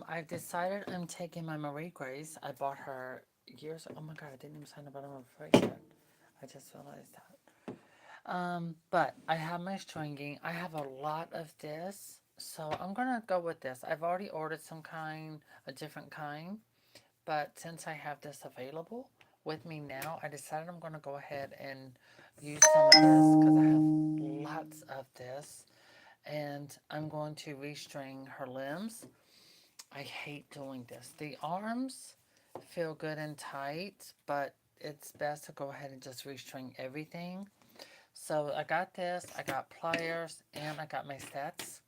I've decided I'm taking my Marie Grace. I bought her years. Oh my god, I didn't even sign the bottom of the freight yet. I just realized that. But I have my stringing. I have a lot of this, so I'm gonna go with this. I've already ordered some kind, a different kind, but since I have this available with me now, I decided I'm gonna go ahead and use some of this because I have lots of this, and I'm going to restring her limbs. I hate doing this. The arms feel good and tight, but it's best to go ahead and just restring everything. So I got this, I got pliers, and I got my sets.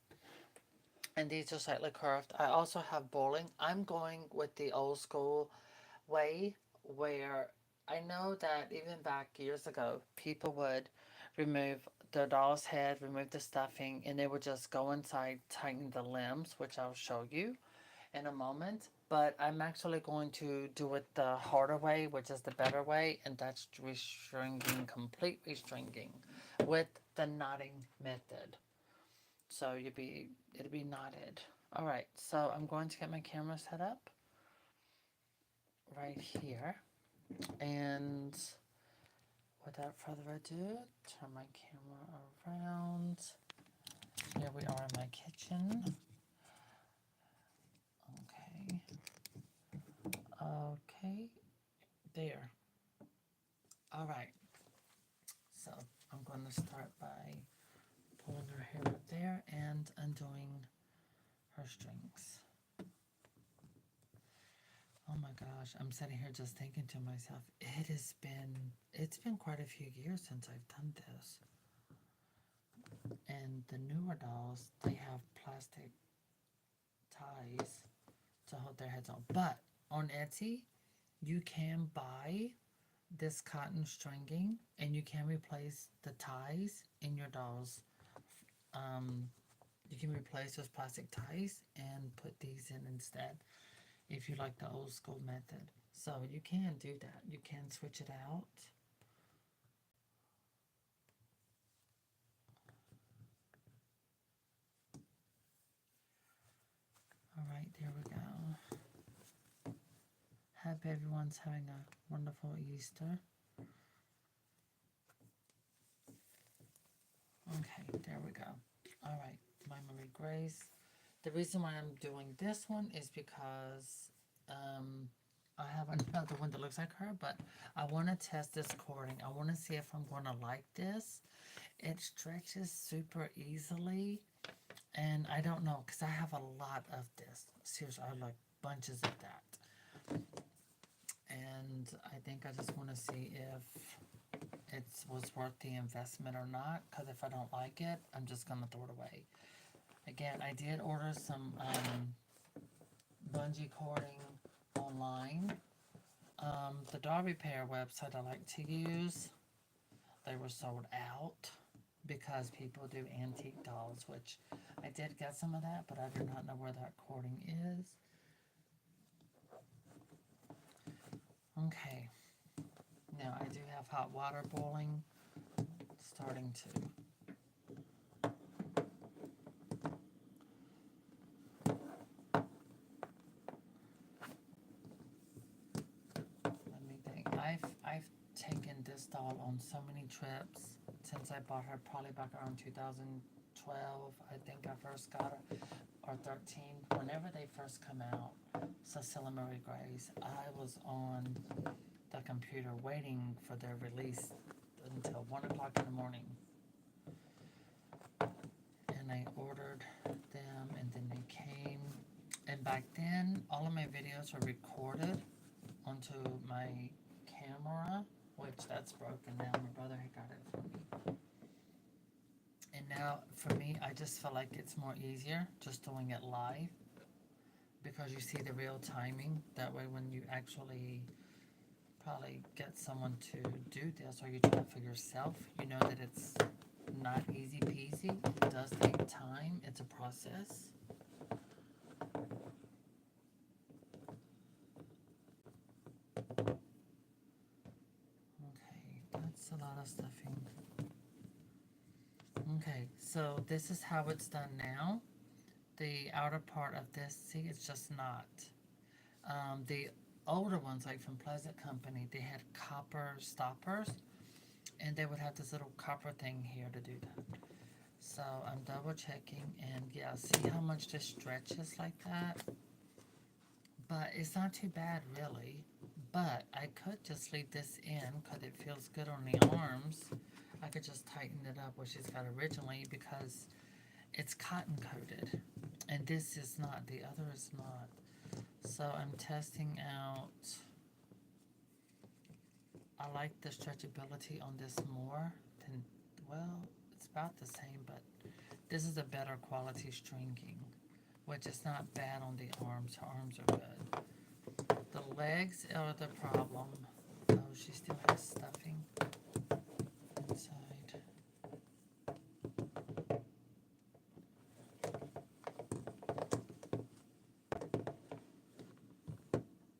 And these are slightly curved. I also have bowling. I'm going with the old school way where I know that even back years ago, people would remove the doll's head, remove the stuffing, and they would just go inside, tighten the limbs, which I'll show you in a moment. But I'm actually going to do it the harder way, which is the better way, and that's restringing, complete restringing with the knotting method. So it'll be knotted. All right, so I'm going to get my camera set up right here, and without further ado, turn my camera around. Here we are in my kitchen. Okay, okay, there. All right, so I'm going to start by pulling her hair up there and undoing her strings. Oh my gosh, I'm sitting here just thinking to myself, it's been quite a few years since I've done this. And the newer dolls, they have plastic ties to hold their heads on. But on Etsy, you can buy this cotton stringing and you can replace the ties in your dolls. Um, you can replace those plastic ties and put these in instead if you like the old school method. So you can do that. You can switch it out. All right, there we go. Hope everyone's having a wonderful Easter. Okay, there we go. All right, my Marie Grace. The reason why I'm doing this one is because I have another one that looks like her, but I want to test this cording. I want to see if I'm going to like this. It stretches super easily, and I don't know because I have a lot of this. Seriously, I have like bunches of that, and I think I just want to see if it was worth the investment or not. Because if I don't like it, I'm just gonna throw it away. Again, I did order some bungee cording online. The doll repair website I like to use, they were sold out because people do antique dolls, which I did get some of that, but I do not know where that cording is. Okay, now I do have hot water boiling, starting to. Let me think. I've taken this doll on so many trips since I bought her, probably back around 2012. I think I first got her, or 13. Whenever they first come out, Cecilia Marie Grace, I was on the computer waiting for their release until 1 o'clock in the morning. And I ordered them, and then they came. And back then, all of my videos were recorded onto my camera, which that's broken now. My brother had got it for me. And now, for me, I just feel like it's more easier just doing it live because you see the real timing. That way, when you actually probably get someone to do this or you try it for yourself, you know that it's not easy peasy. It does take time, it's a process. Okay, that's a lot of stuffing. Okay, so this is how it's done now. the outer part of this, see, it's just not. The older ones, like from Pleasant Company, they had copper stoppers, and they would have this little copper thing here to do that. So I'm double checking, and yeah, see how much this stretches like that? But it's not too bad, really. But I could just leave this in because it feels good on the arms. I could just tighten it up, which it's got originally, because it's cotton coated. And this is not. The other is not. So I'm testing out. I like the stretchability on this more than, well, it's about the same, but this is a better quality stringing, which is not bad on the arms. Her arms are good. The legs are the problem. Oh, she still has stuffing inside.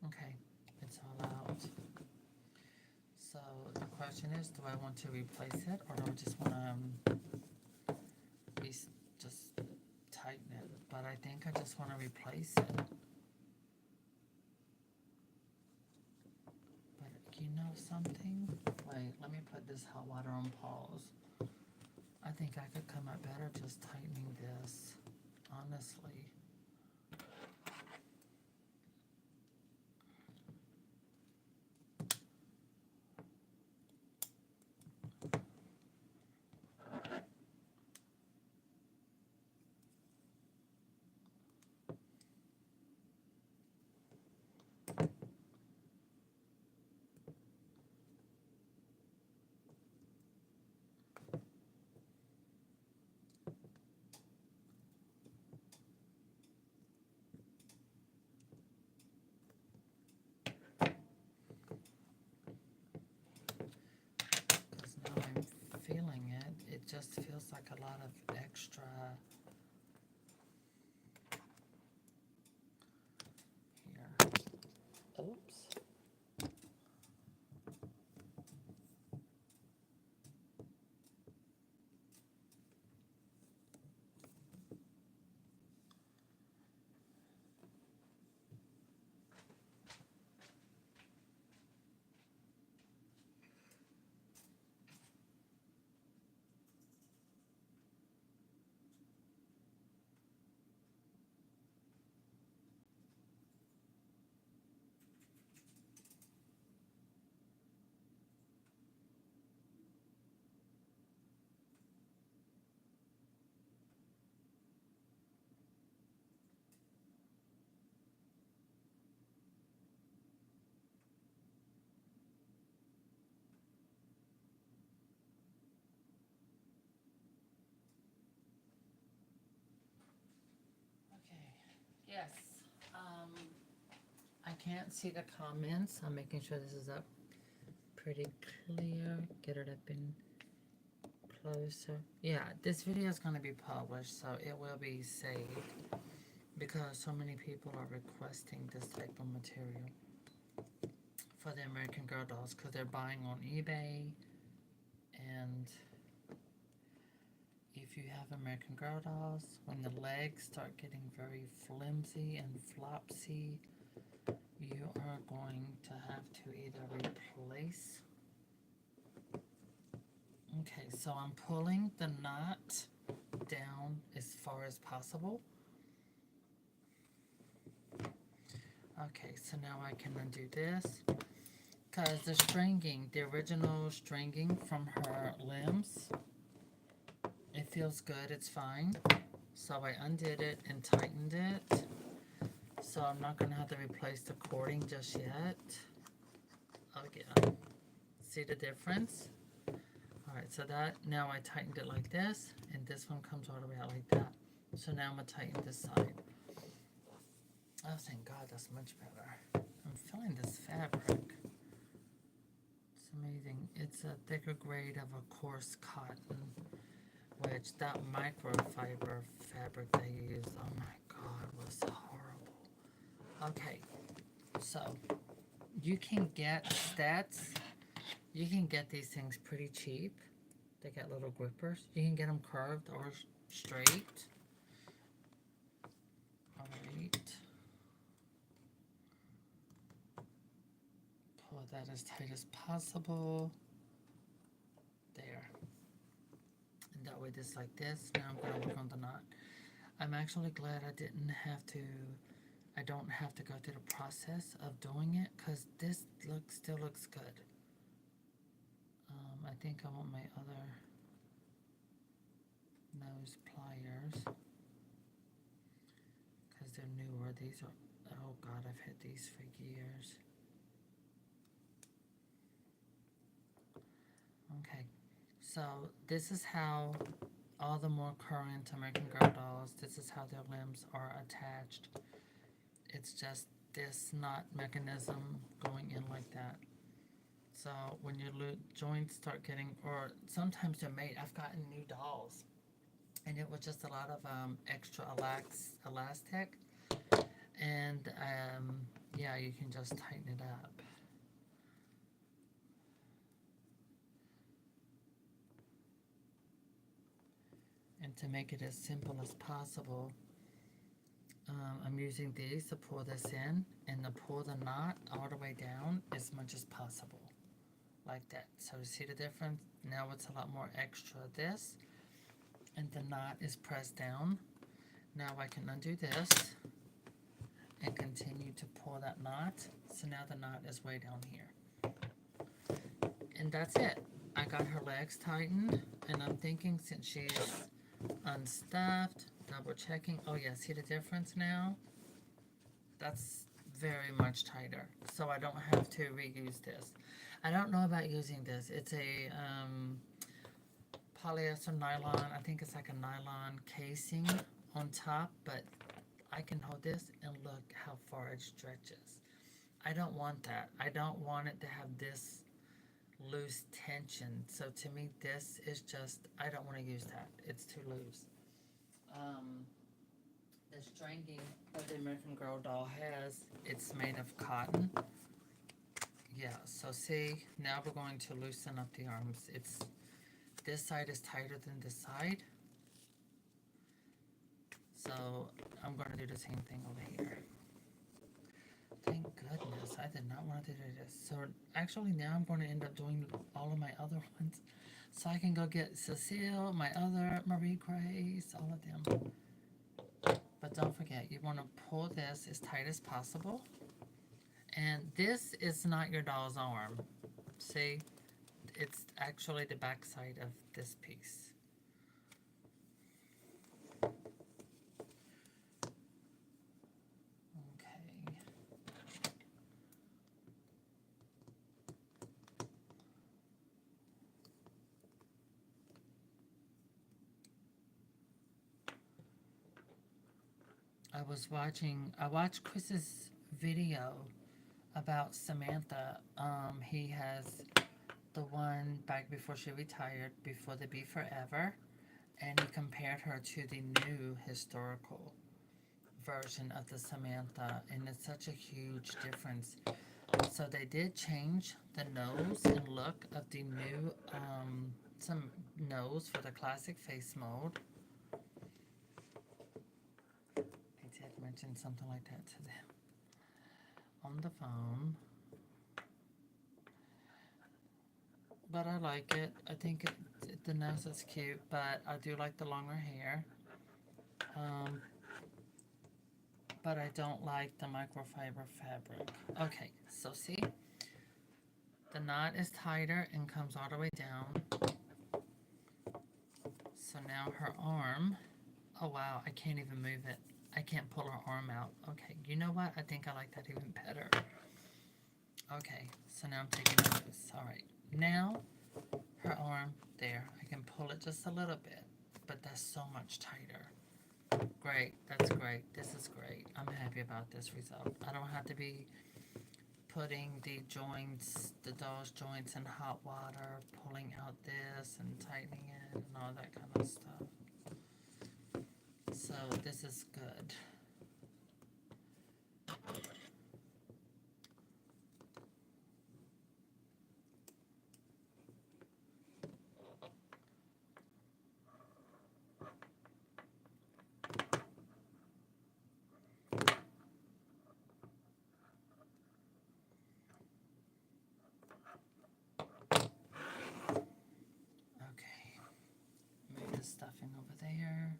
Okay, it's all out. So the question is, do I want to replace it, or do I just want to just tighten it? But I think I just want to replace it. But you know something? Wait, let me put this hot water on pause. I think I could come out better just tightening this, honestly. Because now I'm feeling it. It just feels like a lot of extra here. Oops. Okay. Yes. I can't see the comments. I'm making sure this is up pretty clear. Get it up in closer. Yeah, this video is going to be published, so it will be saved because so many people are requesting this type of material for the American Girl dolls because they're buying on eBay. And if you have American Girl dolls, when the legs start getting very flimsy and flopsy, you are going to have to either replace. Okay, so I'm pulling the knot down as far as possible. Okay, so now I can undo this. Because the stringing, the original stringing from her limbs, it feels good, it's fine. So I undid it and tightened it. So I'm not going to have to replace the cording just yet. Oh yeah. See the difference? Alright, so that, now I tightened it like this, and this one comes all the way out like that. So now I'm going to tighten this side. Oh, thank God, that's much better. I'm feeling this fabric. It's amazing. It's a thicker grade of a coarse cotton, which that microfiber fabric they use, oh my God, was horrible. Okay, so you can get stats. You can get these things pretty cheap. They got little grippers. You can get them curved or straight. that as tight as possible. There. And that way it's like this. Now I'm going to work on the knot. I'm actually glad I don't have to go through the process of doing it because this still looks good. I think I want my other nose pliers because they're newer. These are, oh God, I've had these for years. Okay, so this is how all the more current American Girl dolls, this is how their limbs are attached. It's just this knot mechanism going in like that. So when your joints start getting, or sometimes they're made, I've gotten new dolls, and it was just a lot of extra elastic, and yeah, you can just tighten it up. And to make it as simple as possible, I'm using these to pull this in and to pull the knot all the way down as much as possible. Like that. So you see the difference? Now it's a lot more extra this, and the knot is pressed down. Now I can undo this and continue to pull that knot. So now the knot is way down here. And that's it. I got her legs tightened, and I'm thinking since she's unstuffed, double checking. Oh yeah, see the difference now? That's very much tighter. So I don't have to reuse this. I don't know about using this. It's a polyester nylon. I think it's like a nylon casing on top, but I can hold this and look how far it stretches. I don't want that. I don't want it to have this loose tension. So to me, this is just, I don't want to use that. It's too loose. The stringing that the American Girl doll has, it's made of cotton. Yeah, so see, now we're going to loosen up the arms. This side is tighter than this side. So I'm going to do the same thing over here. Thank goodness, I did not want to do this. So actually now I'm going to end up doing all of my other ones. So I can go get Cecile, my other Marie Grace, all of them. But don't forget, you want to pull this as tight as possible. And this is not your doll's arm. See? It's actually the back side of this piece. Okay. I watched Chris's video about Samantha. He has the one back before she retired, before the Be Forever, and he compared her to the new historical version of the Samantha, and it's such a huge difference. So they did change the nose and look of the new some nose for the classic face mold. I did mention something like that to them on the phone. But I like it. I think the nose is cute, but I do like the longer hair. But I don't like the microfiber fabric. Okay, so see? The knot is tighter and comes all the way down. So now her arm, oh wow, I can't even move it. I can't pull her arm out. Okay, you know what? I think I like that even better. Okay, so now I'm taking it loose. All right, now her arm, there. I can pull it just a little bit, but that's so much tighter. Great, that's great. This is great. I'm happy about this result. I don't have to be putting the joints, the doll's joints in hot water, pulling out this and tightening it and all that kind of stuff. So this is good. stuffing over there.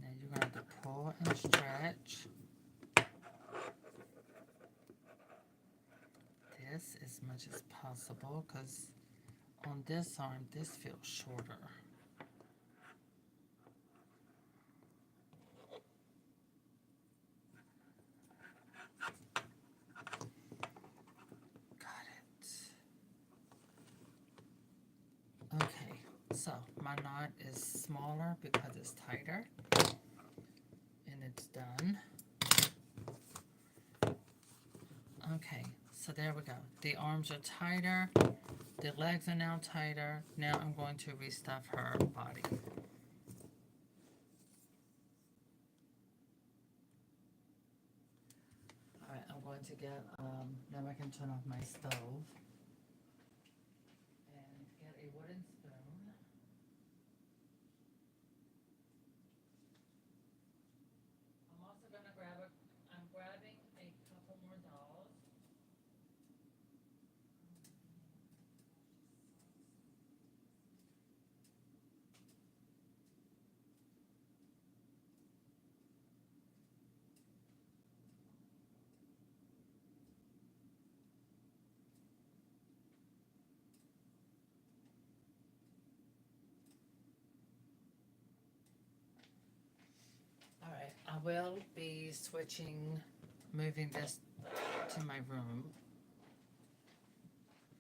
Now you're going to have to pull and stretch this as much as possible, because on this arm, this feels shorter. Okay, so my knot is smaller because it's tighter, and it's done. Okay, so there we go. The arms are tighter, the legs are now tighter. Now I'm going to restuff her body. Alright, I'm going to get, now I can turn off my stove. And get a wooden spoon. I'm also going to I'm grabbing a couple more dolls. Alright, I will be moving this to my room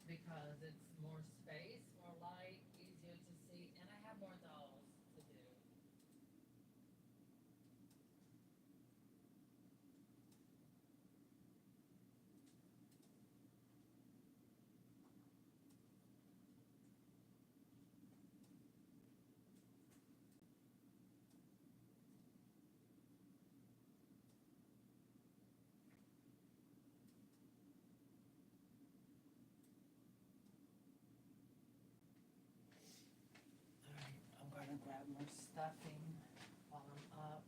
because it's more space, more light, easier to see, and I have more dolls to do. Alright, I'm going to grab more stuffing while I'm up.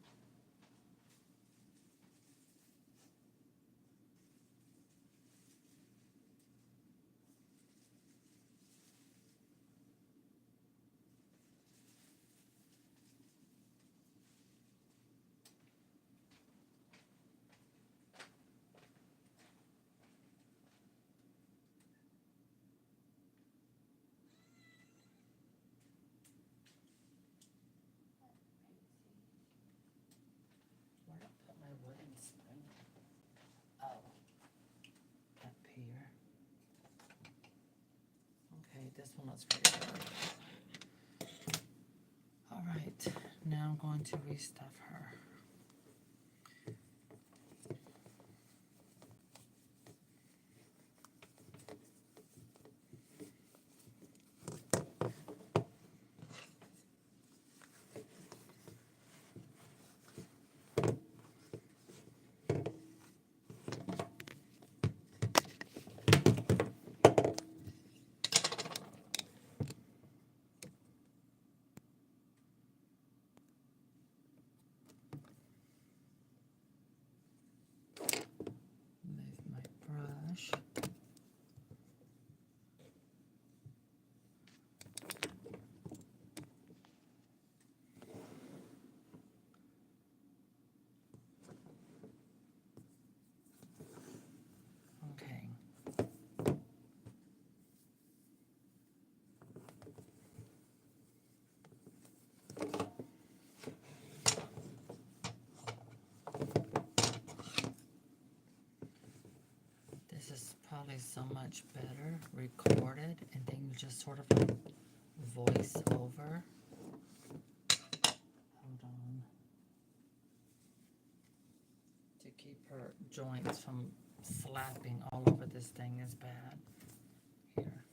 Where did I put my wooden spoon? Oh, up here. Okay, this one looks pretty good. Alright, now I'm going to restuff her. Move my brush. Okay. This is probably so much better recorded, and then you just sort of like voice over. Hold on. To keep her joints from slapping all over this thing is bad. Here.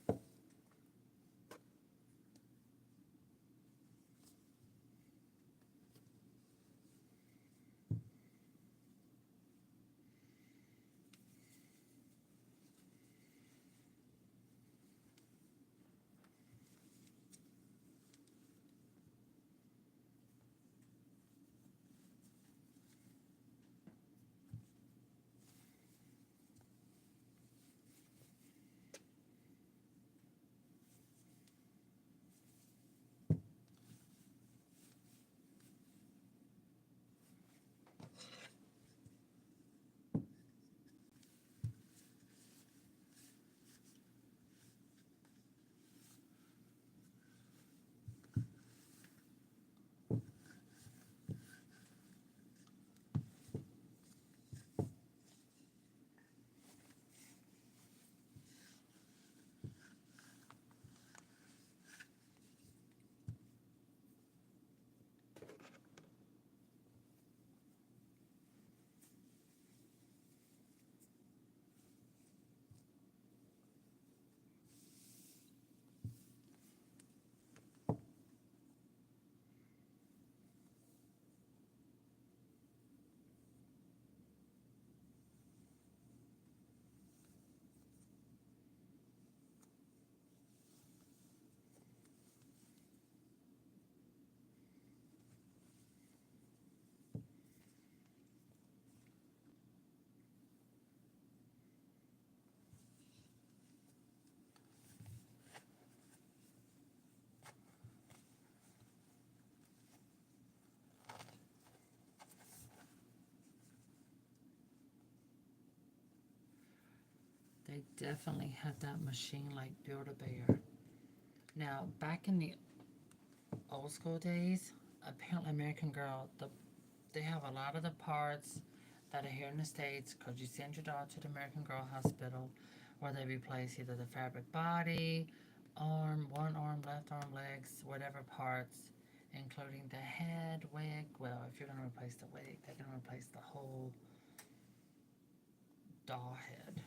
They definitely had that machine like Build-A-Bear. Now, back in the old school days, apparently American Girl, they have a lot of the parts that are here in the States because you send your dog to the American Girl Hospital where they replace either the fabric body, arm, one arm, left arm, legs, whatever parts, including the head, wig. Well, if you're going to replace the wig, they're going to replace the whole doll head.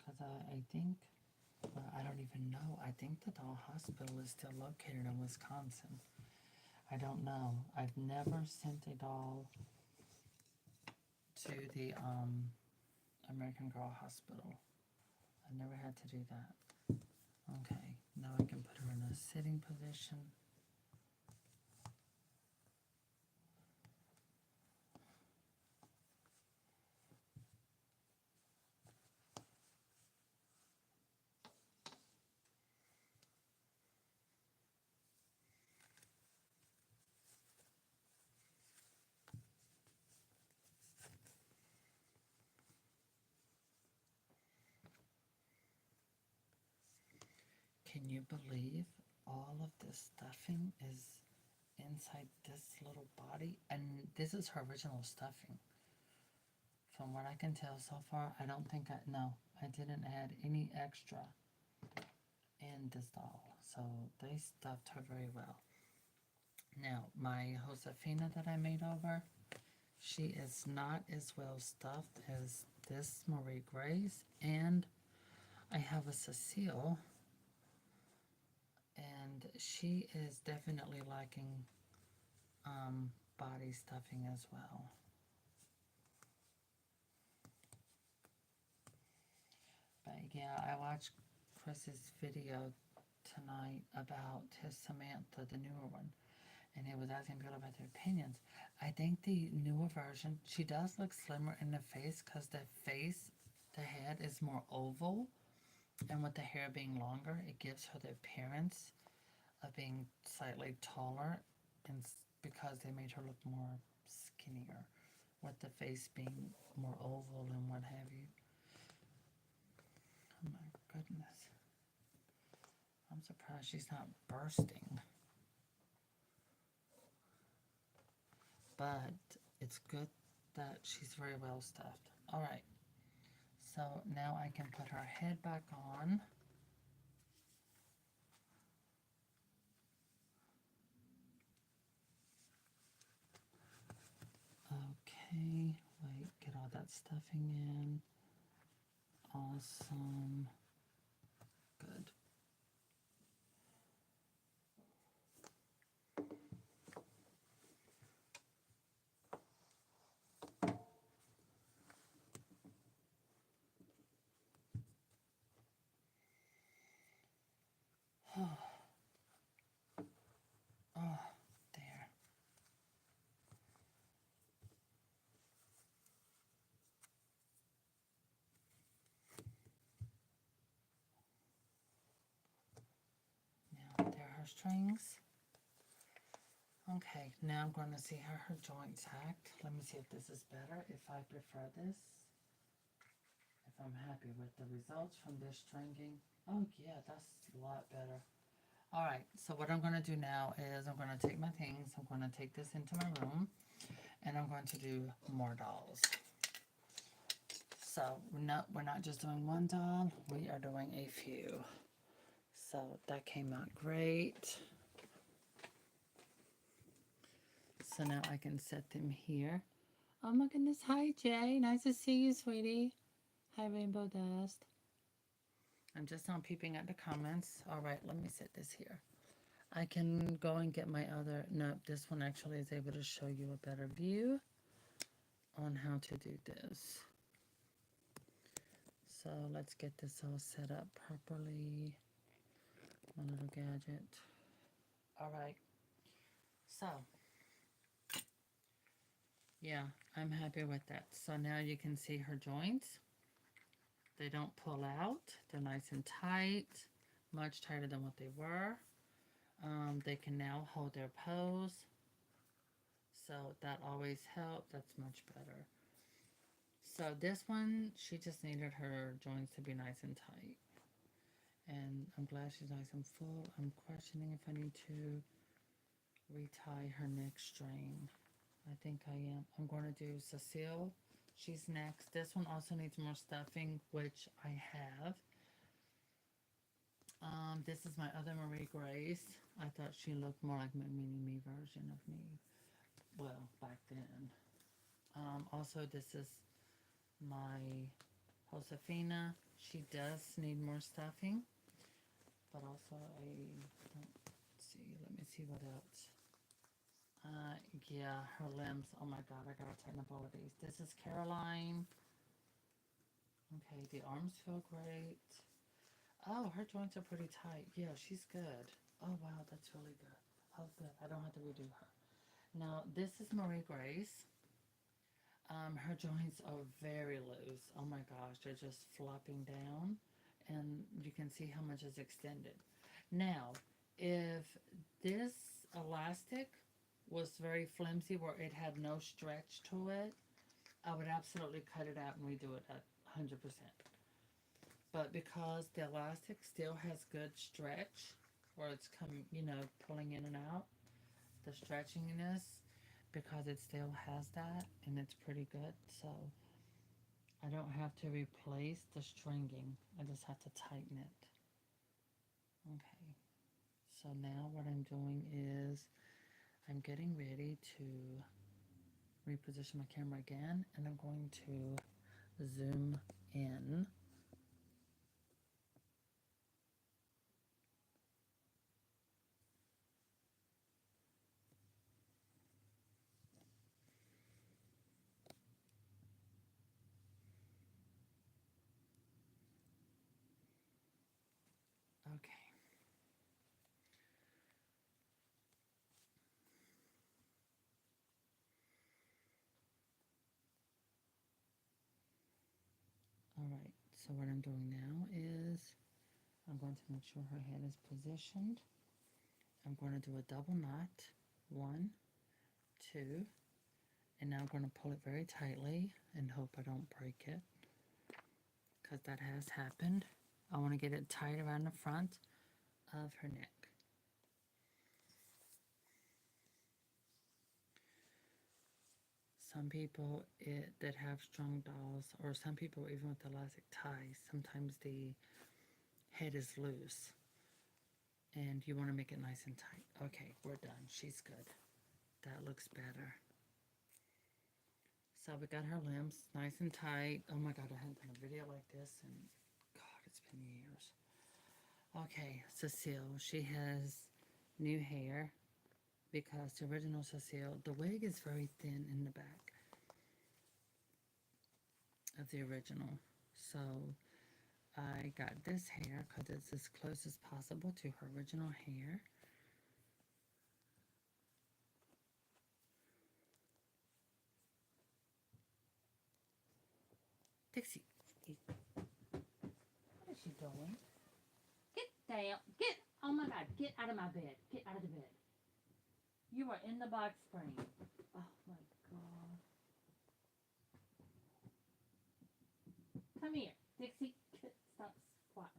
Because I think, well, I don't even know. I think the doll hospital is still located in Wisconsin. I don't know. I've never sent a doll to the American Girl Hospital. I never had to do that. Okay, now I can put her in a sitting position. Can you believe all of this stuffing is inside this little body? And this is her original stuffing. From what I can tell so far, I don't think no, I didn't add any extra in this doll. So they stuffed her very well. Now, my Josefina that I made over, she is not as well stuffed as this Marie Grace. And I have a Cecile, and she is definitely liking body stuffing as well. But yeah, I watched Chris's video tonight about his Samantha, the newer one, and he was asking people about their opinions. I think the newer version, she does look slimmer in the face because the head is more oval, and with the hair being longer, it gives her the appearance of being slightly taller, and because they made her look more skinnier, with the face being more oval and what have you. Oh my goodness. I'm surprised she's not bursting. But it's good that she's very well stuffed. Alright, so now I can put her head back on. Okay, wait, get all that stuffing in. Awesome. Good. Oh, there. Now, there are her strings. Okay, now I'm going to see how her joints act. Let me see if this is better, if I prefer this. If I'm happy with the results from this stringing. Oh yeah, that's a lot better. Alright, so what I'm going to do now is I'm going to take my things, I'm going to take this into my room, and I'm going to do more dolls. So we're not just doing one doll, we are doing a few. So that came out great. So now I can set them here. Oh my goodness, hi Jay, nice to see you, sweetie. Hi Rainbow Dust. I'm just not peeping at the comments. All right, let me set this here. I can go and get my other, no, this one actually is able to show you a better view on how to do this. So let's get this all set up properly. My little gadget. All right. So, yeah, I'm happy with that. So now you can see her joints. They don't pull out. They're nice and tight, much tighter than what they were. They can now hold their pose. So that always helps. That's much better. So this one, she just needed her joints to be nice and tight. And I'm glad she's nice and full. I'm questioning if I need to retie her neck string. I think I am. I'm going to do Cecile. She's next. This one also needs more stuffing, which I have. This is my other Marie Grace. I thought she looked more like my mini-me version of me. Well, back then. Also, this is my Josefina. She does need more stuffing. But also, let's see. Let me see what else. Yeah, her limbs. Oh my god, I gotta tighten up all of these. This is Caroline. Okay, the arms feel great. Oh, her joints are pretty tight. Yeah, she's good. Oh wow, that's really good. Oh good, I don't have to redo her. Now, this is Marie Grace. Her joints are very loose. Oh my gosh, they're just flopping down. And you can see how much is extended. Now, if this elastic was very flimsy where it had no stretch to it, I would absolutely cut it out and redo it at 100%. But because the elastic still has good stretch, where it's coming, pulling in and out, the stretchiness, because it still has that and it's pretty good. So I don't have to replace the stringing. I just have to tighten it. Okay. So now what I'm doing is I'm getting ready to reposition my camera again, and I'm going to zoom in. Okay. All right. So what I'm doing now is I'm going to make sure her head is positioned. I'm going to do a double knot. 1, 2, and now I'm going to pull it very tightly and hope I don't break it, because that has happened. I want to get it tight around the front of her neck. Some people that have strong dolls, or some people even with elastic ties, sometimes the head is loose and you want to make it nice and tight. Okay, we're done. She's good. That looks better. So we got her limbs nice and tight. Oh my god, I haven't done a video like this and god, it's been years. Okay, Cecile, she has new hair because the original Cecile, the wig is very thin in the back of the original. So I got this hair because it's as close as possible to her original hair. Dixie, what is she doing? Get down. Get. Oh my god, get out of my bed. Get out of the bed. You are in the box spring. Oh my god. Come here, Dixie. Stop squatting.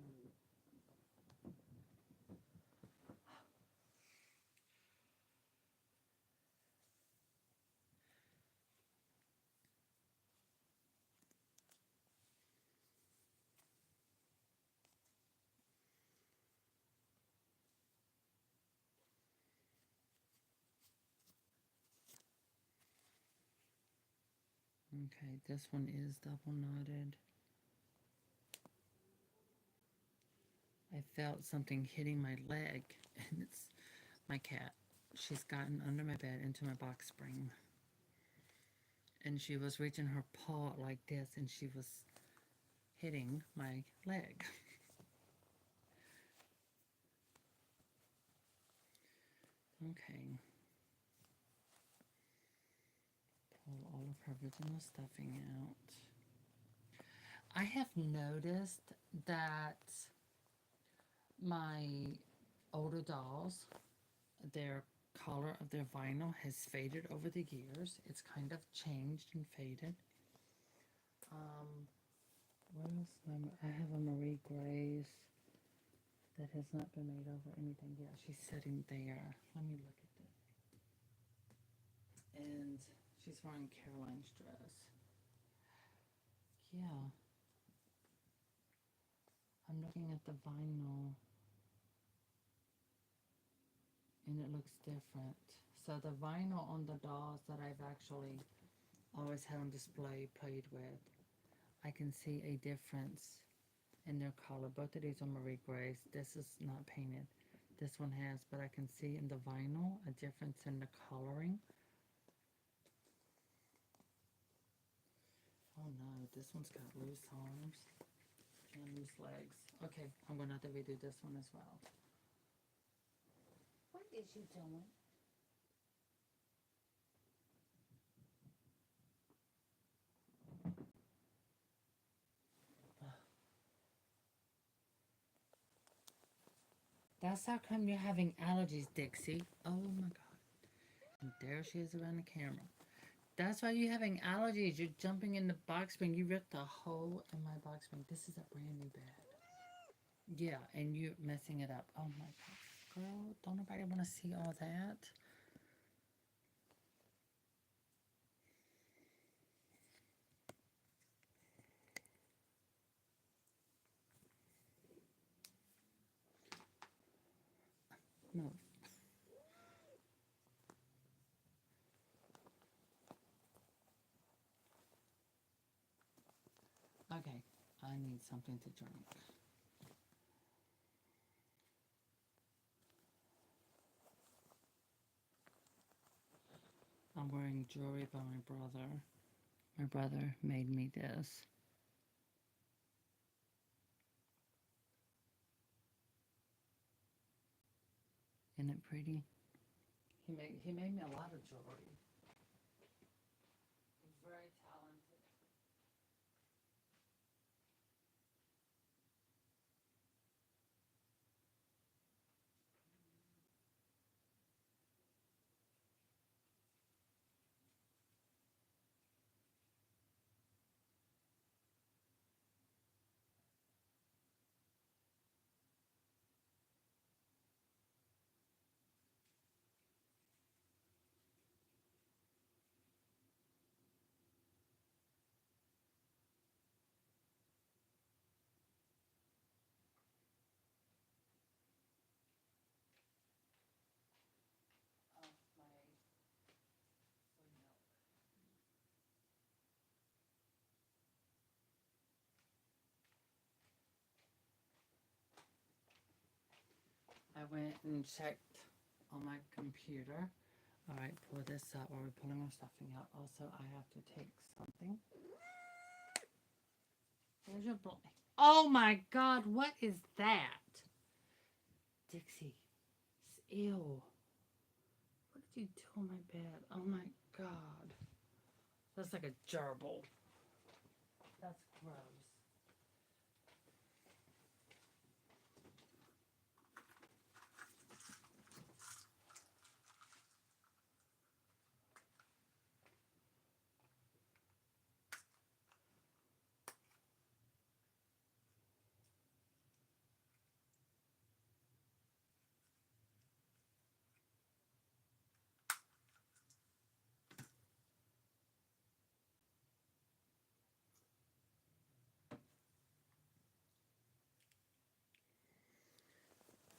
Okay, this one is double knotted. I felt something hitting my leg, and it's my cat. She's gotten under my bed into my box spring, and she was reaching her paw like this, and she was hitting my leg. Okay, pull all of her original stuffing out. I have noticed that my older dolls, their color of their vinyl has faded over the years. It's kind of changed and faded. Um, what else? I have a Marie Grace that has not been made over anything yet. She's sitting there. Let me look at this. And she's wearing Caroline's dress. Yeah, I'm looking at the vinyl and it looks different. So the vinyl on the dolls that I've actually always had on display, played with, I can see a difference in their color. Both of these are Marie Grace. This is not painted. This one has, but I can see in the vinyl a difference in the coloring. Oh no, this one's got loose arms and loose legs. Okay, I'm gonna have to redo this one as well. What is you doing? That's how come you're having allergies, Dixie. Oh my god. And there she is around the camera. That's why you're having allergies. You're jumping in the box spring. You ripped a hole in my box spring. This is a brand new bed. Yeah, and you're messing it up. Oh my god. Girl, don't nobody want to see all that. No. Okay, I need something to drink. I'm wearing jewelry by my brother. My brother made me this. Isn't it pretty? He made me a lot of jewelry. He's very talented. Oh, my soy milk. I went and checked on my computer. All right, pull this up while we're pulling our stuffing out. Also, I have to take something. There's your boy. Oh my God, what is that? Dixie, ew. What did you do on my bed? Oh my God. That's like a gerbil. That's gross.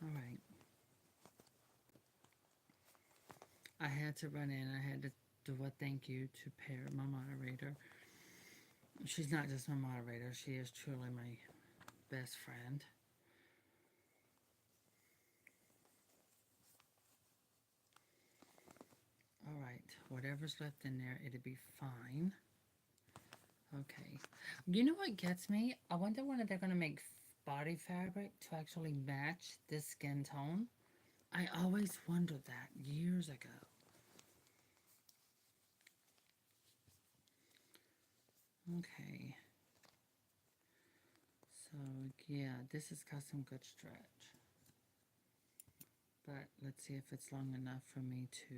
All right. I had to run in. I had to do a thank you to Pear, my moderator. She's not just my moderator, she is truly my best friend. whatever's left in there, it'll be fine. Okay. You know what gets me? I wonder when they're gonna make body fabric to actually match this skin tone. I always wondered that years ago. Okay. So yeah, this has got some good stretch. But let's see if it's long enough for me to.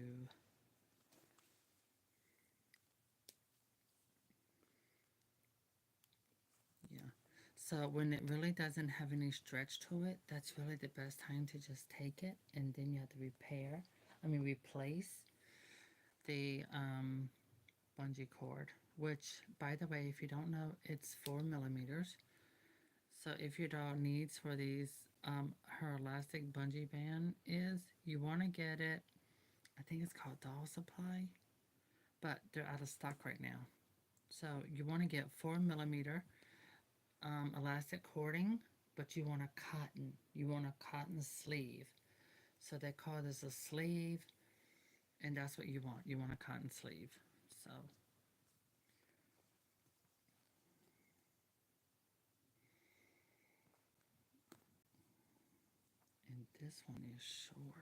Yeah. So when it really doesn't have any stretch to it, that's really the best time to just take it, and then you have to replace the bungee cord, which, by the way, if you don't know, it's 4 millimeters. So if your dog needs for these, her elastic bungee band is, you want to get it, I think it's called Doll Supply, but they're out of stock right now. So you want to get 4 millimeter elastic cording, but you want a cotton sleeve. So they call this a sleeve, and that's what you want. You want a cotton sleeve. So, and this one is short.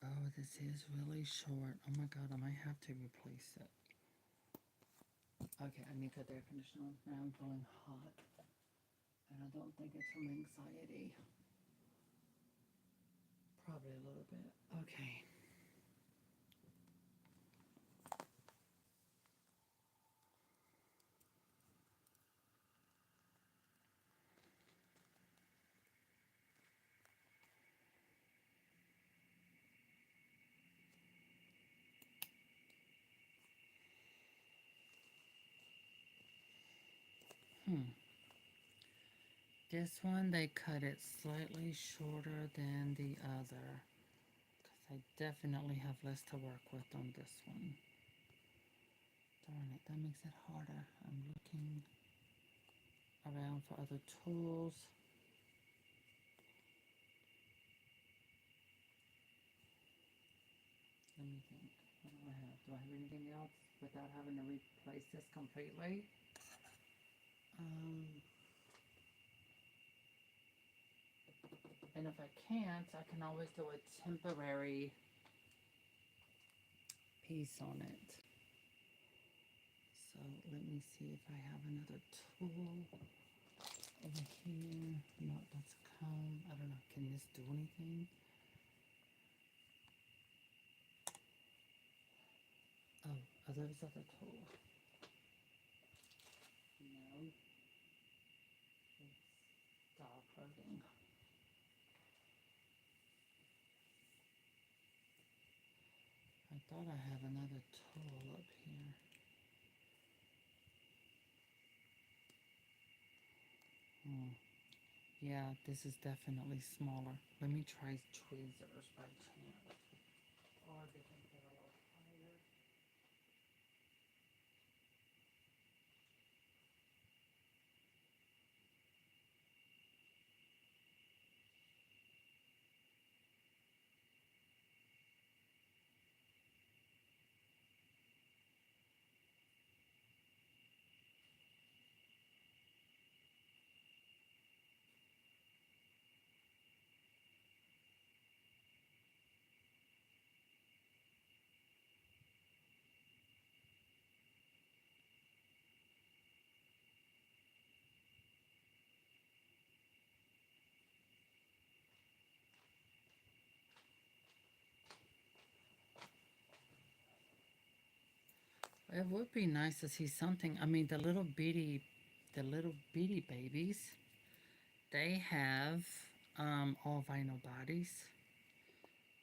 Oh, this is really short. Oh my god, I might have to replace it. Okay, I need the air conditioner on. Now I'm feeling hot. And I don't think it's from anxiety. Probably a little bit. Okay. Hmm. This one, they cut it slightly shorter than the other. Because I definitely have less to work with on this one. Darn it, that makes it harder. I'm looking around for other tools. Let me think. What do I have? Do I have anything else without having to replace this completely? Um, and if I can't, I can always do a temporary piece on it. So let me see if I have another tool over here. No, that's a comb. I don't know. Can this do anything? Oh, there's other tool. No, it's dog clothing. I thought I had another tool up here. Hmm. Yeah, this is definitely smaller. Let me try tweezers by chance. Or because they're a little higher. It would be nice to see something. I mean, the little bitty babies, they have all vinyl bodies.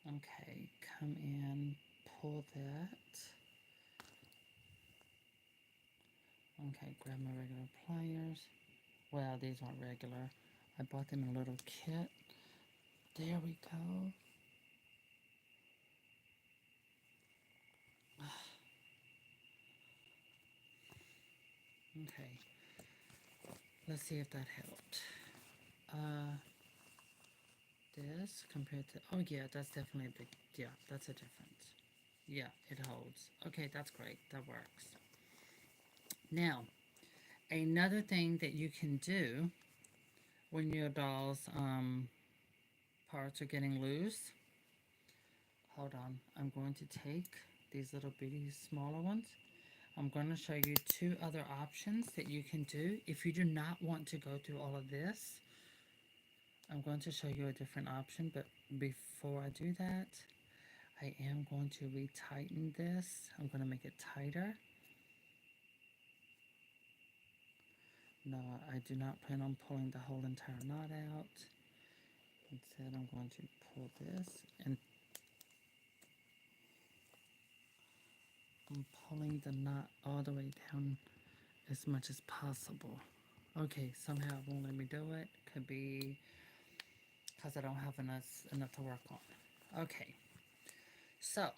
Okay, come in, pull that. Okay, grab my regular pliers. Well, these aren't regular. I bought them in a little kit. There we go. Okay, let's see if that helped. Uh, this compared to, oh yeah, that's definitely a big, yeah, that's a difference. Yeah, it holds. Okay, that's great. That works. Now, another thing that you can do when your doll's parts are getting loose, hold on, I'm going to take these little bitty smaller ones. I'm going to show you two other options that you can do. If you do not want to go through all of this, I'm going to show you a different option, but before I do that, I am going to retighten this. I'm going to make it tighter. No, I do not plan on pulling the whole entire knot out. Instead, I'm going to pull this and I'm pulling the knot all the way down as much as possible. Okay, somehow it won't let me do it. Could be because I don't have enough to work on. Okay, so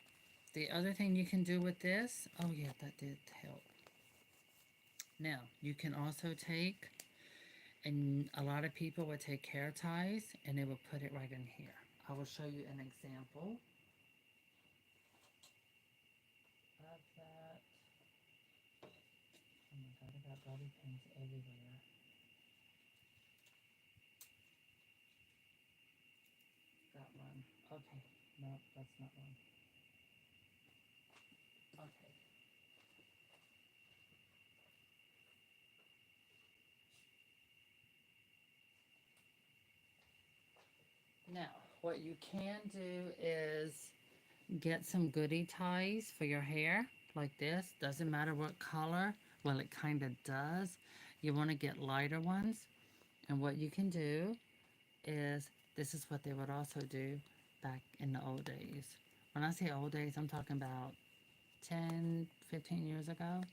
the other thing you can do with this, oh yeah, that did help. Now, you can also take, and a lot of people would take hair ties and they would put it right in here. I will show you an example of that. Oh my god, I got bobby pins everywhere. That one. Okay, no, that's not one. Okay. Now, what you can do is get some goodie ties for your hair, like this. Doesn't matter what color. Well, it kind of does. You want to get lighter ones. And what you can do is, this is what they would also do back in the old days. When I say old days, I'm talking about 10, 15 years ago.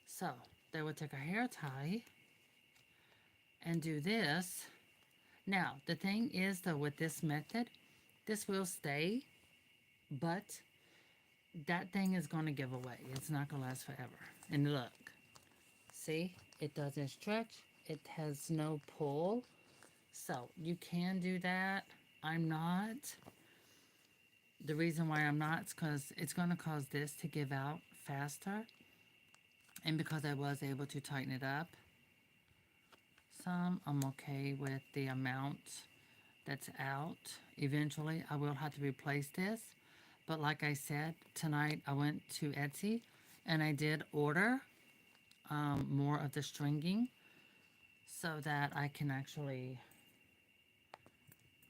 So, they would take a hair tie and do this. Now, the thing is though, with this method, this will stay, but that thing is going to give away. It's not going to last forever. And look, see, it doesn't stretch. It has no pull. So you can do that. I'm not. The reason why I'm not is because it's going to cause this to give out faster. And because I was able to tighten it up some, I'm okay with the amount that's out. Eventually, I will have to replace this. But like I said, tonight I went to Etsy and I did order more of the stringing so that I can actually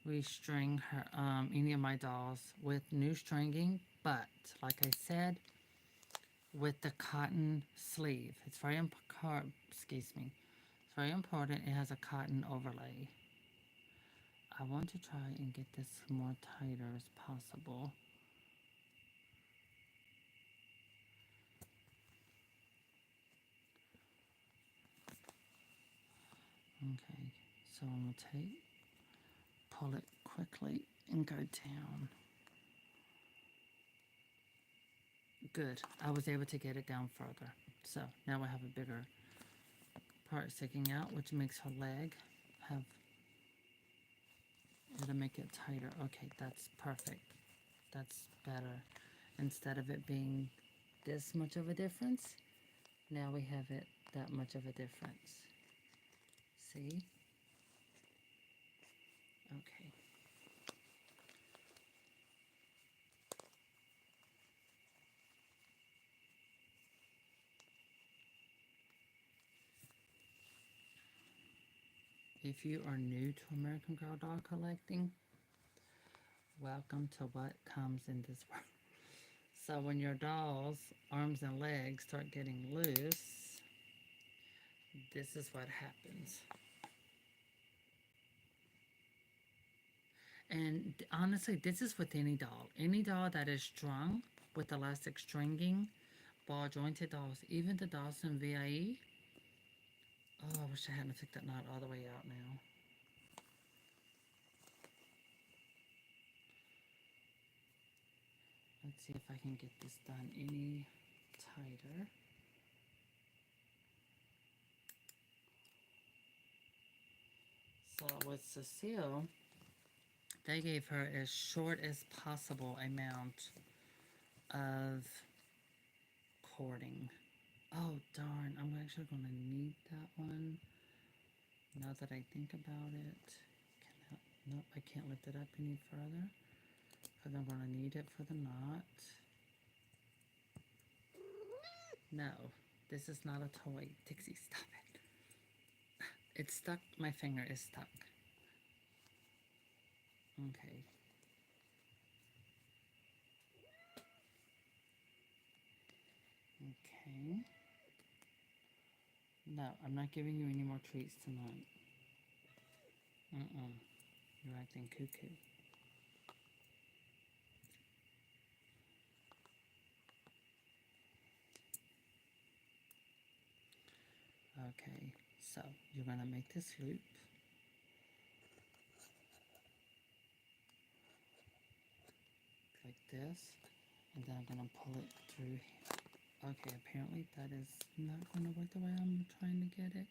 restring her, any of my dolls with new stringing. But like I said, with the cotton sleeve, it's very important. Excuse me, it's very important. It has a cotton overlay. I want to try and get this more tighter as possible. Okay, so I'm going to pull it quickly and go down. Good, I was able to get it down further. So now I have a bigger part sticking out, which makes her leg have, it'll make it tighter. Okay, that's perfect. That's better. Instead of it being this much of a difference, now we have it that much of a difference. See? Okay. If you are new to American Girl doll collecting, welcome to what comes in this world. So when your doll's arms and legs start getting loose, this is what happens. And honestly, this is with any doll. Any doll that is strung with elastic stringing, ball jointed dolls, even the dolls in VIE. Oh, I wish I hadn't took that knot all the way out now. Let's see if I can get this done any tighter. with Cecile, they gave her as short as possible amount of cording. Oh darn, I'm actually going to need that one now that I think about it. Nope, I can't lift it up any further because I'm going to need it for the knot. No, this is not a toy. Dixie, stop it. It's stuck. My finger is stuck. Okay. Okay. No, I'm not giving you any more treats tonight. You're acting cuckoo. Okay, so you're going to make this loop. Like this. And then I'm going to pull it through. Okay, apparently that is not going to work the way I'm trying to get it.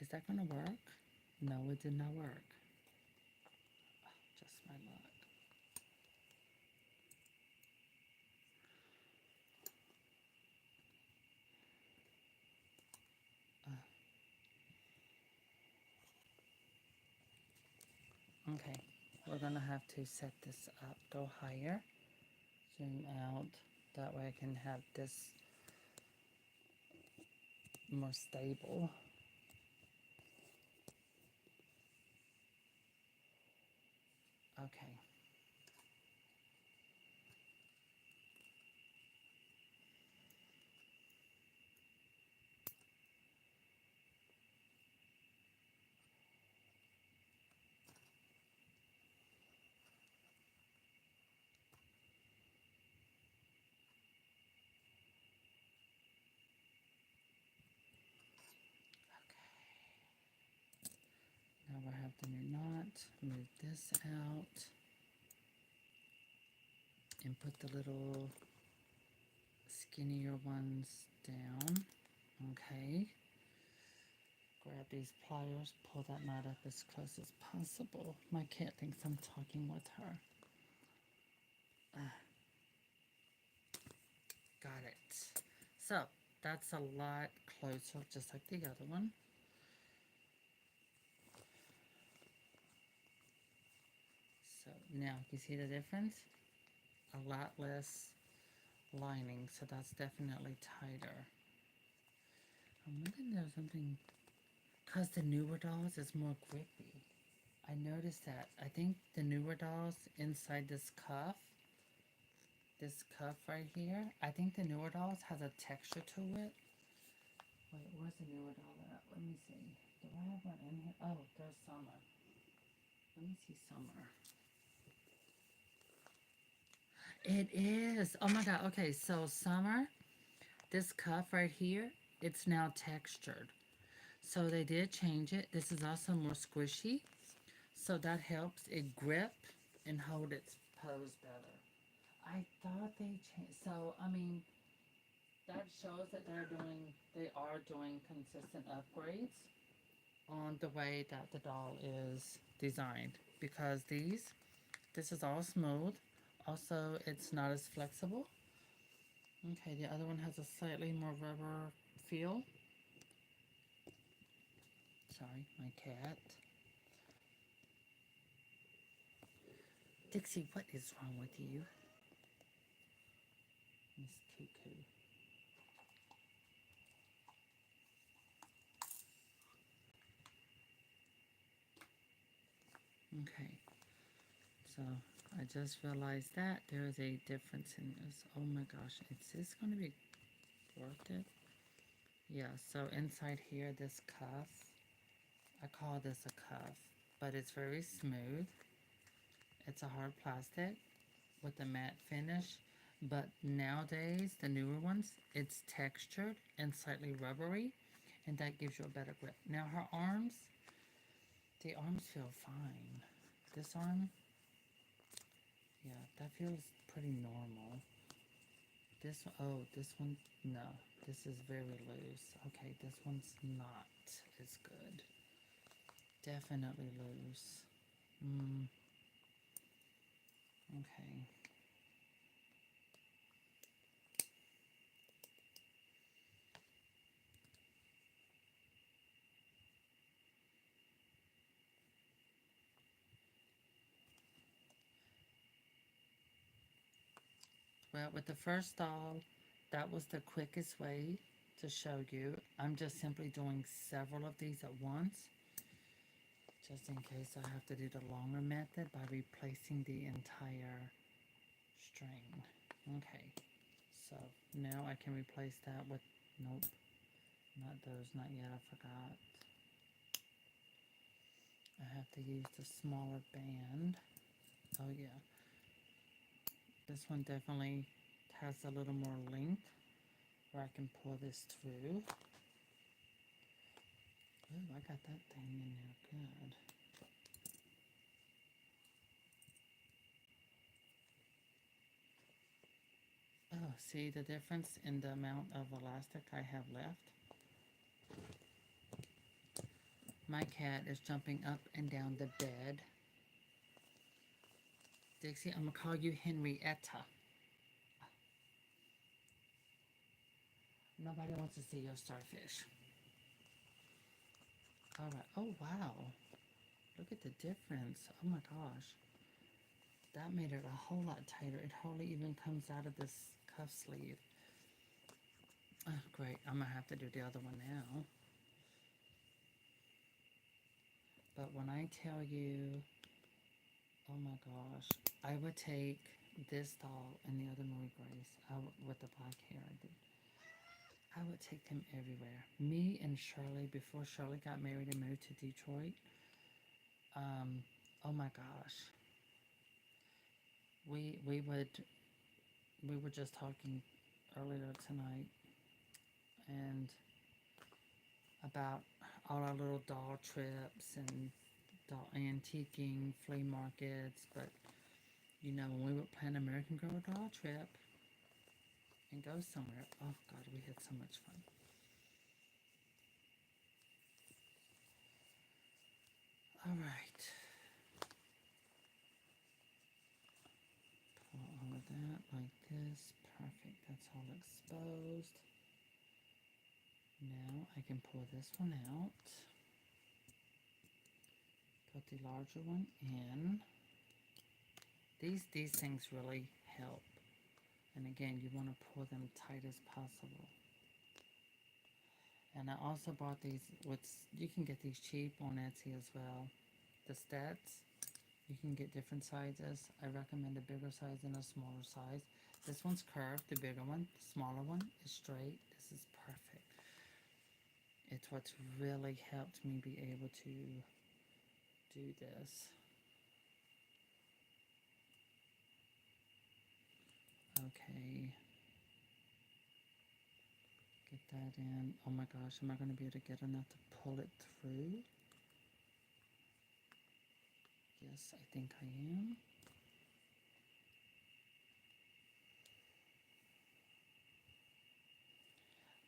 Is that going to work? No, it did not work. Oh, just my luck. Okay, we're going to have to set this up, go higher, zoom out. That way I can have this more stable. Okay. Now we have the new knot. Move this out. And put the little skinnier ones down. Okay. Grab these pliers, pull that knot up as close as possible. My cat thinks I'm talking with her. Got it. So, that's a lot closer, just like the other one. So, now, you see the difference? A lot less lining, so that's definitely tighter. I'm wondering if there's something, because the newer dolls is more grippy. I noticed that. I think the newer dolls inside this cuff right here, I think the newer dolls has a texture to it. Wait, where's the newer doll at? Let me see. Do I have one in here? Oh, there's Summer. Let me see Summer. It is. Oh my god. Okay, so Summer, this cuff right here, it's now textured. So they did change it. This is also more squishy. So that helps it grip and hold its pose better. I thought they changed. So, I mean, that shows that they are doing consistent upgrades on the way that the doll is designed. Because this is all smooth. Also, it's not as flexible. Okay, the other one has a slightly more rubber feel. Sorry, my cat. Dixie, what is wrong with you? Miss Cuckoo. Okay, so I just realized that there is a difference in this. Oh my gosh, is this going to be worth it? Yeah, so inside here, this cuff, I call this a cuff, but it's very smooth. It's a hard plastic with a matte finish, but nowadays, the newer ones, it's textured and slightly rubbery, and that gives you a better grip. Now her arms, the arms feel fine. This arm, yeah, that feels pretty normal. This one, no. This is very loose. Okay, this one's not as good. Definitely loose. Mm, okay. Well, with the first doll, that was the quickest way to show you. I'm just simply doing several of these at once, just in case I have to do the longer method by replacing the entire string. Okay, so now I can replace that with, nope, not those, not yet, I forgot. I have to use the smaller band. Oh yeah, this one definitely has a little more length where I can pull this through. Oh, I got that thing in there good. Oh, see the difference in the amount of elastic I have left? My cat is jumping up and down the bed. Dixie, I'm gonna call you Henrietta. Nobody wants to see your starfish. All right. Oh, wow. Look at the difference. Oh my gosh. That made it a whole lot tighter. It hardly even comes out of this cuff sleeve. Oh, great. I'm gonna have to do the other one now. But when I tell you, oh my gosh, I would take this doll and the other Marie Grace with the black hair. I would take them everywhere. Me and Shirley, before Shirley got married and moved to Detroit, oh my gosh, we we would we were just talking earlier tonight and about all our little doll trips and doll antiquing flea markets. But you know, when we would plan American Girl doll trip and go somewhere, oh God, we had so much fun. All right, pull all of that like this. Perfect. That's all exposed. Now I can pull this one out. Put the larger one in. These things really help. And again, you want to pull them tight as possible. And I also bought these with, you can get these cheap on Etsy as well. The stats, you can get different sizes. I recommend a bigger size and a smaller size. This one's curved, the bigger one. The smaller one is straight. This is perfect. It's what's really helped me be able to do this. Okay. Get that in. Oh my gosh, am I going to be able to get enough to pull it through? Yes, I think I am.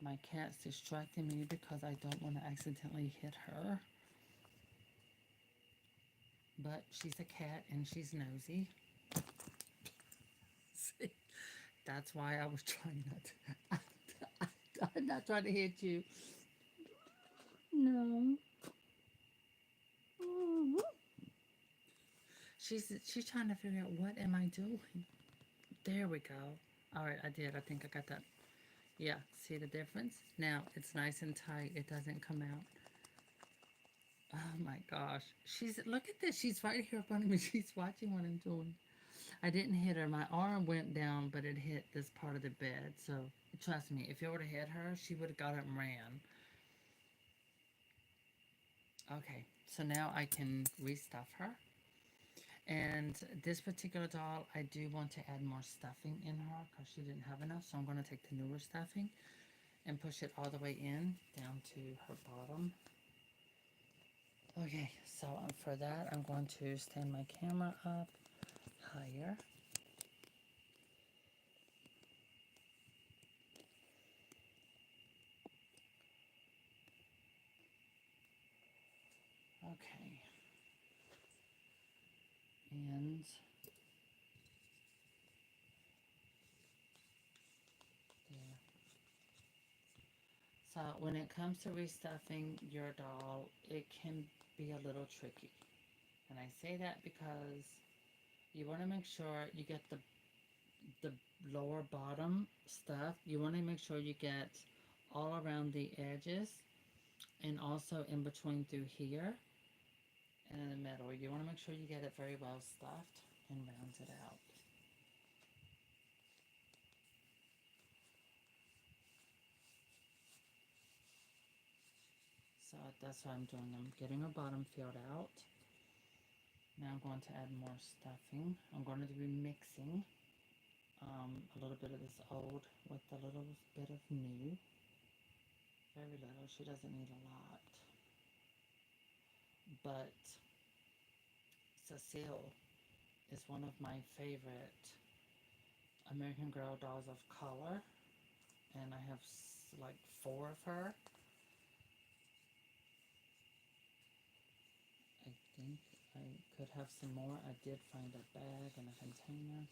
My cat's distracting me because I don't want to accidentally hit her. But she's a cat and she's nosy. See, that's why I was trying not to. I'm not trying to hit you. No. She's trying to figure out what am I doing. There we go. All right, I did. I think I got that. Yeah, see the difference? Now it's nice and tight. It doesn't come out. Oh my gosh. Look at this. She's right here in front of me. She's watching what I'm doing. I didn't hit her. My arm went down, but it hit this part of the bed. So trust me, if it would have hit her, she would have got up and ran. Okay, so now I can restuff her. And this particular doll, I do want to add more stuffing in her because she didn't have enough. So I'm going to take the newer stuffing and push it all the way in, down to her bottom. Okay, so for that, I'm going to stand my camera up higher. Okay. And there. So when it comes to restuffing your doll, it can be a little tricky. And I say that because you want to make sure you get the lower bottom stuff. You want to make sure you get all around the edges and also in between through here and in the middle. You want to make sure you get it very well stuffed and round it out. So that's what I'm doing. I'm getting her bottom filled out. Now I'm going to add more stuffing. I'm going to be mixing a little bit of this old with a little bit of new. Very little. She doesn't need a lot. But Cecile is one of my favorite American Girl dolls of color. And I have like 4 of her. I think I could have some more. I did find a bag and a container.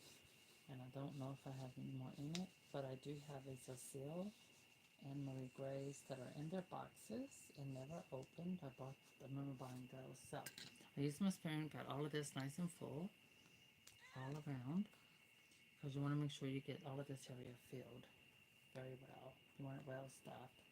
And I don't know if I have any more in it. But I do have a Cecile and Marie Grays that are in their boxes and never opened. I remember buying those. So I used my spoon, got all of this nice and full all around because you want to make sure you get all of this area filled very well. You want it well stuffed.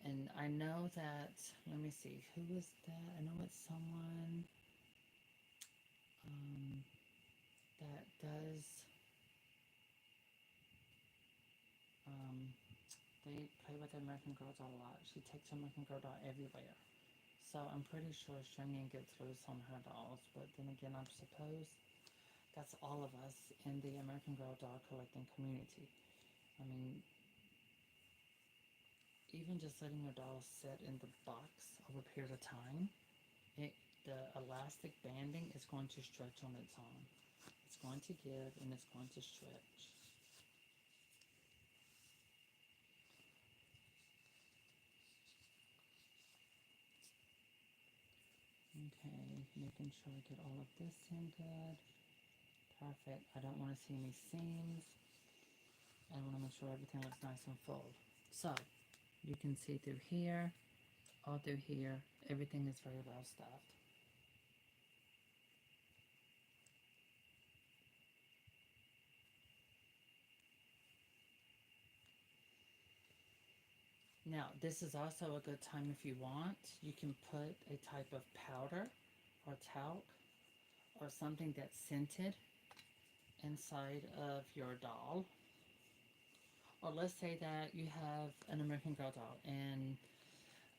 And I know that, let me see, who is that? I know it's someone um, that does, um, they play with American Girl doll a lot. She takes American Girl doll everywhere. So I'm pretty sure stringing gets loose on her dolls. But then again, I suppose that's all of us in the American Girl doll collecting community. I mean, even just letting your doll sit in the box over a period of time, the elastic banding is going to stretch on its own. It's going to give and it's going to stretch. Okay, making sure I get all of this in good. Perfect. I don't want to see any seams. I want to make sure everything looks nice and full. So, you can see through here, all through here, everything is very well stuffed. Now, this is also a good time if you want. You can put a type of powder or talc or something that's scented inside of your doll. Or let's say that you have an American Girl doll and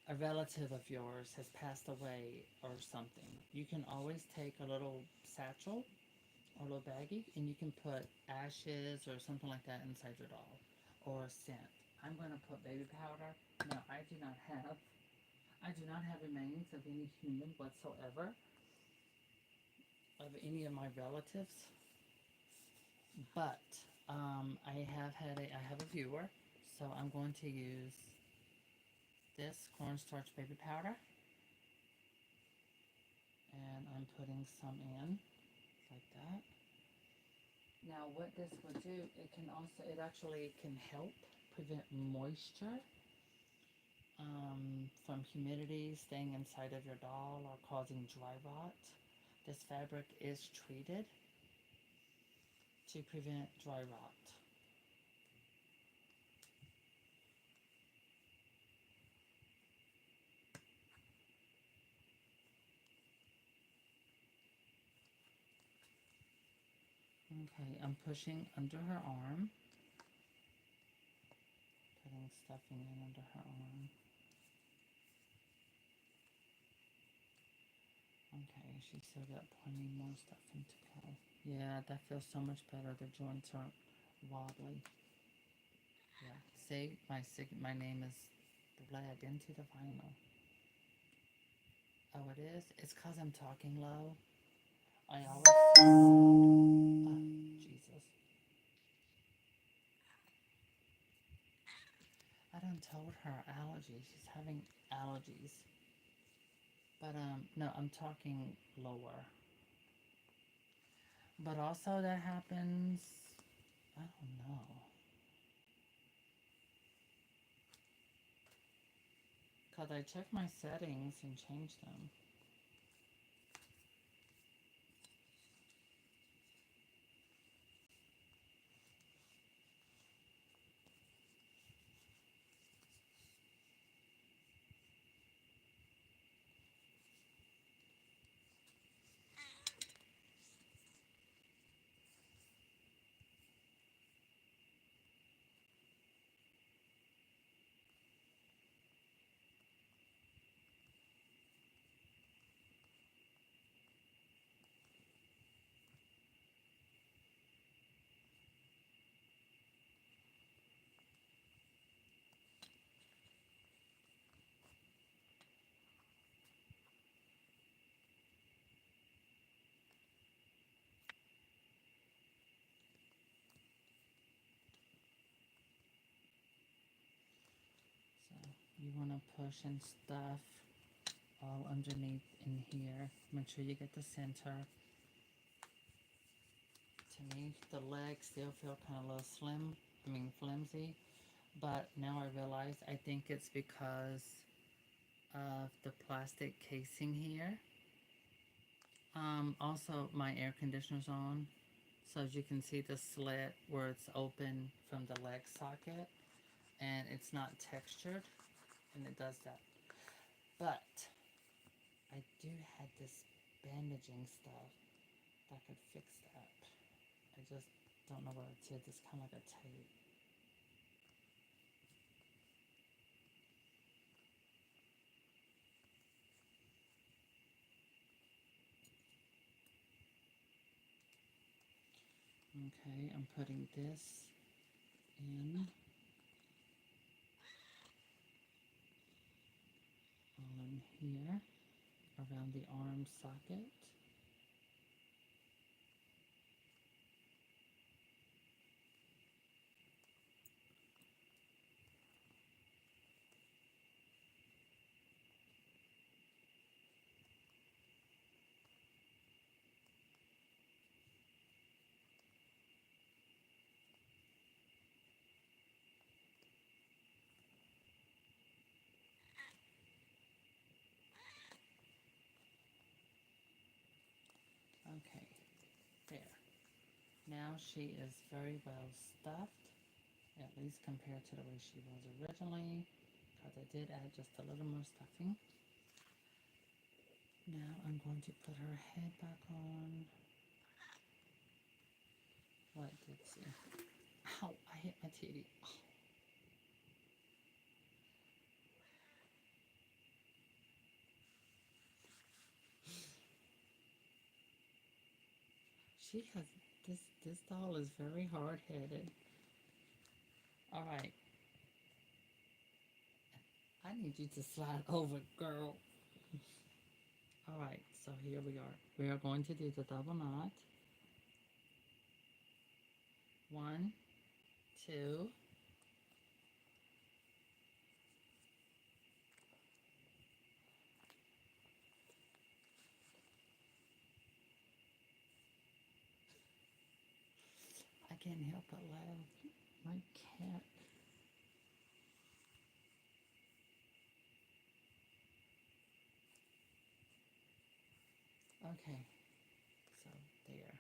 a relative of yours has passed away or something. You can always take a little satchel or a little baggie and you can put ashes or something like that inside your doll or a scent. I'm going to put baby powder. No, I do not have remains of any human whatsoever, of any of my relatives, but I have a viewer, so I'm going to use this cornstarch baby powder, and I'm putting some in like that. Now, what this will do, it actually can help prevent moisture from humidity staying inside of your doll or causing dry rot. This fabric is treated to prevent dry rot. Okay, I'm pushing under her arm, putting stuffing in under her arm. Okay, she's still got plenty more stuffing to go. Yeah, that feels so much better. The joints aren't wobbly. Yeah, see, my name is bled into the vinyl. Oh, it is? It's because I'm talking low. I always... Jesus. I done told her allergies. She's having allergies. But no, I'm talking lower. But also that happens, I don't know. Cause I checked my settings and changed them. So you wanna push and stuff all underneath in here. Make sure you get the center. To me, the legs still feel kind of a little slim, flimsy. But now I realize I think it's because of the plastic casing here. Also, my air conditioner's on. So as you can see the slit where it's open from the leg socket. And it's not textured. And it does that. But I do have this bandaging stuff that could fix that. I just don't know what it is. It's kind of like a tape. Okay, I'm putting this in all in here around the arm socket. Okay, there. Now she is very well stuffed, at least compared to the way she was originally, because I did add just a little more stuffing. Now I'm going to put her head back on. What did she? Ow, I hit my TV. Oh. She has, this doll is very hard-headed. All right. I need you to slide over, girl. All right, so here we are. We are going to do the double knot. 1, 2. I can't help but laugh. My cat. Okay, so there.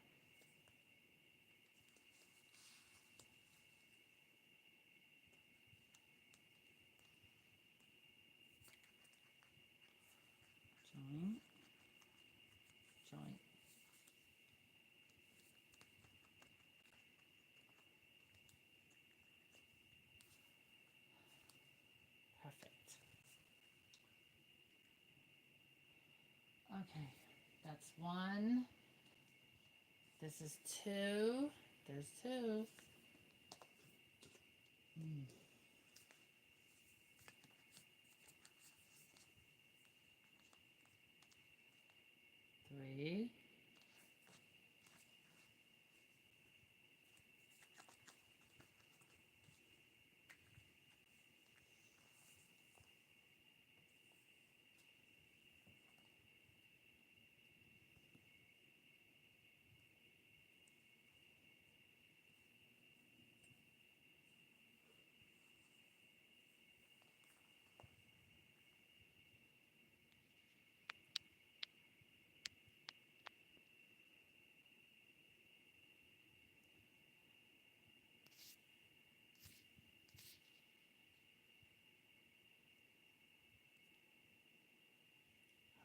Join, join. Perfect. Okay, that's 1. This is 2. There's 2. 3.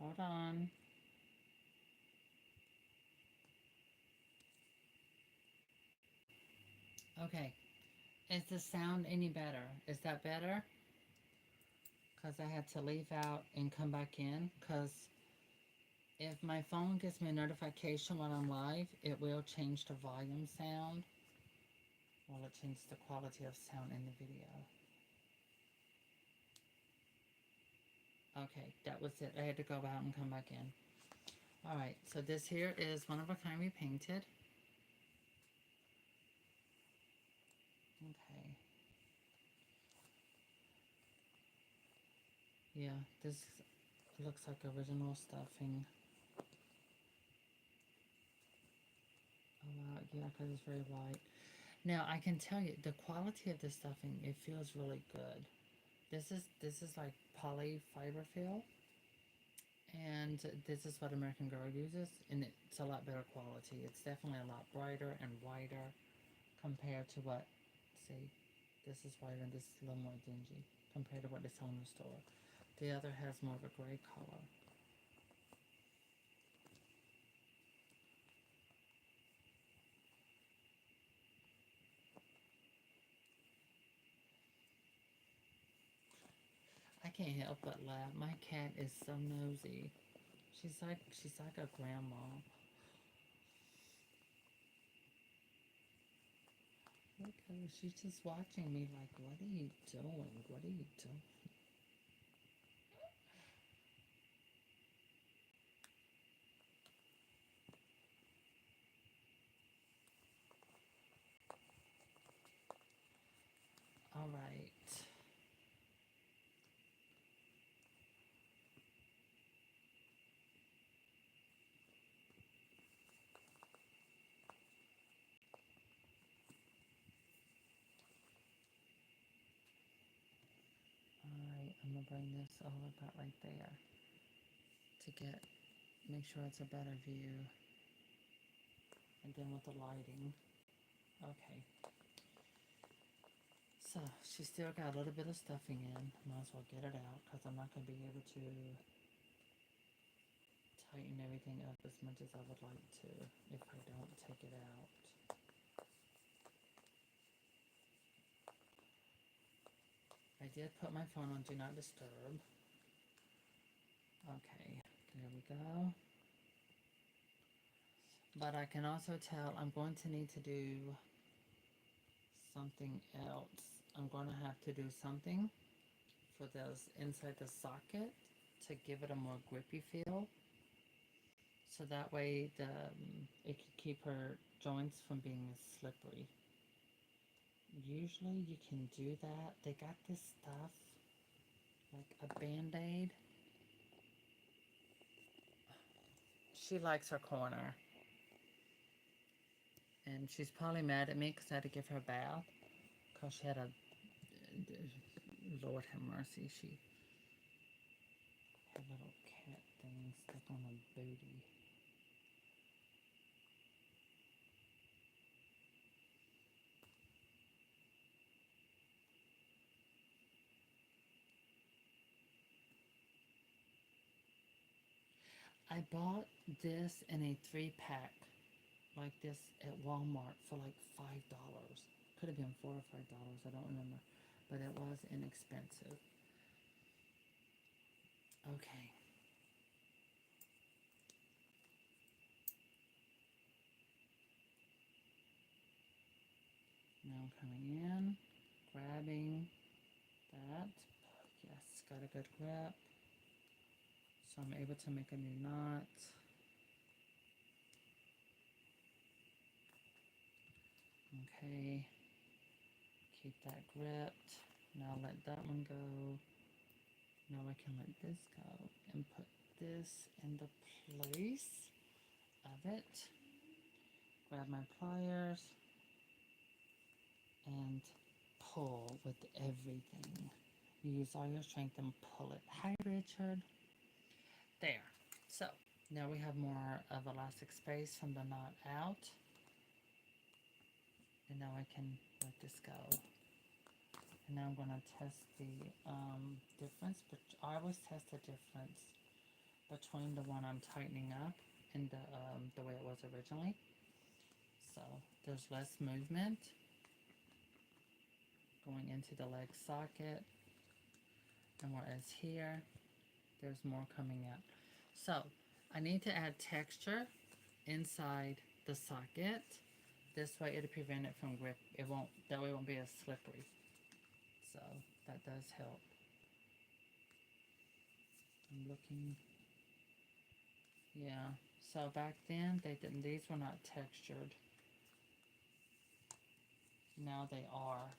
Hold on. Okay. Is the sound any better? Is that better? Because I had to leave out and come back in. Because if my phone gives me a notification when I'm live, it will change the volume sound. Well, it changed the quality of sound in the video. Okay, that was it. I had to go out and come back in. Alright, so this here is one of a kind we painted. Okay. Yeah, this looks like original stuffing. Oh wow, yeah, because it's very white. Now I can tell you the quality of the stuffing, it feels really good. This is like poly fiber fill, and this is what American Girl uses, and it's a lot better quality. It's definitely a lot brighter and whiter compared to what, see, this is whiter and this is a little more dingy compared to what they sell in the store. The other has more of a gray color. I can't help but laugh. My cat is so nosy. She's like a grandma. Look at her. She's just watching me like, what are you doing? What are you doing? All right. Alright, I'm gonna bring this all about right there to make sure it's a better view. And then with the lighting. Okay. So, she still got a little bit of stuffing in. Might as well get it out because I'm not gonna be able to tighten everything up as much as I would like to if I don't take it out. I did put my phone on Do Not Disturb. Okay, there we go. But I can also tell I'm going to need to do something else. I'm going to have to do something for those inside the socket to give it a more grippy feel. So that way it can keep her joints from being as slippery. Usually you can do that. They got this stuff, like a Band-Aid. She likes her corner. And she's probably mad at me because I had to give her a bath. Because she had a, Lord have mercy, she had little cat things stuck on her booty. I bought this in a 3-pack like this at Walmart for like $5. Could have been $4 or $5, I don't remember. But it was inexpensive. Okay. Now I'm coming in, grabbing that. Yes, got a good grip. So I'm able to make a new knot. Okay. Keep that gripped. Now let that one go. Now I can let this go and put this in the place of it. Grab my pliers and pull with everything. Use all your strength and pull it. Hi, Richard. There. So now we have more of elastic space from the knot out. And now I can let this go. And now I'm going to test the difference, but I always test the difference between the one I'm tightening up and the way it was originally. So there's less movement going into the leg socket, and whereas here there's more coming out. So I need to add texture inside the socket. This way it'll prevent it from grip. It won't, that way it won't be as slippery. So that does help. I'm looking. Yeah. So back then they didn't, these were not textured. Now they are.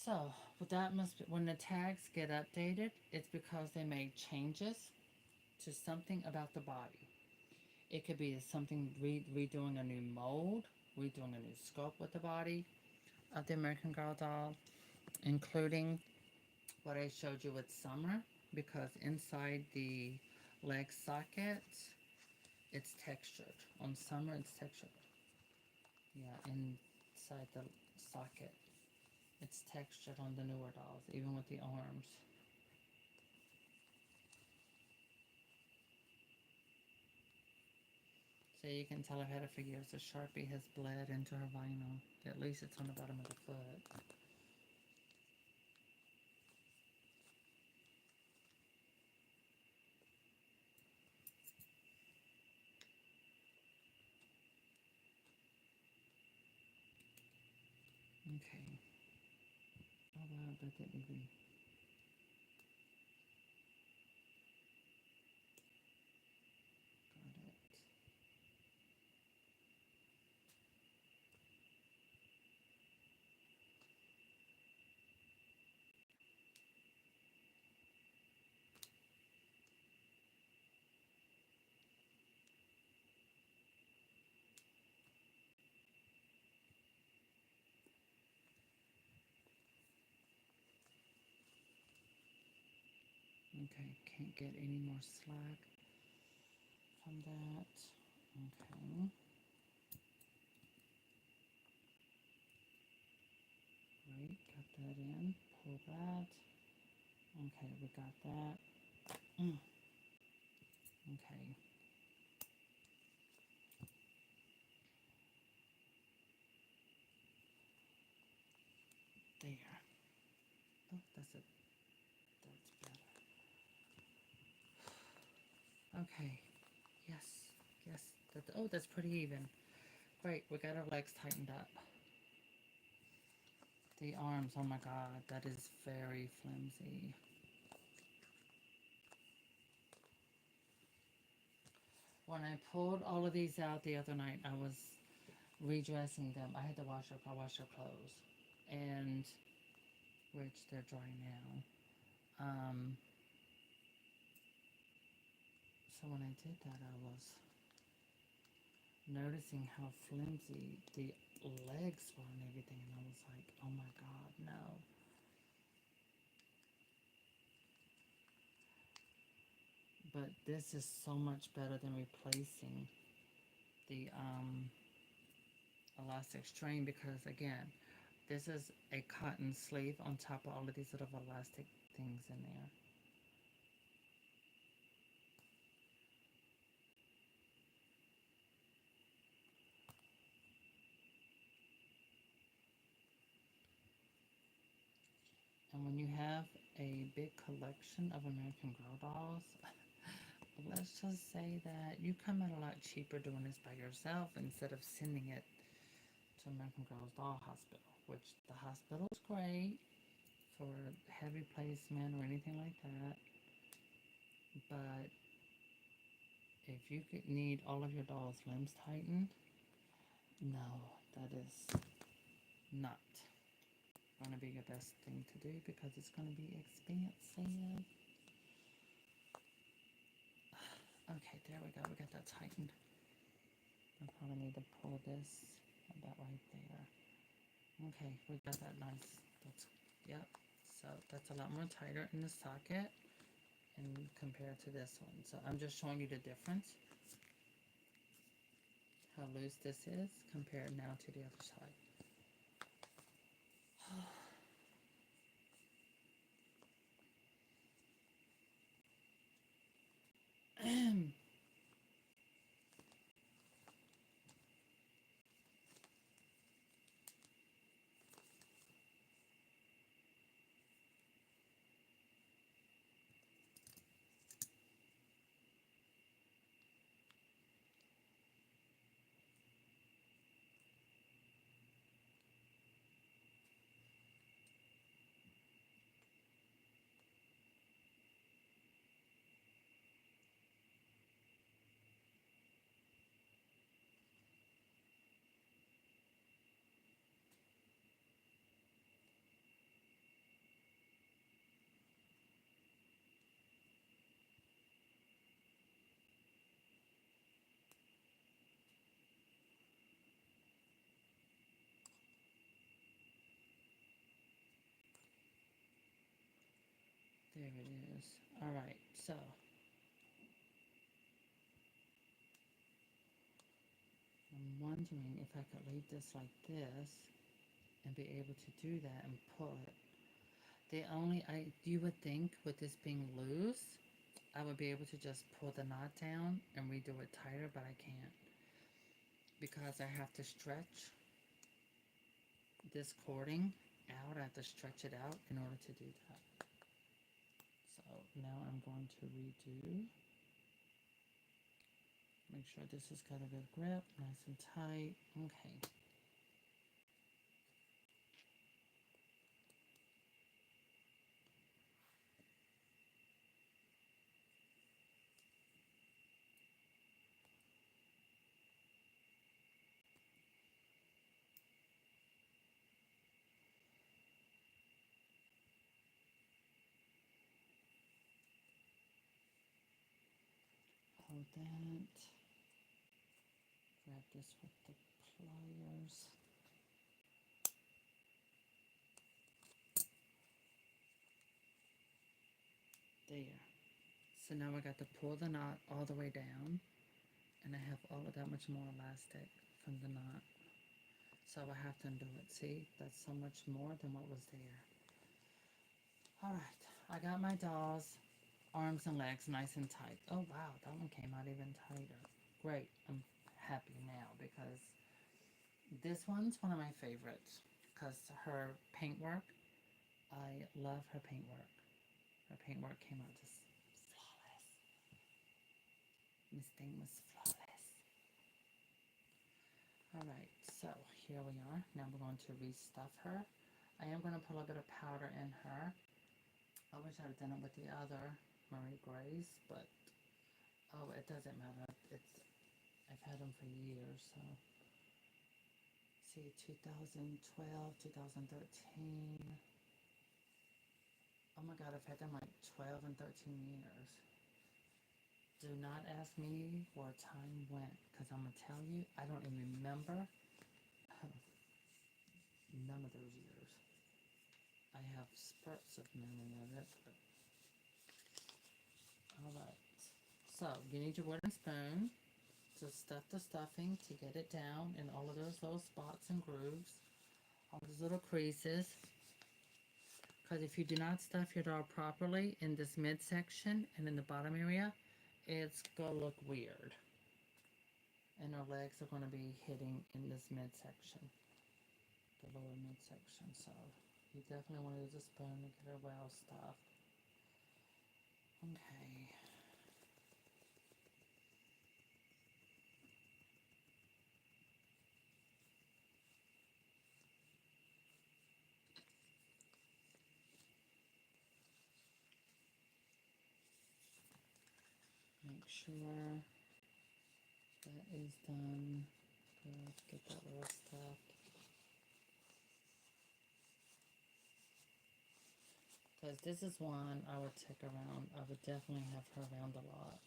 So that must be, when the tags get updated, it's because they made changes to something about the body. It could be something redoing a new mold, redoing a new scope with the body of the American Girl doll, including what I showed you with Summer, because inside the leg socket, it's textured. On Summer, it's textured. Yeah, inside the socket, it's textured on the newer dolls, even with the arms. So you can tell I've had it for years. The Sharpie has bled into her vinyl. At least it's on the bottom of the foot. Okay. Oh wow, that didn't even... Got it. Okay, can't get any more slack from that. Okay. Great, got that in. Pull that. Okay, we got that. Okay. There. Oh, that's it. That's better. Okay. Yes. Yes. Oh, that's pretty even. Great, we got our legs tightened up. The arms, oh my god, that is very flimsy. When I pulled all of these out the other night, I was redressing them. I had to wash her clothes. And, which they're dry now. So when I did that, I was noticing how flimsy the legs were and everything, and I was like, oh my god, no. But this is so much better than replacing the elastic string, because again, this is a cotton sleeve on top of all of these little elastic things in there. And when you have a big collection of American Girl dolls, let's just say that you come out a lot cheaper doing this by yourself instead of sending it to American Girls Doll Hospital, which the hospital is great for heavy placement or anything like that. But if you need all of your doll's limbs tightened, no, that is not going to be your best thing to do, because it's going to be expensive. Okay, there we go. We got that tightened. I probably need to pull this about right there. Okay, we got that nice. That's, yep. So that's a lot more tighter in the socket and compared to this one. So I'm just showing you the difference. How loose this is compared now to the other side. There it is. All right, so I'm wondering if I could leave this like this and be able to do that and pull it. You would think with this being loose, I would be able to just pull the knot down and redo it tighter, but I can't because I have to stretch this cording out. I have to stretch it out in order to do that. So now I'm going to redo. Make sure this has got a good grip, nice and tight. Okay. Hold that. Grab this with the pliers. There. So now I got to pull the knot all the way down, and I have all of that much more elastic from the knot. So I have to undo it. See, that's so much more than what was there. All right, I got my doll's arms and legs nice and tight. Oh wow, that one came out even tighter. Great, I'm happy now because this one's one of my favorites because her paintwork, I love her paintwork. Her paintwork came out just flawless. This thing was flawless. Alright, so here we are. Now we're going to restuff her. I am going to put a little bit of powder in her. I wish I had done it with the other Marie Grays, but oh, it doesn't matter. I've had them for years, so see, 2012, 2013. Oh my god, I've had them like 12 and 13 years. Do not ask me where time went, because I'm going to tell you, I don't even remember none of those years. I have spurts of memory of it, but alright. So, you need your wooden spoon to stuff the stuffing to get it down in all of those little spots and grooves, all those little creases. Because if you do not stuff your doll properly in this midsection and in the bottom area, it's going to look weird. And her legs are going to be hitting in this midsection, the lower midsection. So you definitely want to use a spoon to get her well stuffed. Okay. Make sure that is done. Good. Get that well stuffed. Because this is one I would take around. I would definitely have her around a lot.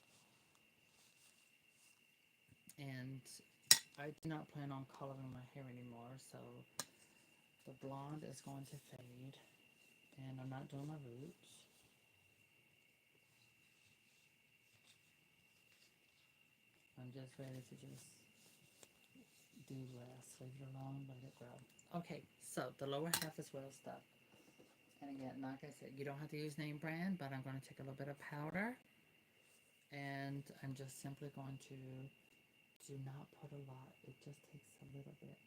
And I do not plan on coloring my hair anymore, so the blonde is going to fade. And I'm not doing my roots. I'm just ready to just do less. Leave it alone, let it grow. Okay, so the lower half is well stuffed. And again, like I said, you don't have to use name brand, but I'm going to take a little bit of powder. And I'm just simply going to do not put a lot. It just takes a little bit.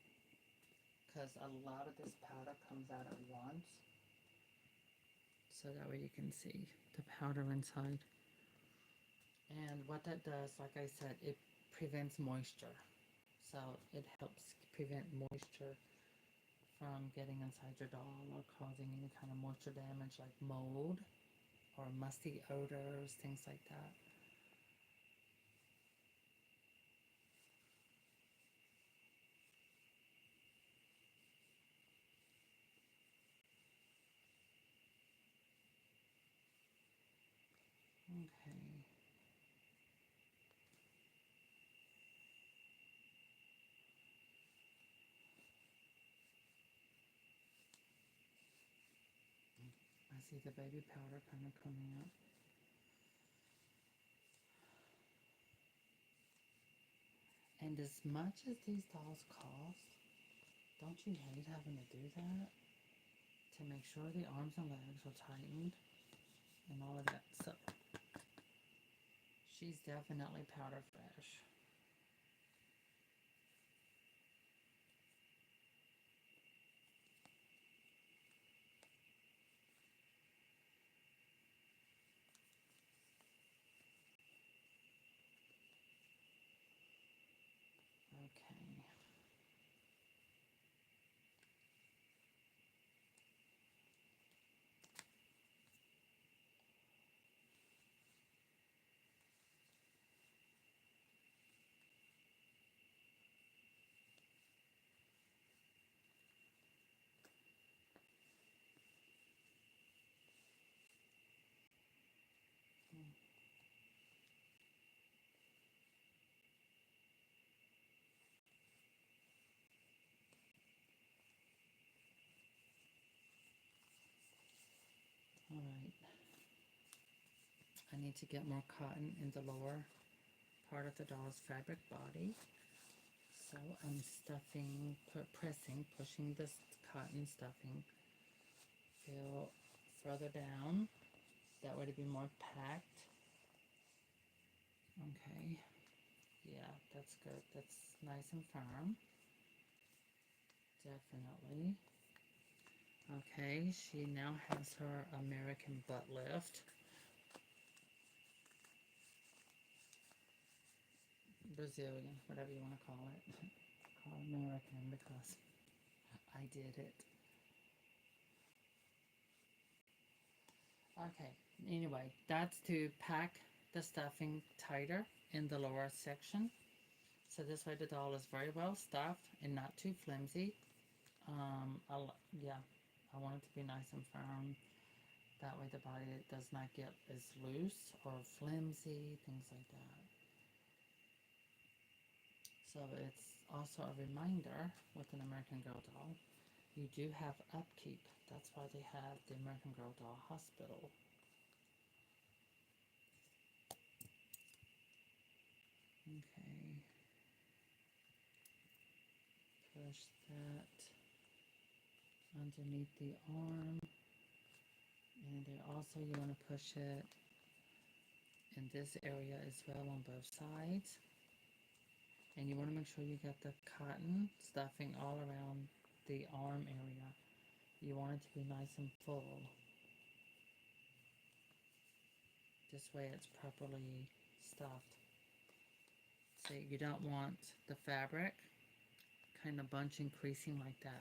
Because a lot of this powder comes out at once. So that way you can see the powder inside. And what that does, like I said, it prevents moisture. So it helps prevent moisture from getting inside your doll or causing any kind of moisture damage like mold or musty odors, things like that. Okay. see the baby powder kind of coming up. And as much as these dolls cost, don't you hate having to do that? To make sure the arms and legs are tightened and all of that. So, she's definitely powder fresh. Okay. Alright. I need to get more cotton in the lower part of the doll's fabric body. So I'm stuffing, pressing, pushing this cotton stuffing feel further down. That way to be more packed. Okay. Yeah, that's good. That's nice and firm. Definitely. Okay, she now has her American butt lift. Brazilian, whatever you want to call it. Call it American because I did it. Okay, anyway, that's to pack the stuffing tighter in the lower section. So this way the doll is very well stuffed and not too flimsy. Yeah, I want it to be nice and firm. That way the body does not get as loose or flimsy, things like that. So it's also a reminder with an American Girl doll, you do have upkeep. That's why they have the American Girl doll hospital. Okay. Push that underneath the arm. And then also you want to push it in this area as well on both sides. And you want to make sure you get the cotton stuffing all around the arm area. You want it to be nice and full. This way it's properly stuffed. So you don't want the fabric kind of bunching, creasing like that.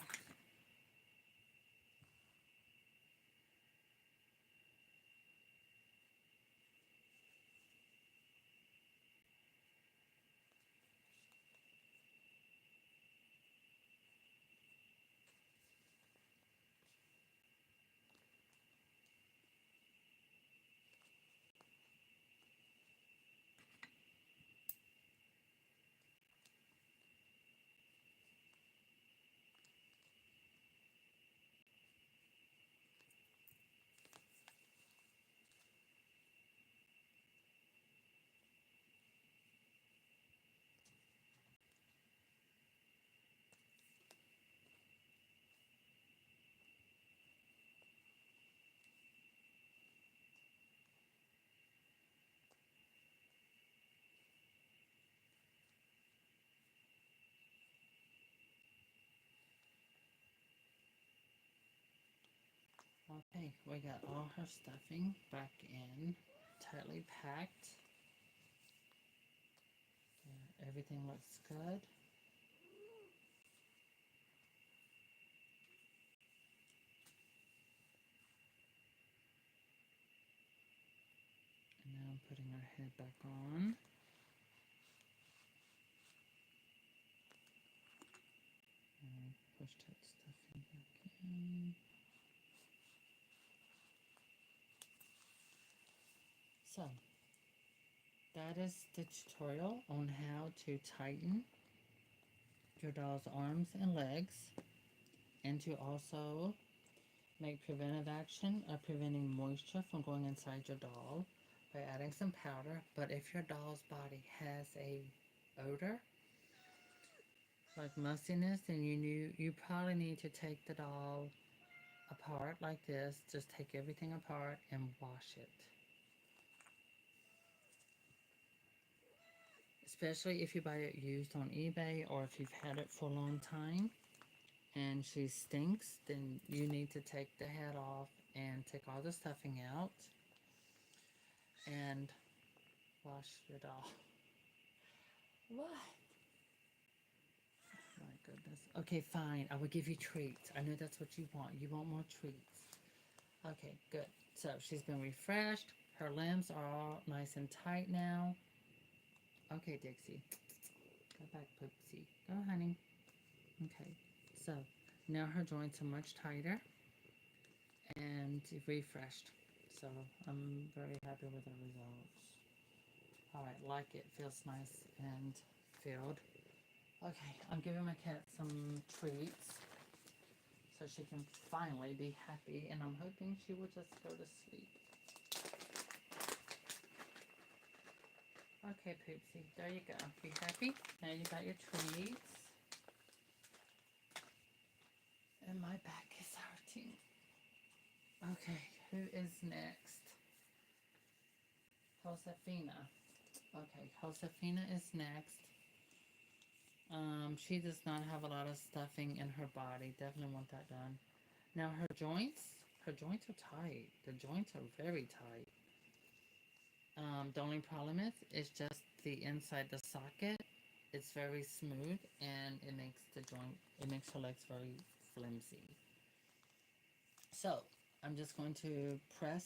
Okay, we got all her stuffing back in, tightly packed. Everything looks good. And now I'm putting her head back on. And push that stuffing back in. So, that is the tutorial on how to tighten your doll's arms and legs, and to also make preventive action of preventing moisture from going inside your doll by adding some powder. But if your doll's body has a odor, like mustiness, then you probably need to take the doll apart like this. Just take everything apart and wash it. Especially if you buy it used on eBay or if you've had it for a long time and she stinks, then you need to take the head off and take all the stuffing out and wash your doll. What? My goodness. Okay, fine. I will give you treats. I know that's what you want. You want more treats. Okay, good. So she's been refreshed. Her limbs are all nice and tight now. Okay, Dixie. Go back, Poopsie. Go, honey. Okay. So now her joints are much tighter and refreshed. So I'm very happy with the results. Alright, like it. Feels nice and filled. Okay, I'm giving my cat some treats so she can finally be happy, and I'm hoping she will just go to sleep. Okay, Poopsie, there you go. Be happy? Now you got your treats. And my back is hurting. Okay, who is next? Josefina. Okay, Josefina is next. She does not have a lot of stuffing in her body. Definitely want that done. Now her joints are tight. The joints are very tight. The only problem is just the inside the socket. It's very smooth and it makes her legs very flimsy. So I'm just going to press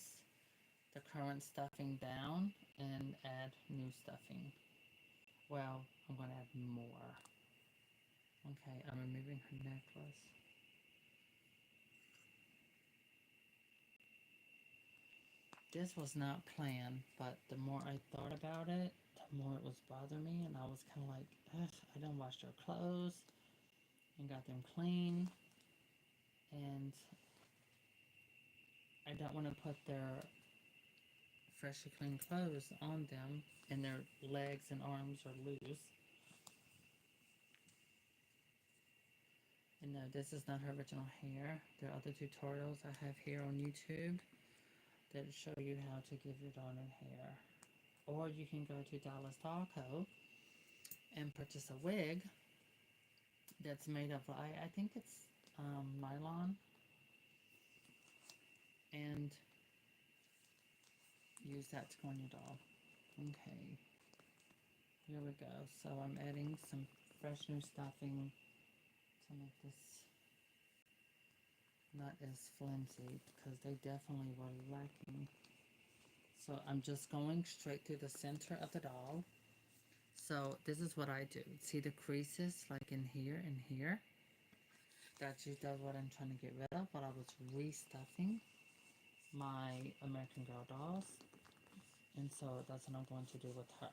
the current stuffing down and add new stuffing. Well, I'm going to add more. Okay, I'm removing her necklace. This was not planned, but the more I thought about it, the more it was bothering me, and I was kind of like, ugh, I done washed her clothes and got them clean, and I don't want to put their freshly clean clothes on them, and their legs and arms are loose. And no, this is not her original hair. There are other tutorials I have here on YouTube that show you how to give your daughter hair. Or you can go to Dallas Doll Co. and purchase a wig that's made of, I think it's nylon, and use that to go on your doll. Okay, here we go. So I'm adding some fresh new stuffing to make this not as flimsy because they definitely were lacking. So I'm just going straight through the center of the doll. So this is what I do. See the creases like in here and here? That's what I'm trying to get rid of while I was restuffing my American Girl dolls. And so that's what I'm going to do with her.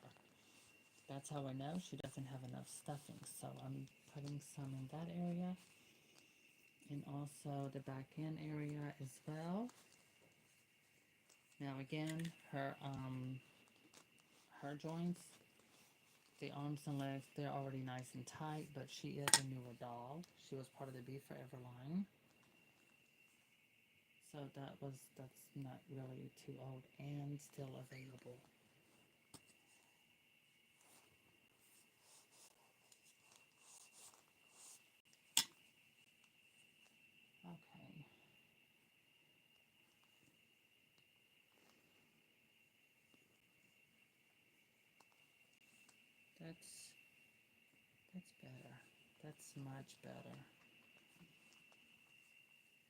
That's how I know she doesn't have enough stuffing. So I'm putting some in that area. And also the back end area as well. Now again, her joints, the arms and legs, they're already nice and tight, but she is a newer doll. She was part of the Be Forever line. So that's not really too old and still available. Okay. That's better. That's much better.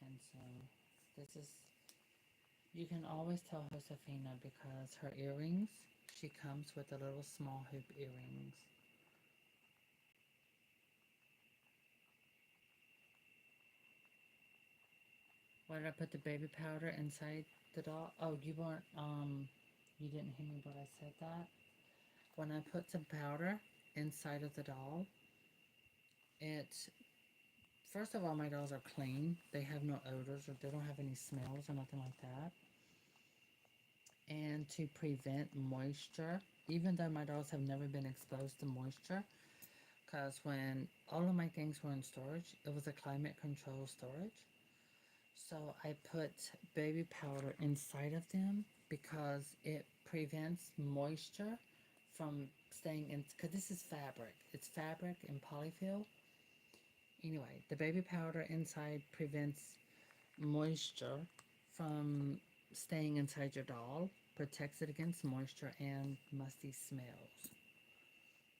And so this is, you can always tell Josefina because her earrings, she comes with the little small hoop earrings. Why did I put the baby powder inside the doll? Oh, you weren't, you didn't hear me when I said that? When I put some powder inside of the doll, it First of all, my dolls are clean. They have no odors or they don't have any smells or nothing like that. And to prevent moisture, even though my dolls have never been exposed to moisture, because when all of my things were in storage, it was a climate control storage. So I put baby powder inside of them because it prevents moisture from staying in. Because this is fabric, it's fabric and polyfill. Anyway, the baby powder inside prevents moisture from staying inside your doll, protects it against moisture and musty smells.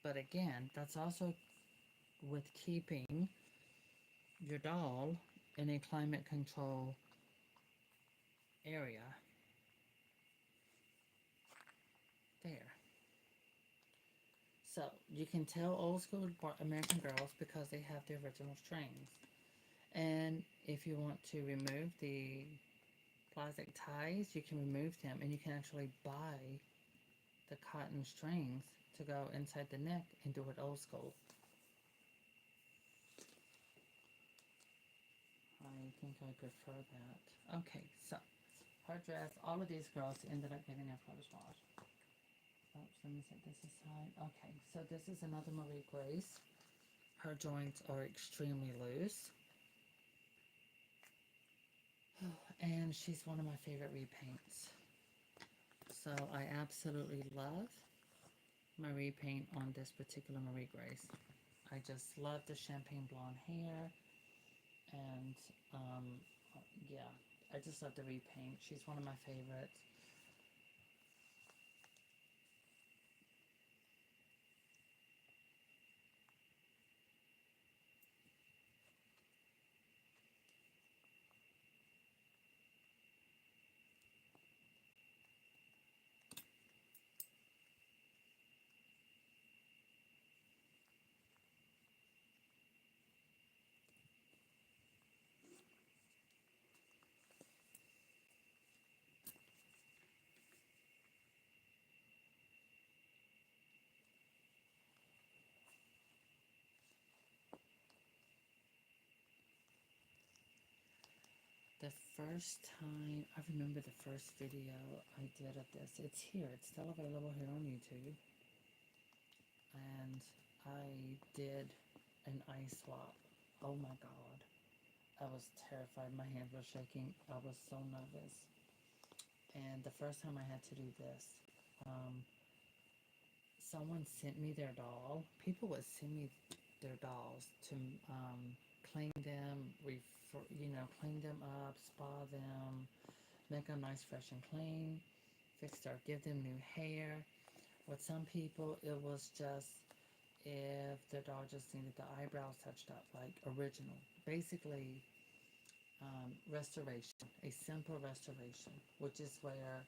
But again, that's also with keeping your doll in a climate control area. There. So you can tell old school American girls because they have the original strings. And if you want to remove the plastic ties, you can remove them and you can actually buy the cotton strings to go inside the neck and do it old school. I think I prefer that. Okay, so her dress, all of these girls ended up getting their clothes washed. Oops, let me set this aside. Okay, so this is another Marie Grace. Her joints are extremely loose. And she's one of my favorite repaints. So I absolutely love my repaint on this particular Marie Grace. I just love the champagne blonde hair. And um, yeah, I just love the repaint. She's one of my favorites. The first time, I remember the first video I did of this. It's here. It's still available here on YouTube. And I did an ice swap. Oh my God. I was terrified. My hands were shaking. I was so nervous. And the first time I had to do this, um, someone sent me their doll. People would send me their dolls to clean them, clean them up, spa them, make them nice, fresh, and clean, fix their, give them new hair. With some people, it was just if their doll just needed the eyebrows touched up, like original. Basically, restoration, a simple restoration, which is where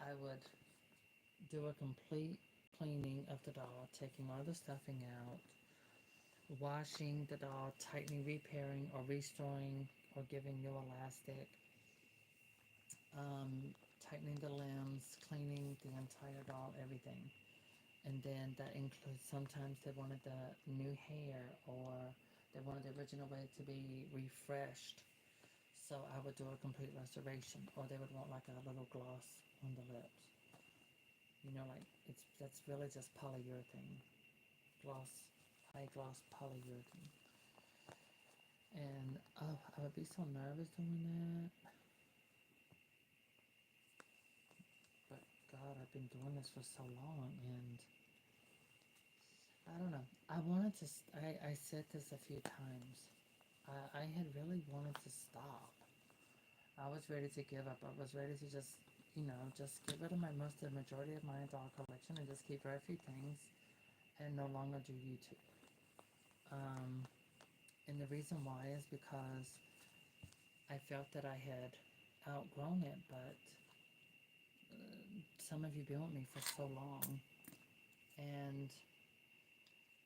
I would do a complete cleaning of the doll, taking all the stuffing out, washing the doll, tightening, repairing, or restoring, or giving new elastic, tightening the limbs, cleaning the entire doll, everything. And then that includes sometimes they wanted the new hair or they wanted the original wig to be refreshed. So I would do a complete restoration, or they would want like a little gloss on the lips. Like that's really just polyurethane gloss, high gloss polyurethane. And oh, I would be so nervous doing that. But God, I've been doing this for so long, and I don't know. I wanted to. I said this a few times. I had really wanted to stop. I was ready to give up. I was ready to just get rid of the majority of my doll collection and just keep very few things and no longer do YouTube. Um, and the reason why is because I felt that I had outgrown it, but some of you been with me for so long, and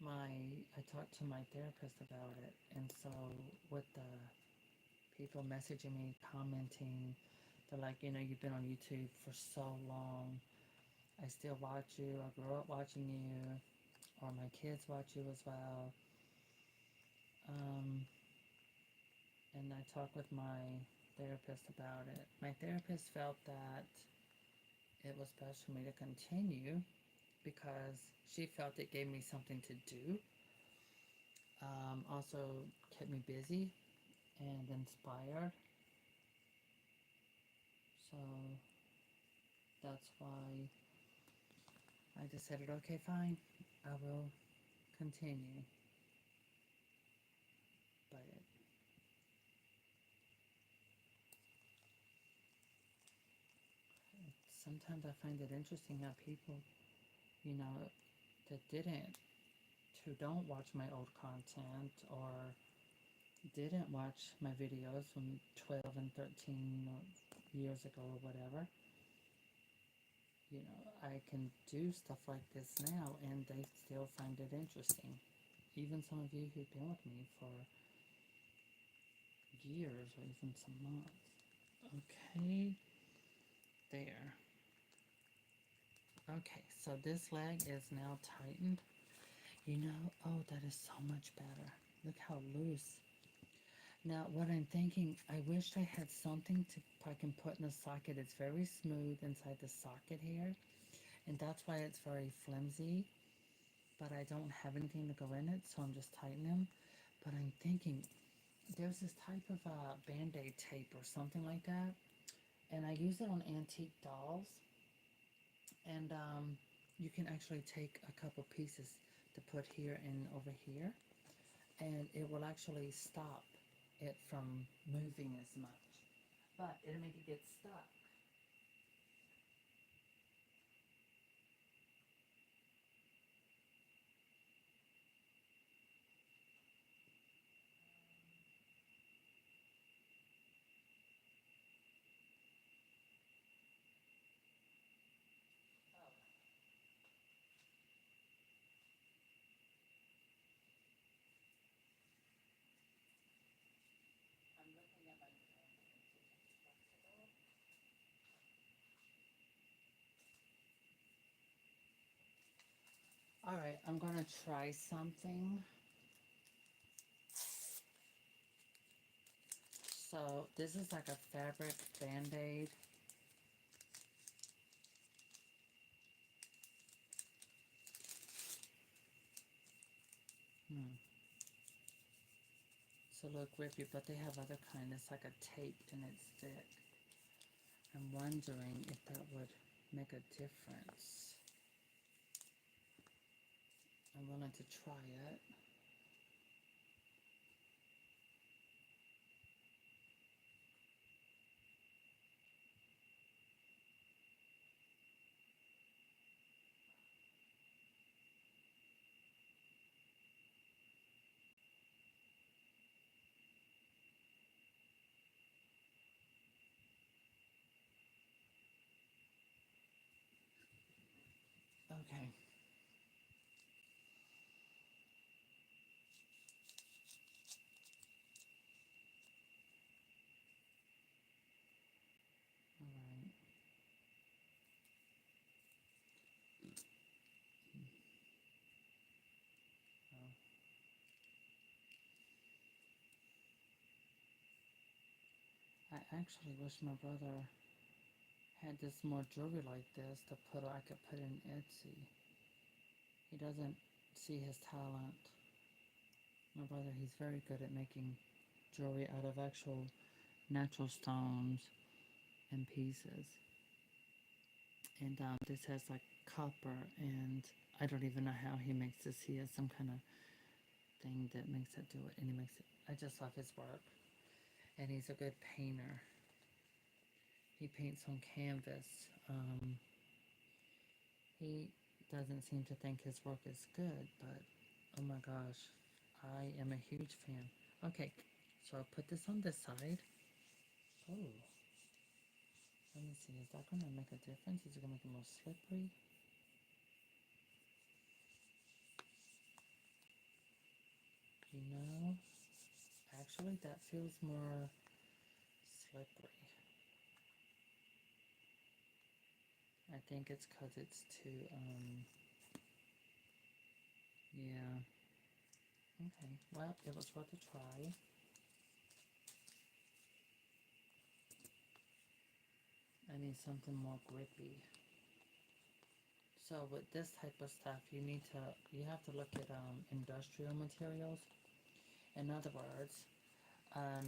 I talked to my therapist about it, and so with the people messaging me, commenting, they're like, you've been on YouTube for so long. I still watch you. I grew up watching you, or my kids watch you as well. Um, and I talked with my therapist about it. My therapist felt that it was best for me to continue because she felt it gave me something to do. Also kept me busy and inspired. So that's why I decided, okay, fine, I will continue. But sometimes I find it interesting how people, you know, that didn't, who don't watch my old content or didn't watch my videos from 12 and 13 years ago or whatever, you know, I can do stuff like this now and they still find it interesting. Even some of you who've been with me for years or even some months. Okay, there. Okay, so this leg is now tightened. You know, oh, that is so much better. Look how loose. Now, what I'm thinking, I wish I had something I can put in the socket. It's very smooth inside the socket here, and that's why it's very flimsy. But I don't have anything to go in it, so I'm just tightening them. But I'm thinking, there's this type of Band-Aid tape or something like that, and I use it on antique dolls. And you can actually take a couple pieces to put here and over here, and it will actually stop it from moving as much. But it'll make it get stuck. Oh, I'm looking at my phone and see if it's flexible. All right, I'm gonna try something. So this is like a fabric band-aid. Hmm. So look grippy, but they have other kind. It's like a tape and it's thick. I'm wondering if that would make a difference. I'm willing to try it. Okay. All right. Oh. I actually wish my brother had this more jewelry like this to put. I could put in Etsy. He doesn't see his talent. My brother, he's very good at making jewelry out of actual natural stones and pieces. And this has like copper, and I don't even know how he makes this. He has some kind of thing that makes it do it, and he makes it. I just love his work, and he's a good painter. He paints on canvas. He doesn't seem to think his work is good, but oh my gosh, I am a huge fan. Okay, so I'll put this on this side. Oh, let me see. Is that going to make a difference? Is it going to make it more slippery? You know, actually, that feels more slippery. I think it's because it's too, yeah. Okay, well, it was worth a try. I need something more grippy. So with this type of stuff, you have to look at industrial materials. In other words,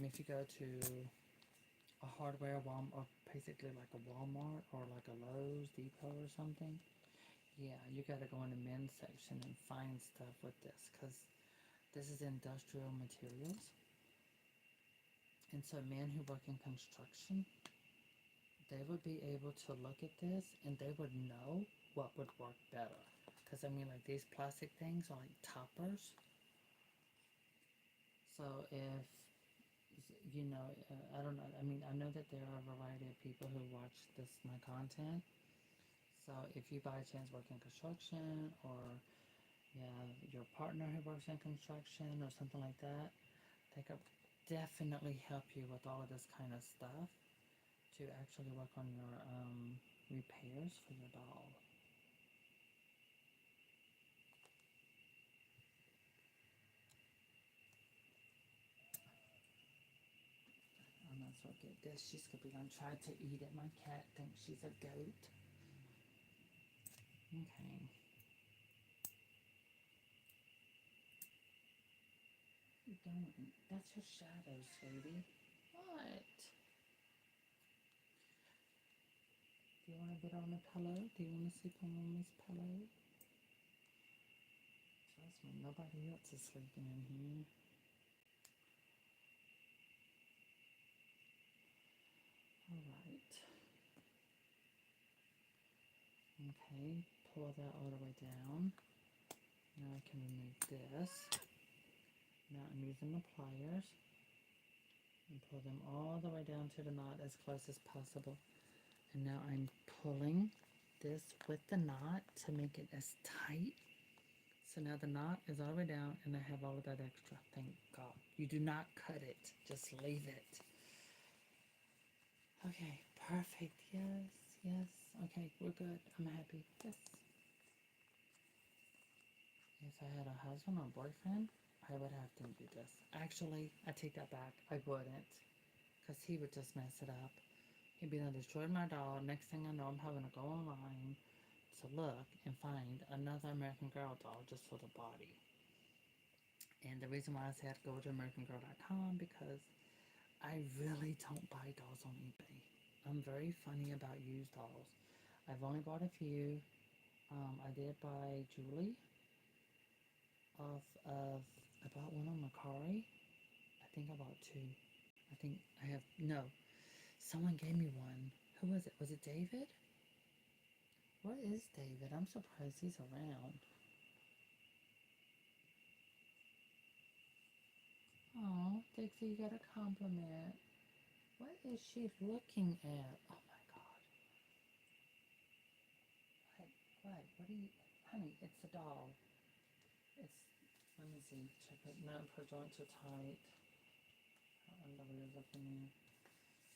if you go to a hardware Walmart, or basically like a Walmart or like a Lowe's Depot or something, yeah, you gotta go in the men's section and find stuff with this, because this is industrial materials. And so men who work in construction, they would be able to look at this and they would know what would work better. Because I mean, like these plastic things are like toppers. So if, I don't know, I mean, I know that there are a variety of people who watch my content. So if you by chance work in construction, or yeah, your partner who works in construction or something like that, they could definitely help you with all of this kind of stuff to actually work on your repairs for your doll. I'm not so get this. She's gonna be gonna try to eat it. My cat thinks she's a goat. Okay. You don't. That's your shadow, sweetie. What? Do you want to get on the pillow? Do you want to sleep on Mommy's pillow? Trust me, nobody else is sleeping in here. Alright. Okay, pull that all the way down. Now I can remove this. Now I'm using the pliers and pull them all the way down to the knot as close as possible. And now I'm pulling this with the knot to make it as tight. So now the knot is all the way down and I have all of that extra. Thank God. You do not cut it. Just leave it. Okay, perfect. Yes, yes. Okay, we're good. I'm happy. Yes. If I had a husband or boyfriend, I would have them do this. Actually, I take that back. I wouldn't. Because he would just mess it up. He'd be like, destroyed my doll. Next thing I know, I'm having to go online to look and find another American Girl doll just for the body. And the reason why I say I have to go to AmericanGirl.com, because I really don't buy dolls on eBay. I'm very funny about used dolls. I've only bought a few. I did buy Julie I bought one on Macari. I think I bought two. I think I have, no, someone gave me one. Who was it? Was it David? Where is David? I'm surprised he's around. Oh, Dixie, you got a compliment. What is she looking at? Oh my God. What? What? What are you, honey, it's a doll. It's, let me see, check it. No, her joints are tight. Her underwear is up in there.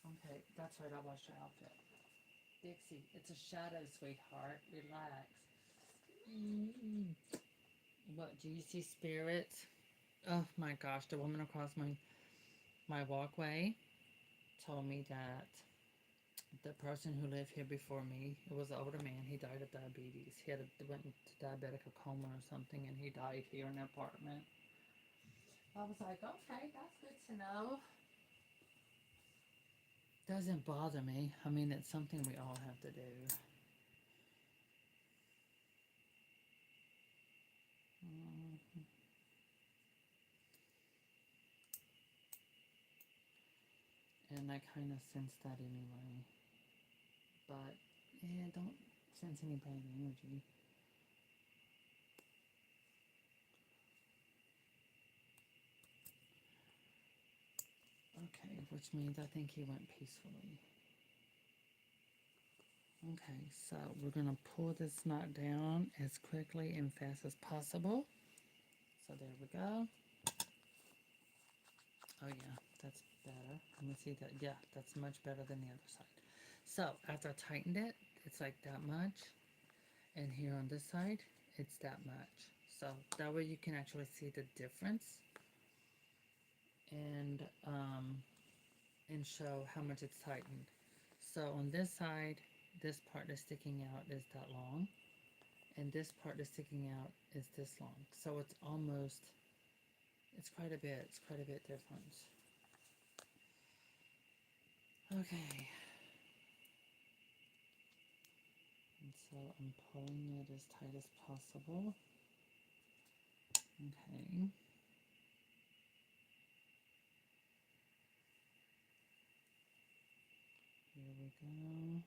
Okay, that's right, I washed your outfit. Dixie, it's a shadow, sweetheart. Relax. Mm-mm. What, do you see spirits? Oh my gosh, the woman across my walkway told me that the person who lived here before me, it was an older man, he died of diabetes. Went into diabetic coma or something, and he died here in an apartment. I was like, okay, that's good to know. Doesn't bother me. I mean, it's something we all have to do. Mhm. And I kind of sense that anyway. But, yeah, don't sense any bad energy. Okay, which means I think he went peacefully. Okay, so we're going to pull this knot down as quickly and fast as possible. So there we go. Oh yeah, that's better. Let me see that. Yeah, that's much better than the other side. So after I tightened it, it's like that much. And here on this side, it's that much. So that way you can actually see the difference and show how much it's tightened. So on this side, this part that's sticking out is that long, and this part that's sticking out is this long. So it's almost, it's quite a bit. It's quite a bit different. Okay. And so I'm pulling it as tight as possible. Okay. Here we go.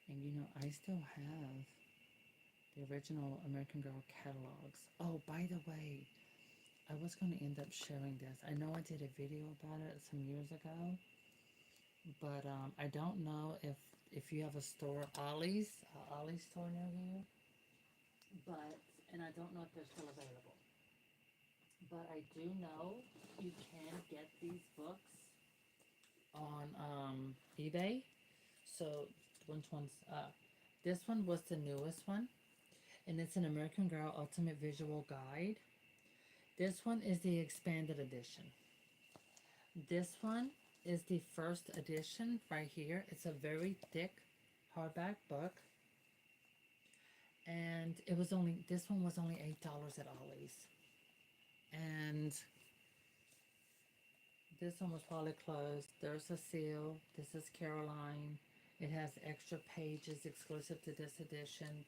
And you know, I still have the original American Girl catalogs. Oh, by the way, I was going to end up sharing this. I know I did a video about it some years ago, but I don't know if you have a store, Ollie's store near you, but, and I don't know if they're still available. But I do know you can get these books on eBay. So which one's this one was the newest one, and it's an American Girl Ultimate Visual Guide. This one is the expanded edition. This one is the first edition right here. It's a very thick hardback book, and it was only, this one was only $8 at Ollie's, and this one was probably closed. There's a seal. This is Caroline. It has extra pages exclusive to this edition.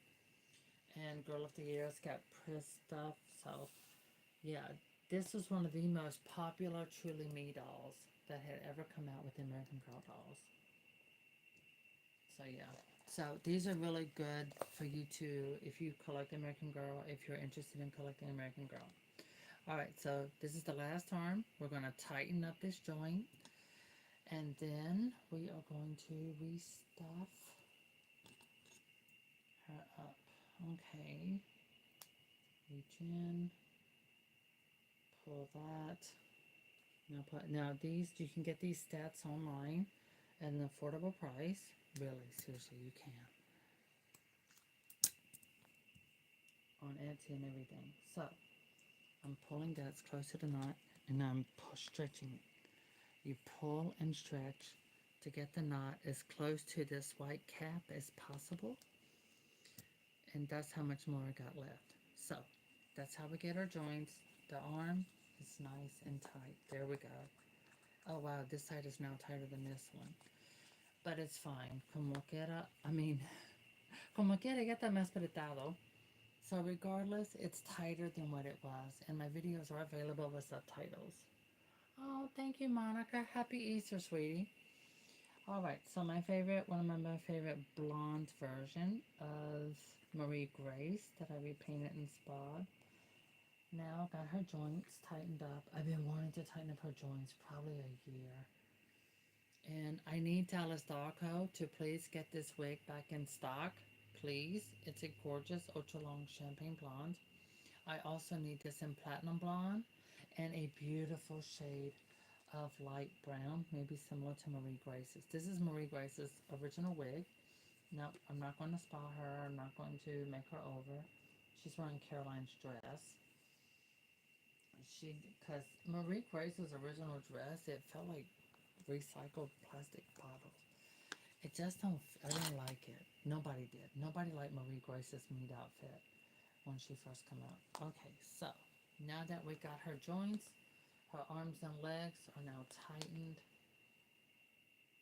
And Girl of the Year, it's got Pris stuff. So, yeah, this was one of the most popular Truly Me dolls that had ever come out with the American Girl dolls. So, yeah. So, these are really good for you to, if you collect American Girl, if you're interested in collecting American Girl. Alright, so this is the last arm. We're going to tighten up this joint. And then we are going to restuff her up. Okay. Reach in. Pull that. Now these, you can get these stats online at an affordable price. Really, seriously, you can. On Etsy and everything. So, I'm pulling that as close to the knot, and I'm stretching it. You pull and stretch to get the knot as close to this white cap as possible. And that's how much more I got left. So, that's how we get our joints. The arm is nice and tight. There we go. Oh wow, this side is now tighter than this one. But it's fine. Como quiera, como quiera ya está más apretado. So regardless, it's tighter than what it was. And my videos are available with subtitles. Oh, thank you, Monica. Happy Easter, sweetie. Alright, so my favorite, one of my favorite blonde version of Marie Grace that I repainted and spod. Now got her joints tightened up. I've been wanting to tighten up her joints probably a year. And I need Dallas Darko to please get this wig back in stock. Please. It's a gorgeous ultra long champagne blonde. I also need this in platinum blonde and a beautiful shade of light brown, maybe similar to Marie Grace's. This is Marie Grace's original wig. No, I'm not going to spa her. I'm not going to make her over. She's wearing Caroline's dress. Because Marie Grace's original dress, it felt like recycled plastic bottles. It just don't, I didn't like it. Nobody did. Nobody liked Marie Grace's meat outfit when she first came out. Okay, so now that we got her joints, her arms and legs are now tightened.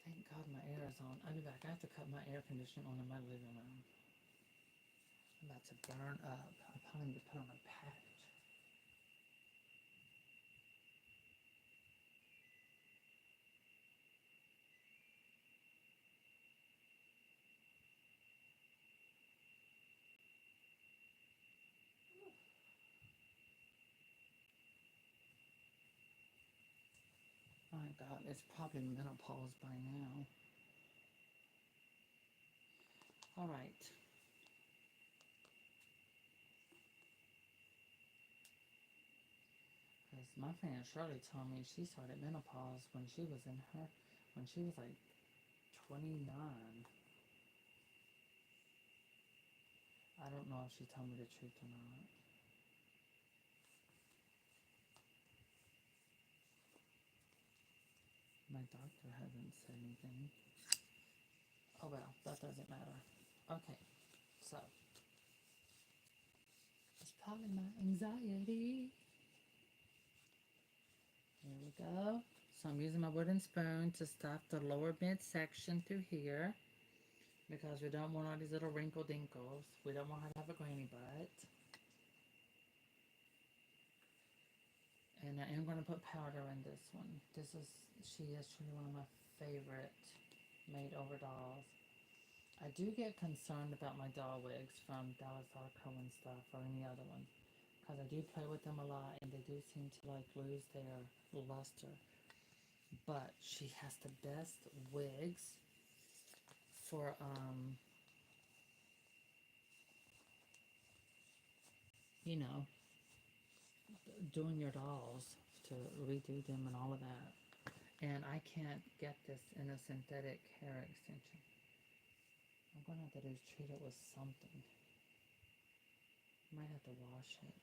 Thank God my air is on. I'll be back. I have to cut my air conditioning on in my living room. I'm about to burn up. I probably need to put on a patch. My God, it's probably menopause by now. Alright. Because my friend Shirley told me she started menopause when she was like 29. I don't know if she told me the truth or not. My doctor hasn't said anything. Oh well, that doesn't matter. Okay, so it's probably my anxiety. Here we go. So I'm using my wooden spoon to stuff the lower midsection through here because we don't want all these little wrinkle dinkles. We don't want her to have a granny butt. And I am going to put powder in this one. She is truly one of my favorite made over dolls. I do get concerned about my doll wigs from Dallas Arco and stuff or any other one because I do play with them a lot and they do seem to like lose their luster. But she has the best wigs for you know, doing your dolls to redo them and all of that. And I can't get this in a synthetic hair extension. I'm gonna have to do is treat it with something. Might have to wash it.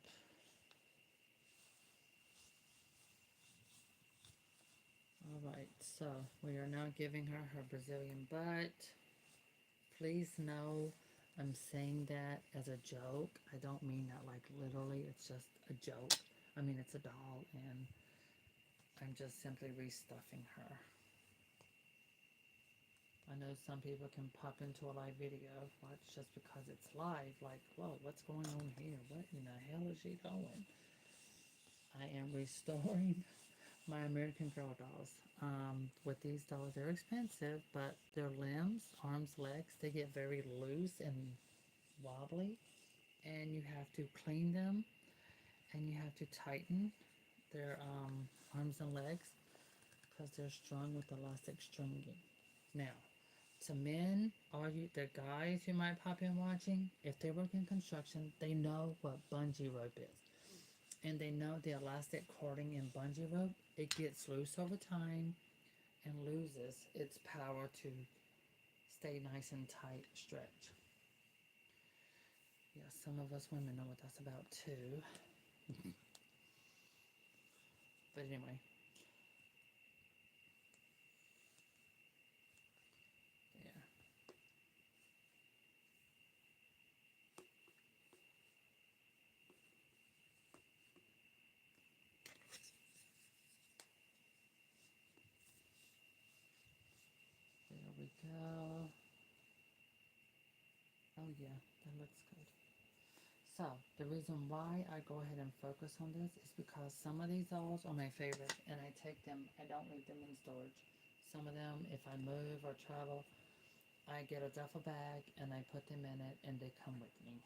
Alright, so we are now giving her her Brazilian butt. Please know I'm saying that as a joke. I don't mean that like literally, it's just a joke. I mean, it's a doll and I'm just simply restuffing her. I know some people can pop into a live video, watch just because it's live, like, whoa, what's going on here? What in the hell is she doing? I am restoring my American Girl dolls. With these dolls, they're expensive, but their limbs, arms, legs, they get very loose and wobbly, and you have to clean them, and you have to tighten their arms and legs because they're strung with elastic stringing. Now, to men, all you the guys who might pop in watching, if they work in construction, they know what bungee rope is. And they know the elastic cording in bungee rope, it gets loose over time and loses its power to stay nice and tight stretch. Yeah, some of us women know what that's about too. But anyway, yeah. There we go. Oh yeah, that looks good. So, the reason why I go ahead and focus on this is because some of these dolls are my favorite and I take them, I don't leave them in storage. Some of them, if I move or travel, I get a duffel bag and I put them in it and they come with me.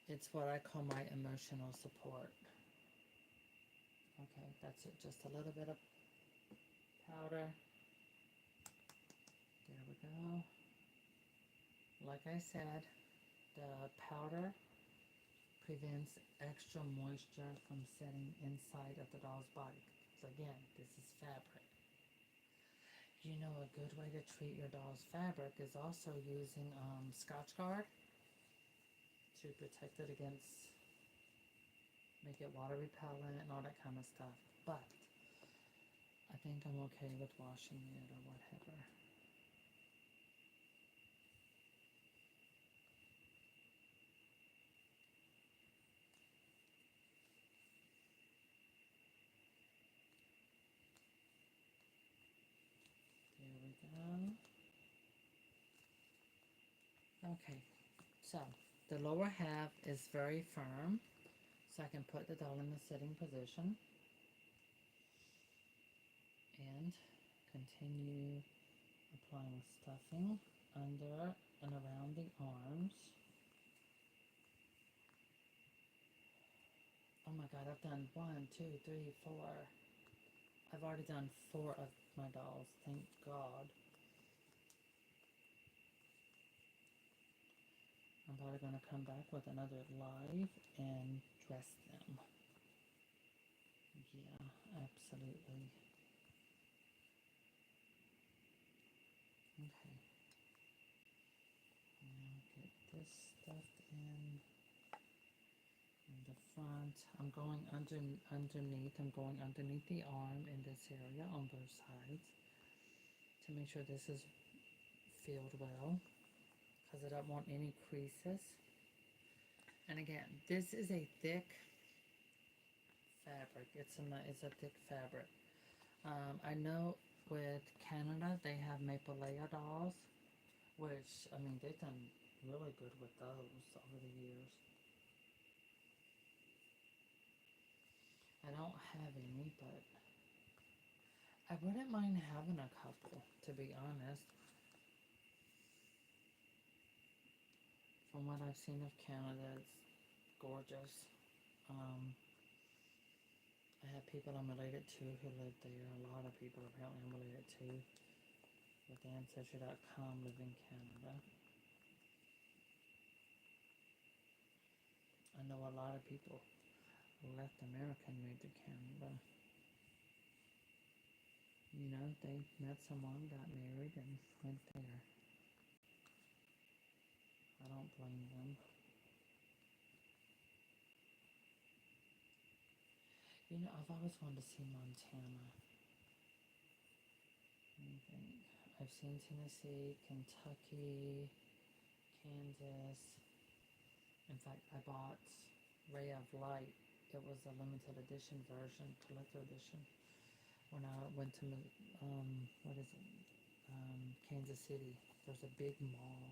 It's what I call my emotional support. Okay, that's it. Just a little bit of powder. There we go. Like I said, the powder prevents extra moisture from setting inside of the doll's body. So again, this is fabric. You know, a good way to treat your doll's fabric is also using Scotch Guard to protect it against, make it water repellent and all that kind of stuff. But I think I'm okay with washing it or whatever. There we go. Okay, so the lower half is very firm, so I can put the doll in the sitting position and continue applying stuffing under and around the arms. Oh my god, I've done 1, 2, 3, 4. I've already done 4 of my dolls, thank God. I'm probably going to come back with another live and dress them. Yeah, absolutely. Okay. Now get this stuff in the front. I'm going underneath. I'm going underneath the arm in this area on both sides to make sure this is filled well, because I don't want any creases. And again, this is a thick fabric. It's a thick fabric. I know with Canada they have maple layer dolls, which I mean they've done really good with those over the years. I don't have any, but I wouldn't mind having a couple, to be honest. From what I've seen of Canada, it's gorgeous. Um, I have people I'm related to who live there. A lot of people apparently I'm related to with Ancestry.com live in Canada. I know a lot of people left America and moved to Canada. You know, they met someone, got married, and went there. I don't blame them. You know, I've always wanted to see Montana. Let me think. I've seen Tennessee, Kentucky, Kansas. In fact, I bought Ray of Light. It was a limited edition version, collector edition. When I went to, what is it? Kansas City. There's a big mall,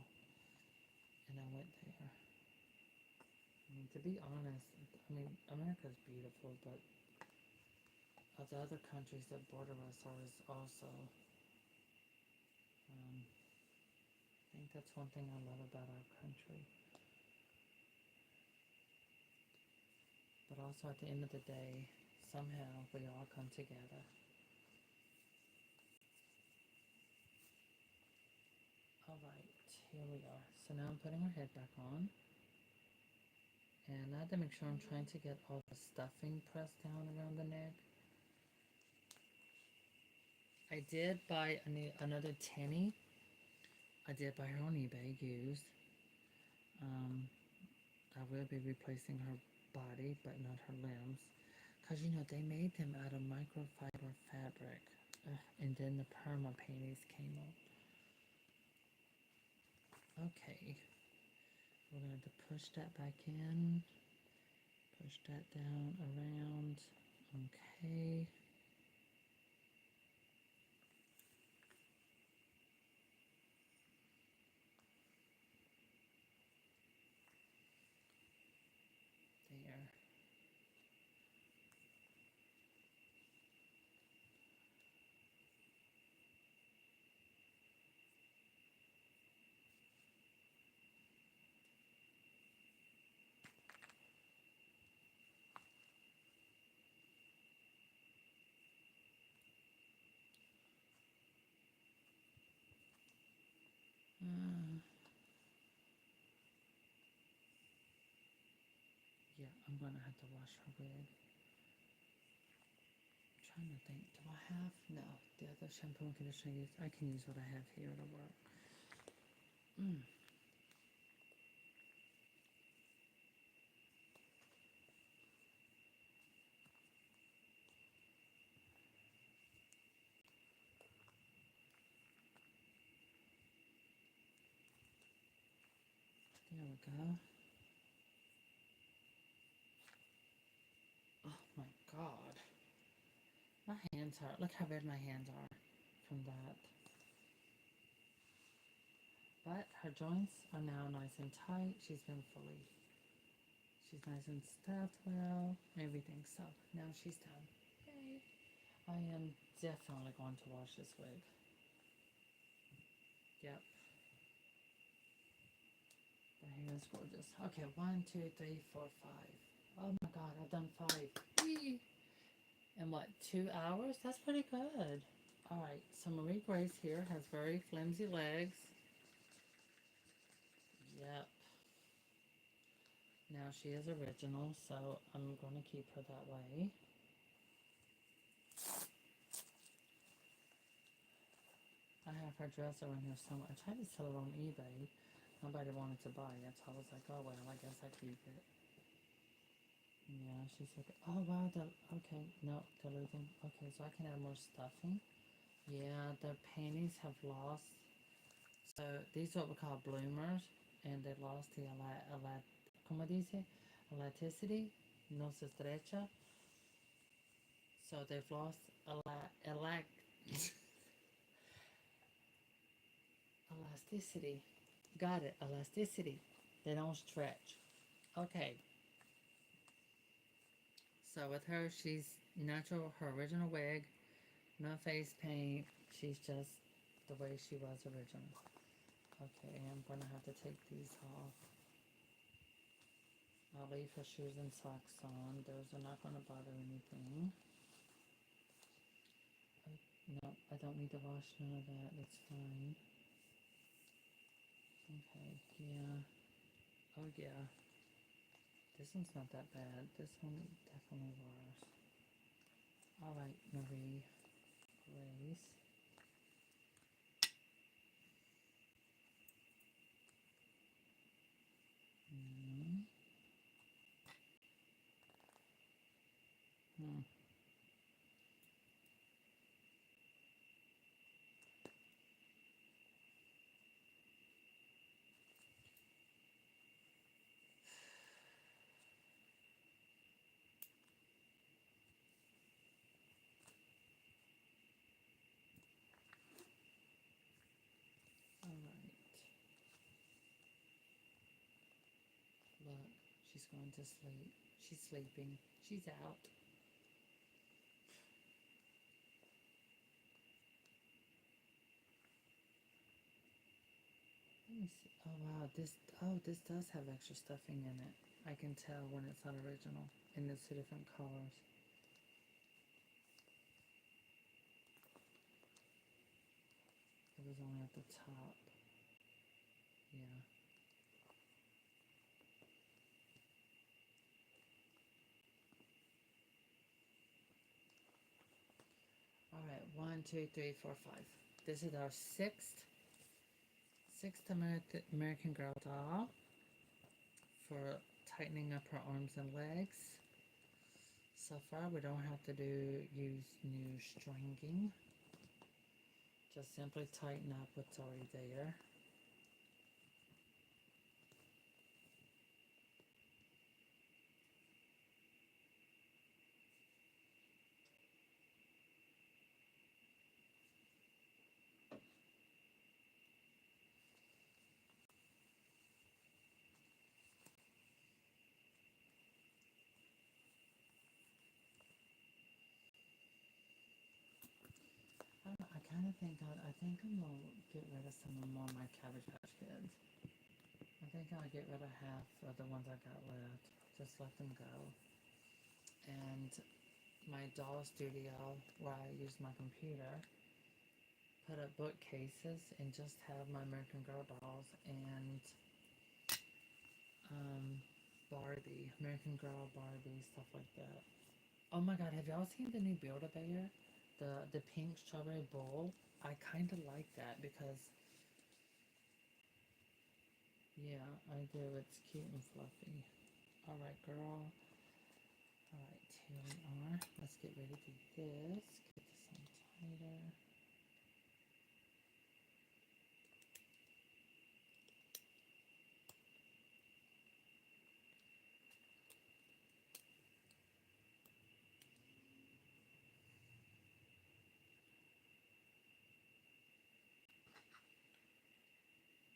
and I went there. I mean, to be honest, I mean, America's beautiful, but of the other countries that border us are also, I think that's one thing I love about our country. But also at the end of the day, somehow we all come together. Alright, here we are. So now I'm putting her head back on. And I have to make sure I'm trying to get all the stuffing pressed down around the neck. I did buy another Tenny. I did buy her on eBay, used. I will be replacing her body, but not her limbs. Because, you know, they made them out of microfiber fabric. And then the perma panties came up. Okay. We're going to push that back in. Push that down around. Okay. There. Yeah, I'm going to have to wash her wig. I'm trying to think. Do I have? No. The other shampoo and conditioner I use. I can use what I have here to work. There we go. Oh my god. My hands hurt. Look how red my hands are from that. But her joints are now nice and tight. She's nice and stuffed well, everything. So now she's done. Yay. I am definitely going to wash this wig. Yep. The hair is gorgeous. Okay, 1, 2, 3, 4, 5. Oh my god, I've done 5. Whee! In what, 2 hours? That's pretty good. Alright, so Marie Grace here has very flimsy legs. Yep. Now she is original, so I'm going to keep her that way. I have her dress around here somewhere. I tried to sell it on eBay, Nobody wanted to buy it, so I was like, oh well, I guess I keep it. Yeah, she's like, oh wow, okay, no, deleting. Okay, so I can add more stuffing. Yeah, the panties have lost. So these are what we call bloomers, and they lost the ¿cómo dice? Elasticity, no se estrecha. So they've lost elasticity. Got it, elasticity. They don't stretch. Okay, so with her, she's natural, her original wig, no face paint. She's just the way she was originally. Okay, I'm gonna have to take these off. I'll leave her shoes and socks on. Those are not gonna bother anything. No, I don't need to wash none of that. It's fine. Okay, yeah. Oh yeah. This one's not that bad. This one definitely worse. Alright, Marie Grace. Mm. Hmm. Alright. Look, she's going to sleep. She's sleeping. She's out. Let me see. Oh wow, this does have extra stuffing in it. I can tell when it's not original. And it's two different colors. It was only at the top. Yeah. Alright, 1, 2, 3, 4, 5. This is our sixth American Girl doll for tightening up her arms and legs. So far we don't have to use new stringing. Just simply tighten up what's already there. I kind of think I think I'm gonna get rid of some more of my Cabbage Patch Kids. I think I'll get rid of half of the ones I got left. Just let them go. And my doll studio, where I use my computer, put up bookcases and just have my American Girl dolls and um, Barbie, American Girl Barbie, stuff like that. Oh my god, have y'all seen the new Build-A-Bear? The pink strawberry bowl? I kind of like that because, yeah, I do. It's cute and fluffy. Alright, girl. Alright, here we are. Let's get ready to do this. Get this on tighter.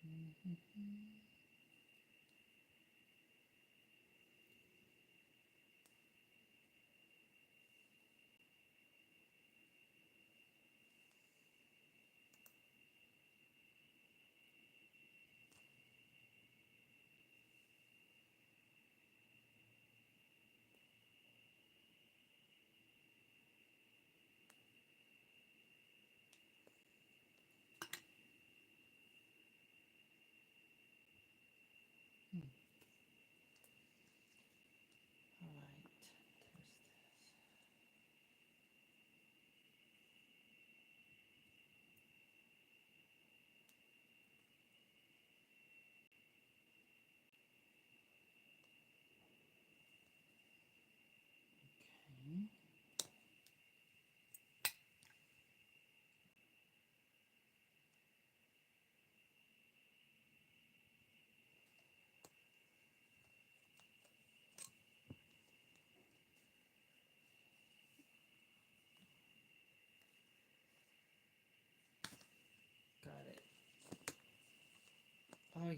Mm-hmm.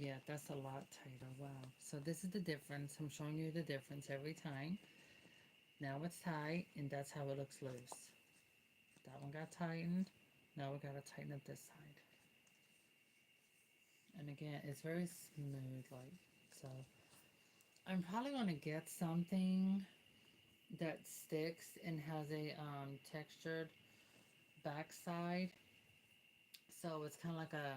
yeah, that's a lot tighter. Wow. So this is the difference. I'm showing you the difference every time. Now it's tight, and that's how it looks loose. That one got tightened. Now we gotta tighten up this side. And again, it's very smooth, like, so. I'm probably gonna get something that sticks and has a textured backside. So it's kind of like a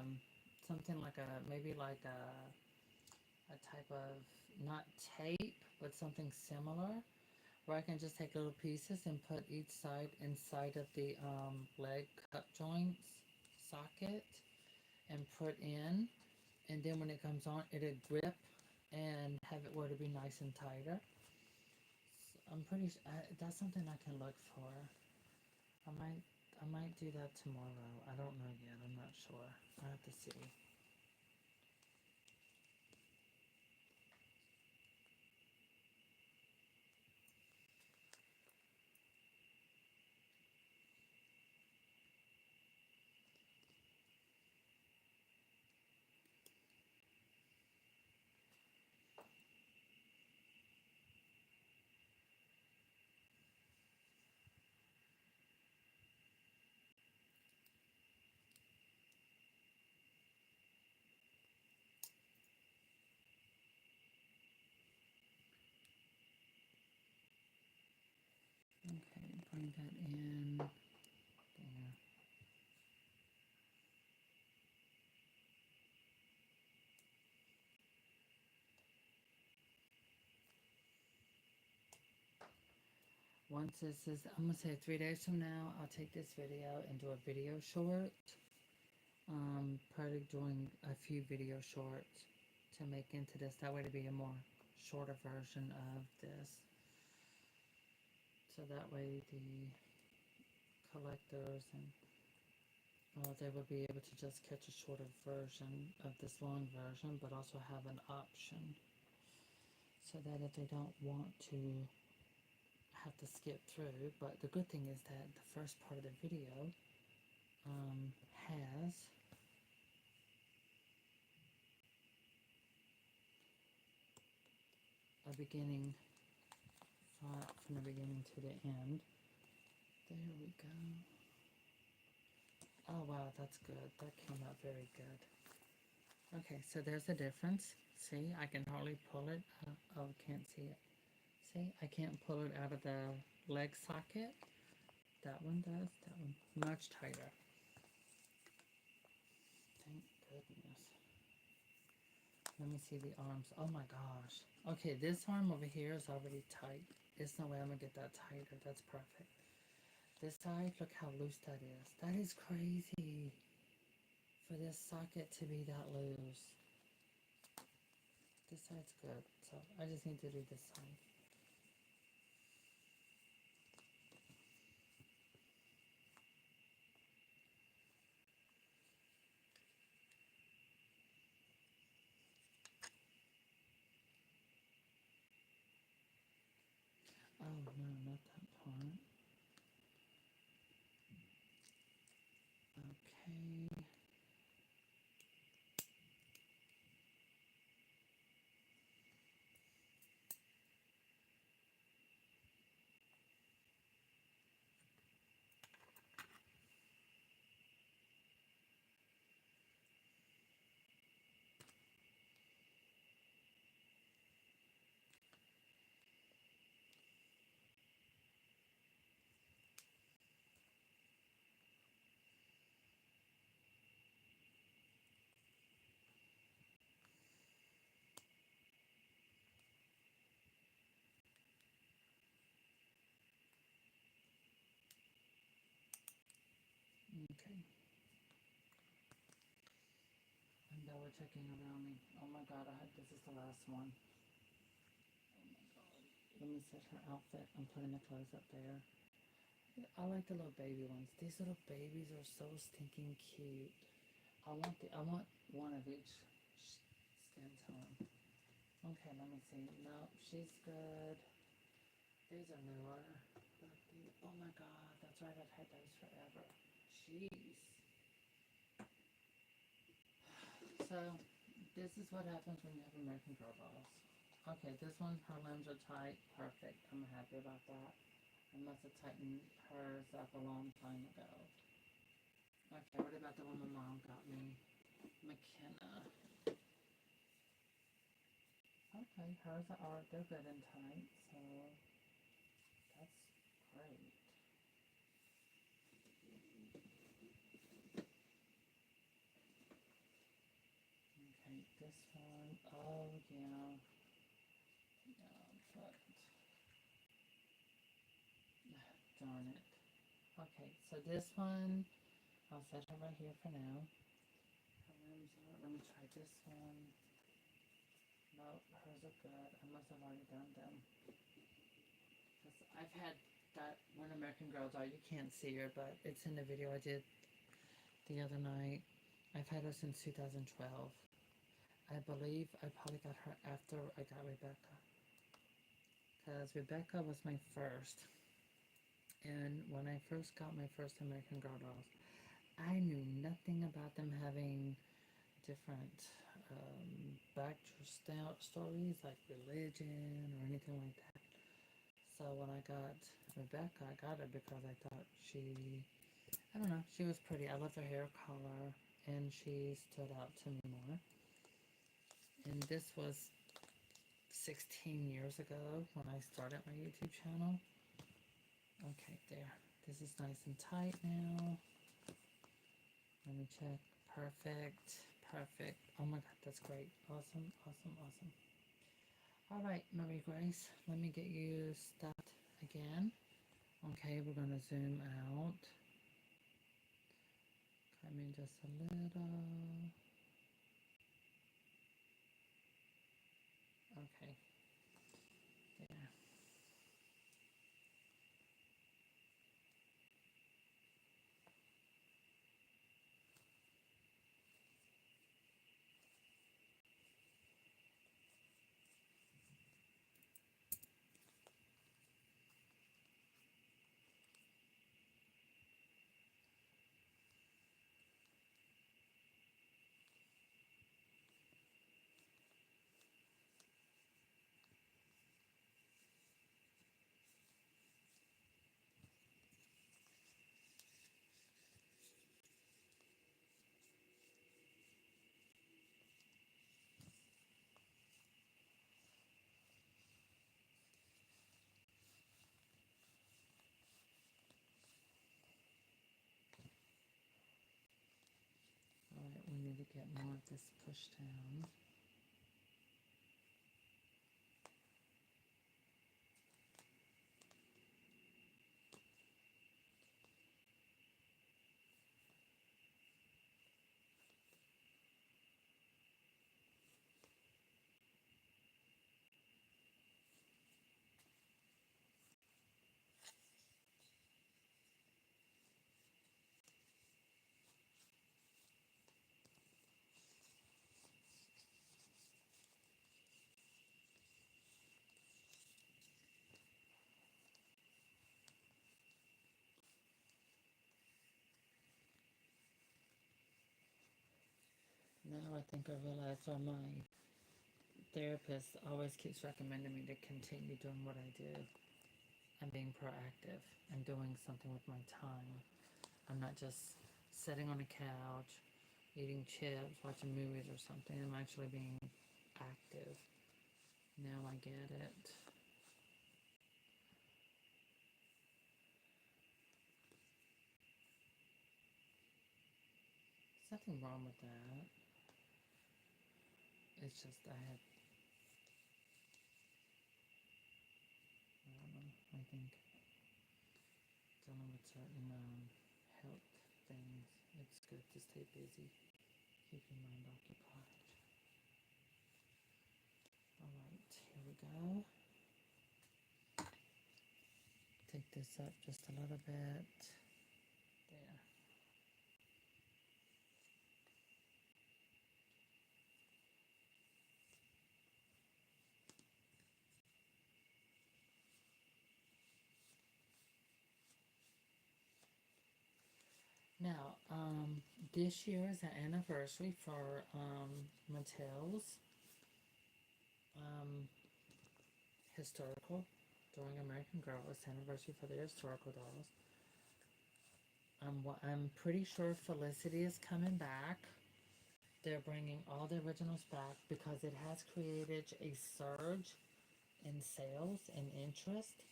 something like a maybe like a type of not tape, but something similar, where I can just take little pieces and put each side inside of the leg cup joints socket and put in, and then when it comes on, it'll grip and have it where to be nice and tighter. So I'm pretty. That's something I can look for. I might. I might do that tomorrow. I don't know yet. I'm not sure. I have to see. Okay, bring that in there. Once this is, I'm gonna say 3 days from now, I'll take this video and do a video short. Probably doing a few video shorts to make into this. That way to be a more shorter version of this. So that way the collectors and they will be able to just catch a shorter version of this long version, but also have an option. So that if they don't want to have to skip through, but the good thing is that the first part of the video has a beginning from the beginning to the end. There we go. Oh wow, that's good. That came out very good. Okay, so there's a difference. See, I can hardly pull it. Oh, can't see it. See, I can't pull it out of the leg socket. That one does. That one much tighter. Thank goodness. Let me see the arms. Oh my gosh. Okay, this arm over here is already tight. There's no way I'm gonna get that tighter. That's perfect. This side, look how loose that is. That is crazy for this socket to be that loose. This side's good. So I just need to do this side. Oh no, not that part. Okay. Okay. And now we're checking around me. Oh my god, I hope this is the last one. Oh my god. Let me set her outfit. I'm putting the clothes up there. I like the little baby ones. These little babies are so stinking cute. I want one of each skin tone. Okay, let me see. No, she's good. These are newer. Oh my god, that's right, I've had those forever. Jeez. So This is what happens when you have American Girl dolls. Okay, this one, her limbs are tight. Perfect. I'm happy about that. I must have tightened hers up a long time ago. Okay, what about the one my mom got me? McKenna. Okay, hers are, they're good and tight, so that's great. Okay, this one, oh yeah, but darn it. Okay, so this one, I'll set her right here for now. Let me try this one. No, hers are good. I must have already done them. Because I've had that one American Girl doll. You can't see her, but it's in the video I did the other night. I've had her since 2012. I believe I probably got her after I got Rebecca. Because Rebecca was my first. And when I first got my first American Girl dolls, I knew nothing about them having different stories like religion or anything like that. So when I got Rebecca, I got her because I thought I don't know, she was pretty. I loved her hair color and she stood out to me more. And this was 16 years ago when I started my YouTube channel. Okay, there. This is nice and tight now. Let me check. Perfect. Perfect. Oh my god, that's great. Awesome, awesome, awesome. Alright, Marie Grace, let me get you stuffed again. Okay, we're going to zoom out. Come in just a little. Okay, there. Alright, we need to get more of this pushed down. Now I think I realize why my therapist always keeps recommending me to continue doing what I do. I'm being proactive. I'm doing something with my time. I'm not just sitting on a couch, eating chips, watching movies or something. I'm actually being active. Now I get it. There's nothing wrong with that. It's just I had, I don't know, I think dealing with certain health things, it's good to stay busy, keep your mind occupied. Alright, here we go. Take this up just a little bit. There. Now, This year is the anniversary for Mattel's um, historical during American Girl. It's the anniversary for their historical dolls. I'm pretty sure Felicity is coming back. They're bringing all the originals back because it has created a surge in sales and interest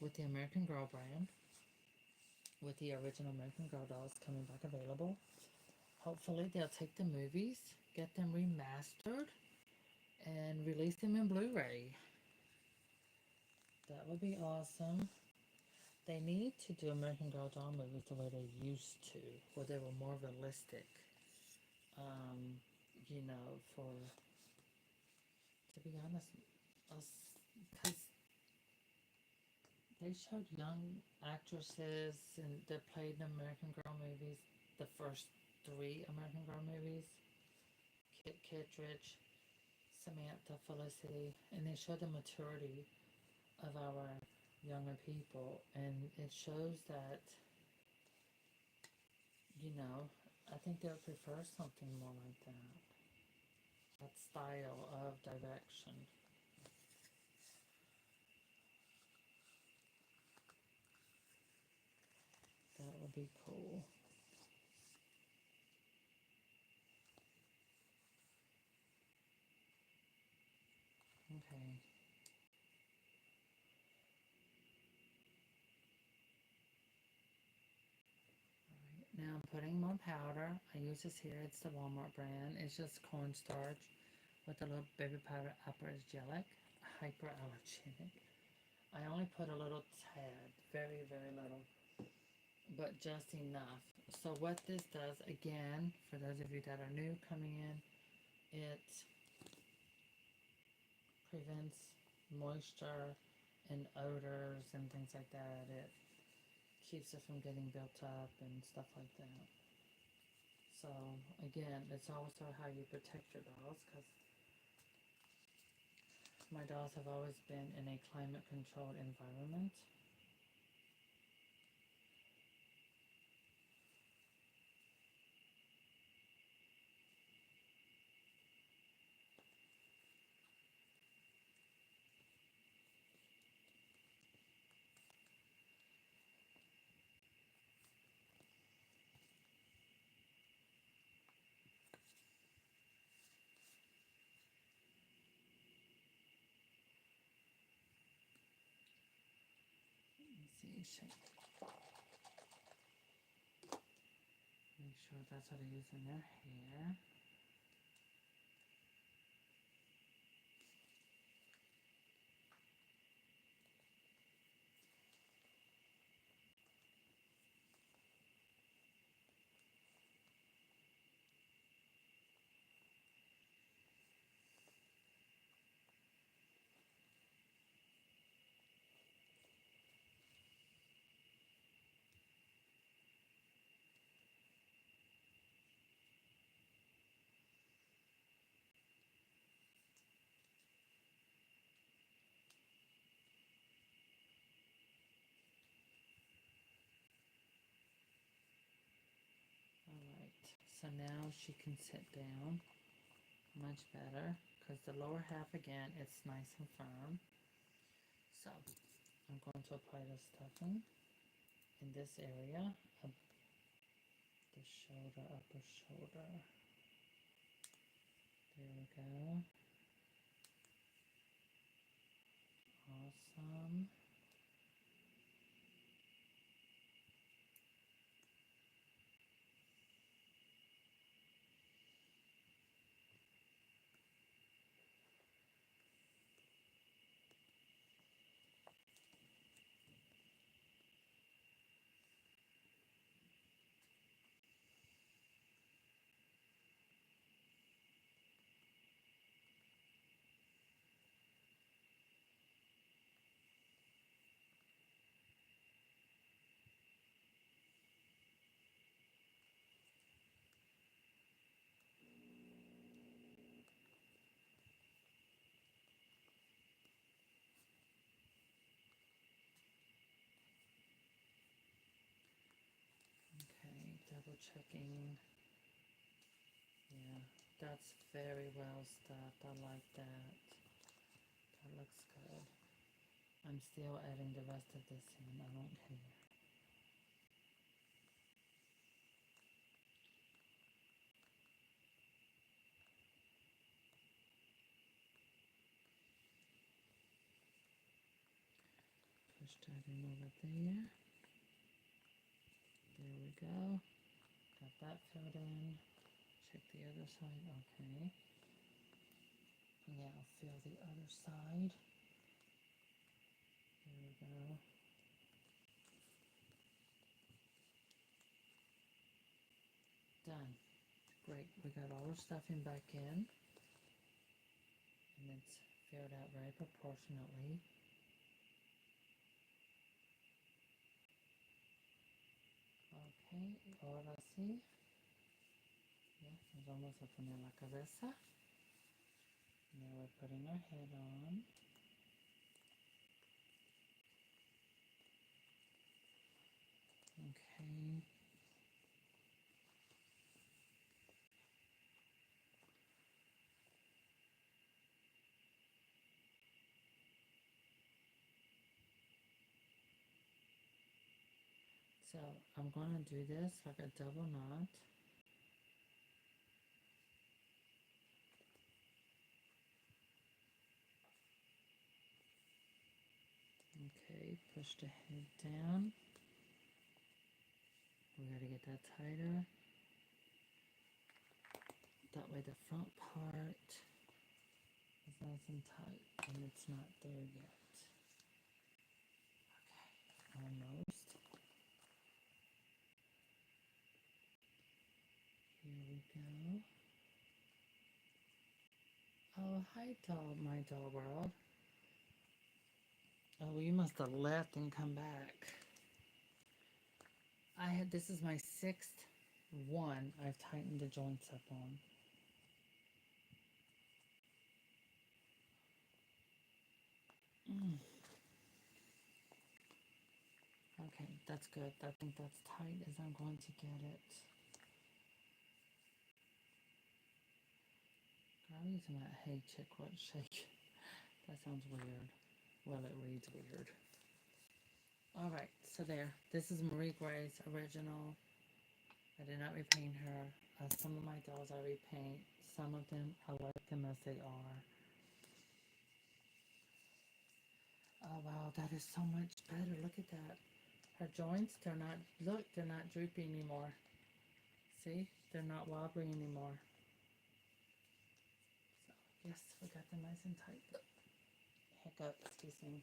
with the American Girl brand, with the original American Girl dolls coming back available. Hopefully, they'll take the movies, get them remastered, and release them in Blu-ray. That would be awesome. They need to do American Girl doll movies the way they used to, where they were more realistic. Um, for to be honest, because they showed young actresses and that played in American Girl movies, the first three American Girl movies, Kit Kittredge, Samantha, Felicity, and they show the maturity of our younger people, and it shows that, I think they would prefer something more like that style of direction. That would be cool. Okay. Now I'm putting more powder. I use this here. It's the Walmart brand. It's just cornstarch with a little baby powder hyperallergenic. I only put a little tad, very, very little, but just enough. So what this does, again, for those of you that are new coming in, it prevents moisture and odors and things like that. It keeps it from getting built up and stuff like that. So again, it's also how you protect your dolls, because my dolls have always been in a climate controlled environment. Let's see, make sure that's what I use in their hair. Alright, so now she can sit down much better, because the lower half, again, it's nice and firm. So I'm going to apply the stuffing in this area of the shoulder, upper shoulder. There we go. Awesome. Okay, double checking That's very well stuffed. I like that. That looks good. I'm still adding the rest of this in. I don't care. Push that in over there. There we go. Got that filled in. Check the other side. Okay. Now fill the other side. There we go. Done. Great. We got all our stuffing back in. And it's filled out very proportionately. Okay, ahora sí. Yeah, nos vamos a poner la cabeza. Now we're putting our head on. Okay. So I'm going to do this like a double knot. Okay, push the head down. We got to get that tighter. That way the front part is nice and tight and it's not there yet. Okay, almost. Here we go. Oh, hi, doll, my doll world. Oh, you must have left and come back. This is my 6th one I've tightened the joints up on. Okay, that's good. I think that's tight as I'm going to get it. I'm using that hey chick what shake. That sounds weird. Well, it reads weird. Alright, so there. This is Marie Gray's original. I did not repaint her. Some of my dolls I repaint. Some of them I like them as they are. Oh wow, that is so much better. Look at that. Her joints, they're not droopy anymore. See? They're not wobbly anymore. So, yes, we got them nice and tight. Hiccup, excuse me.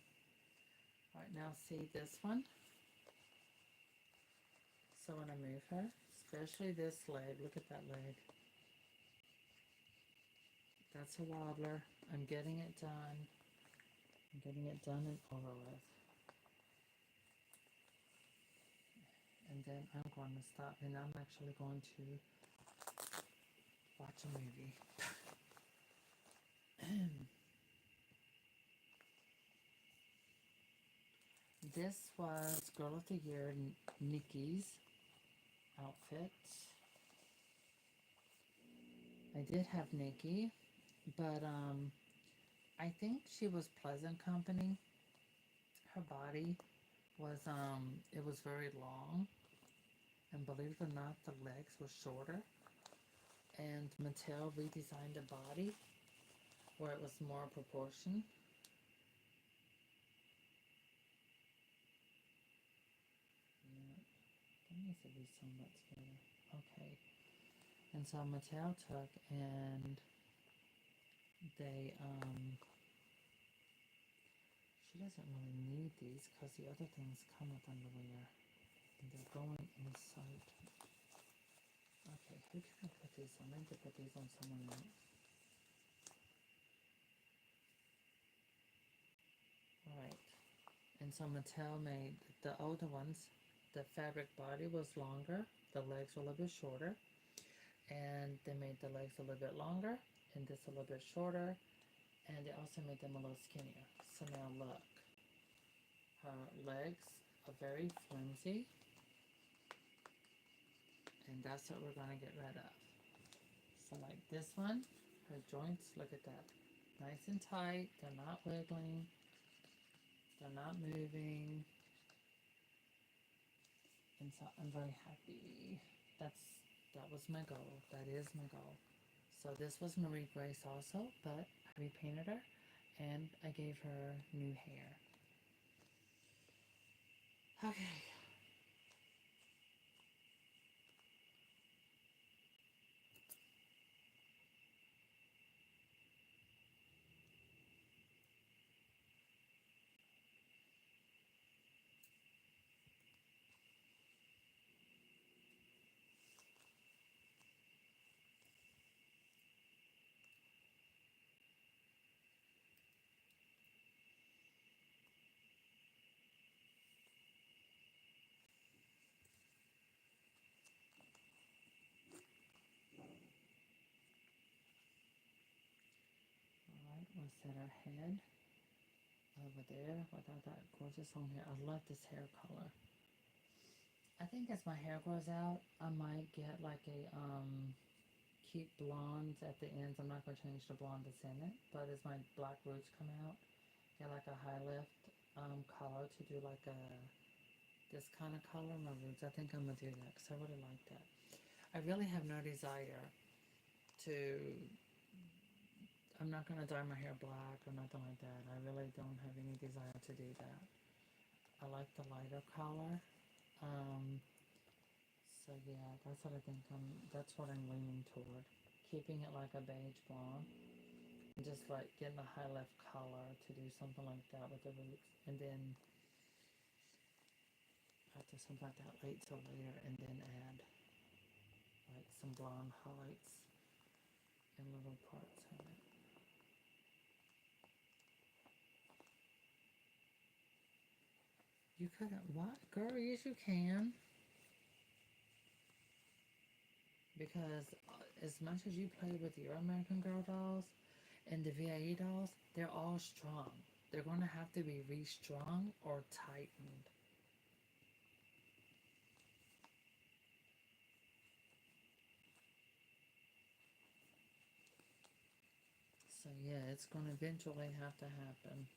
Alright, now see this one? So when I move her, especially this leg, look at that leg. That's a wobbler. I'm getting it done. I'm getting it done and over with. And then I'm going to stop and I'm actually going to watch a movie. This was Girl of the Year Nikki's outfit. I did have Nikki, but I think she was pleasant company. Her body was it was very long, and believe it or not, the legs were shorter. And Mattel redesigned the body where it was more proportion. Yeah, that needs to be so much better. Okay. And so Mattel took and they she doesn't really need these because the other things come with underwear and they're going inside. Okay, who can I put these on? I need to put these on someone else. Alright. And so Mattel made the older ones, the fabric body was longer, the legs were a little bit shorter, and they made the legs a little bit longer, and this a little bit shorter, and they also made them a little skinnier. So now look, her legs are very flimsy, and that's what we're going to get rid of. So like this one, her joints, look at that. Nice and tight. They're not wiggling. They're not moving. And so I'm very happy. That was my goal. That is my goal. So this was Marie Grace also, but I repainted her and I gave her new hair. Okay. Alright, we'll set our head over there without that gorgeous long hair. I love this hair color. I think as my hair grows out, I might get like a keep blondes at the ends. I'm not going to change the blonde that's in it, but as my black roots come out, get like a high lift color to do like a this kind of color on my roots. I think I'm going to do that because I really like that. I really have no desire to, I'm not going to dye my hair black or nothing like that. I really don't have any desire to do that. I like the lighter color. Um, so yeah, that's what I think that's what I'm leaning toward. Keeping it like a beige blonde. And just like getting a high left color to do something like that with the roots. And then after something like that, wait till later and then add like some blonde highlights in little parts of it. You couldn't what? Girl, yes you can. Because as much as you play with your American Girl dolls and the VIE dolls, they're all strong. They're going to have to be restrung or tightened. So yeah, it's going to eventually have to happen.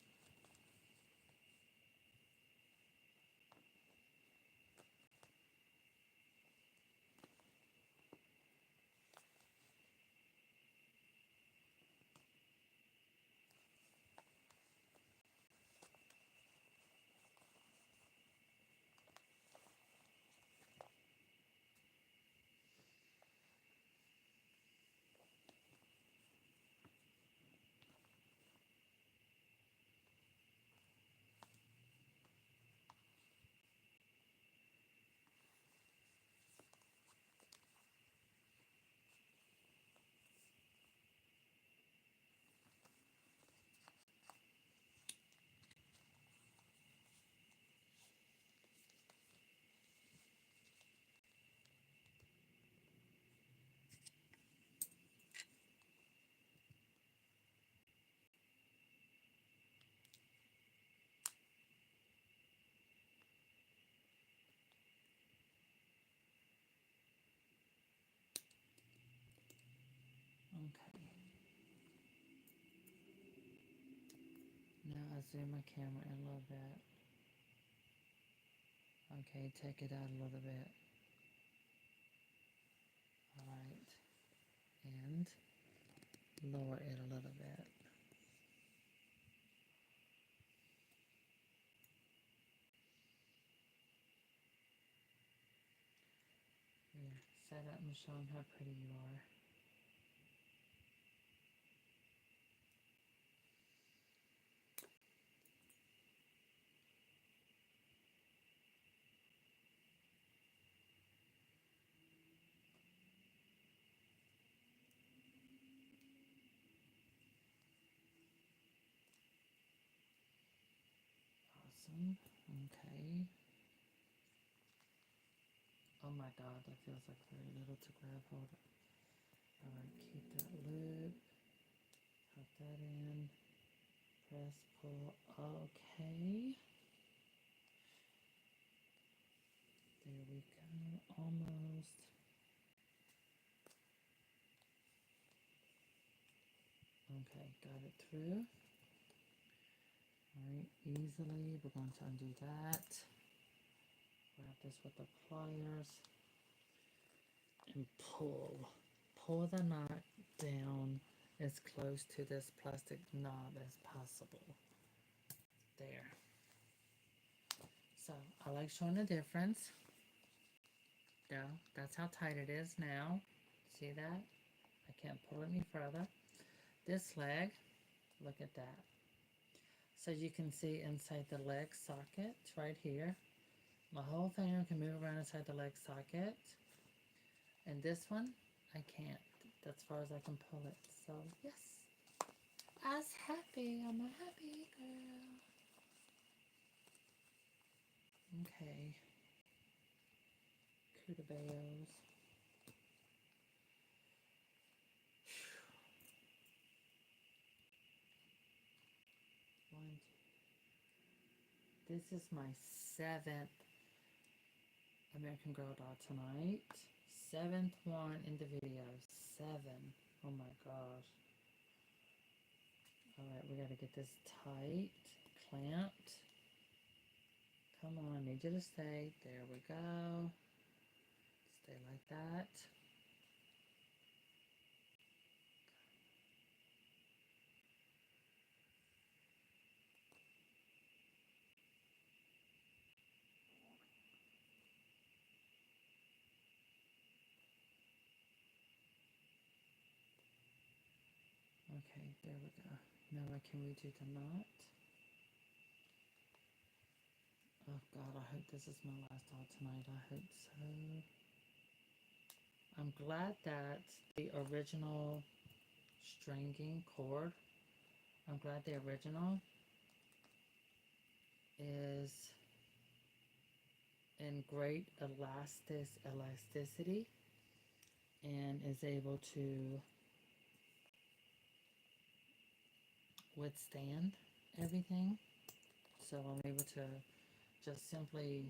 Okay. Now I zoom my camera in a little bit. Okay, take it out a little bit. Alright. And lower it a little bit. Here, set up and show them how pretty you are. Awesome. Okay. Oh my god, that feels like very little to grab hold of. Alright, keep that loop. Put that in. Press, pull. Okay. There we go. Almost. Okay, got it through. Alright, easily. We're going to undo that. Grab this with the pliers and pull. Pull the knot down as close to this plastic knob as possible. There. So I like showing the difference. Yeah, that's how tight it is now. See that? I can't pull any further. This leg, look at that. So you can see inside the leg socket right here. My whole thing can move around inside the leg socket. And this one, I can't. That's as far as I can pull it. So yes, I'm happy. I'm a happy girl. Okay. Cudabeos. One, two. This is my 7th American Girl doll tonight. 7th one in the video. 7. Oh my gosh. Alright, we gotta get this tight, clamped. Come on, need you to stay. There we go. Stay like that. Okay, there we go. Now I can redo the knot. Oh God, I hope this is my last doll tonight. I hope so. I'm glad that the original stringing cord, I'm glad the original is in great elasticity and is able to withstand everything. So I'm able to just simply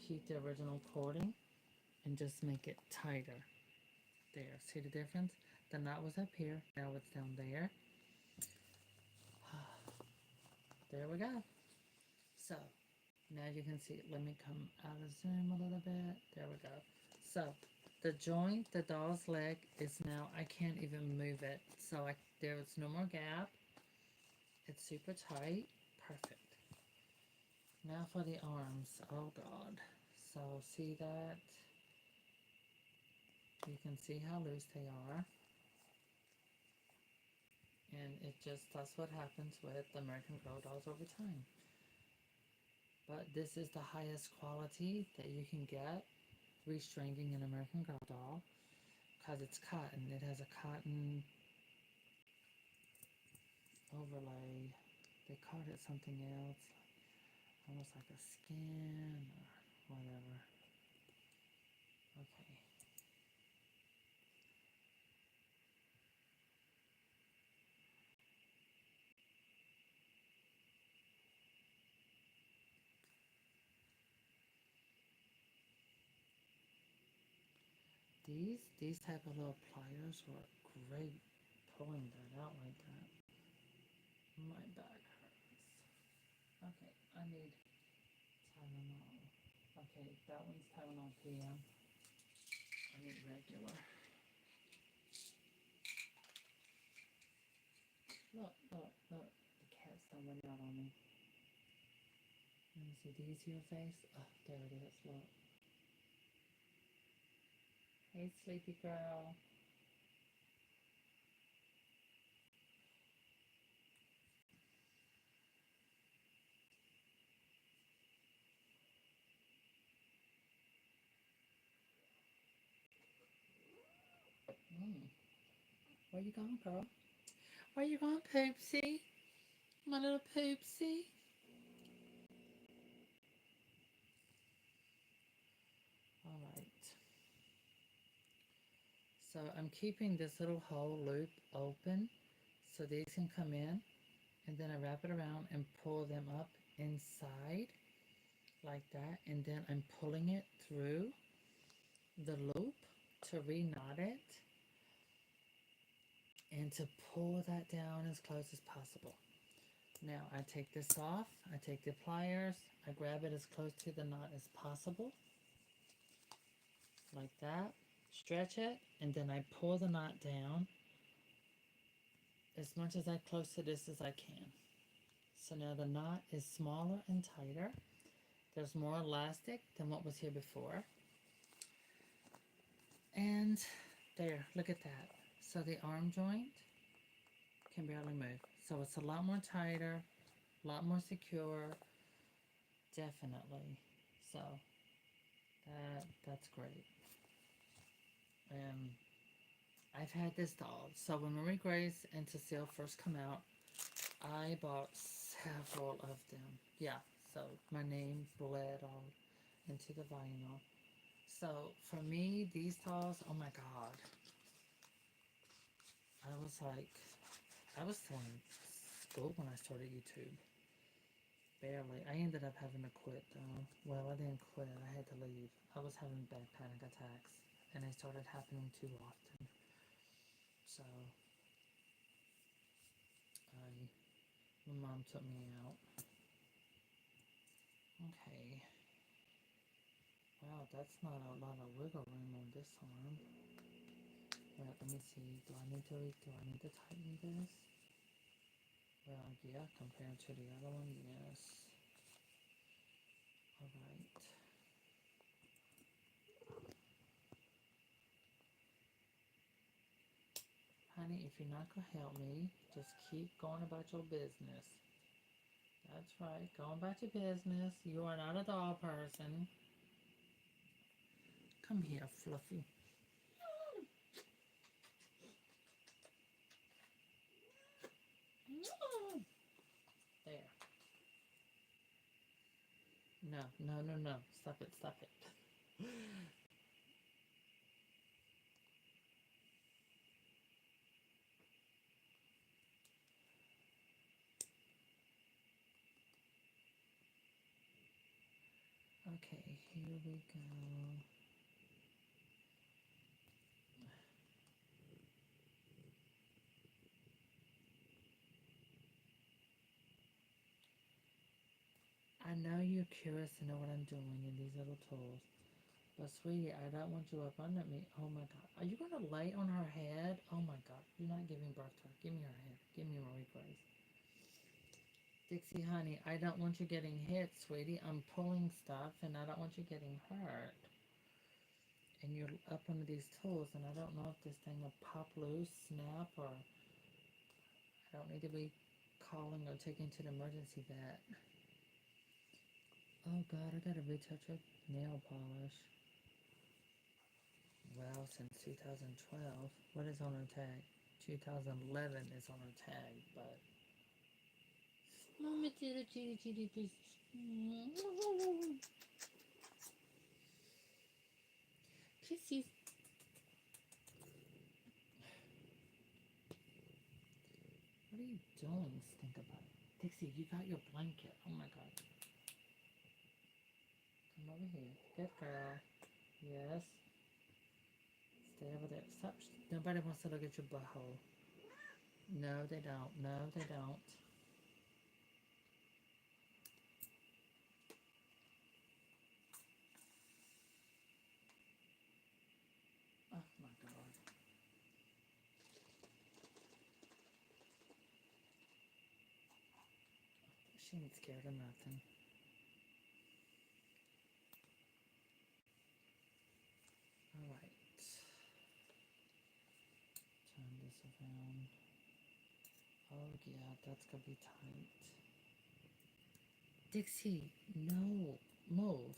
keep the original cording and just make it tighter. There, see the difference? The knot was up here, now it's down there. There we go. So now you can see, let me come out of zoom a little bit. There we go. So the joint, the doll's leg is now, I can't even move it. So there's no more gap. It's super tight. Perfect. Now for the arms. Oh God. So see that? You can see how loose they are. And that's what happens with American Girl dolls over time. But this is the highest quality that you can get restringing an American Girl doll because it's cotton. It has a cotton overlay. They called it something else, almost like a skin or whatever. Okay. These type of little pliers were great pulling that out like that. My back hurts. Okay, I need Tylenol. Okay, that one's Tylenol PM. I need regular. Look, look, look. The cat's done running out on me. Let me see, these your face? Oh, there it is, look. Hey, sleepy girl. Mm. Where you going, girl? Where you going, Poopsie? My little Poopsie? Alright. So I'm keeping this little hole loop open so these can come in. And then I wrap it around and pull them up inside like that. And then I'm pulling it through the loop to re-knot it and to pull that down as close as possible. Now I take this off, I take the pliers, I grab it as close to the knot as possible, like that, stretch it, and then I pull the knot down as much as close to this as I can. So now the knot is smaller and tighter. There's more elastic than what was here before. And there, look at that. So the arm joint can barely move. So it's a lot more tighter, a lot more secure, definitely. So that's great. And I've had this doll. So when Marie Grace and Cecile first come out, I bought several of them. Yeah, so my name bled all into the vinyl. So for me, these dolls, oh my God. I was still in school when I started YouTube. Barely. I ended up having to quit though. Well, I didn't quit. I had to leave. I was having bad panic attacks, and they started happening too often. So my mom took me out. Okay. Wow, that's not a lot of wiggle room on this arm. Well, let me see. Do I need to tighten this? Well, yeah, compared to the other one, yes. Alright. Honey, if you're not going to help me, just keep going about your business. That's right. Go about your business. You are not a doll person. Come here, Fluffy. There. No, no, no, no. Stop it, stop it. Okay, here we go. I know you're curious to know what I'm doing in these little tools. But sweetie, I don't want you up under me. Oh my God. Are you going to lay on her head? Oh my God. You're not giving birth to her. Give me her head. Give me Marie Grace. Dixie, honey, I don't want you getting hit, sweetie. I'm pulling stuff and I don't want you getting hurt. And you're up under these tools and I don't know if this thing will pop loose, snap, or I don't need to be calling or taking to the emergency vet. Oh God, I gotta retouch her nail polish. Well, since 2012. What is on her tag? 2011 is on her tag, but... Mama did a chitty chitty piece. Kisses. What are you doing, stink about it? Dixie, you got your blanket. Oh my God. Come over here. Good girl. Yes. Stay over there. Stop. Nobody wants to look at your butthole. No, they don't. No, they don't. Oh my God. She ain't scared of nothing. Alright. Turn this around. Oh yeah, that's gonna be tight. Dixie, no. Move.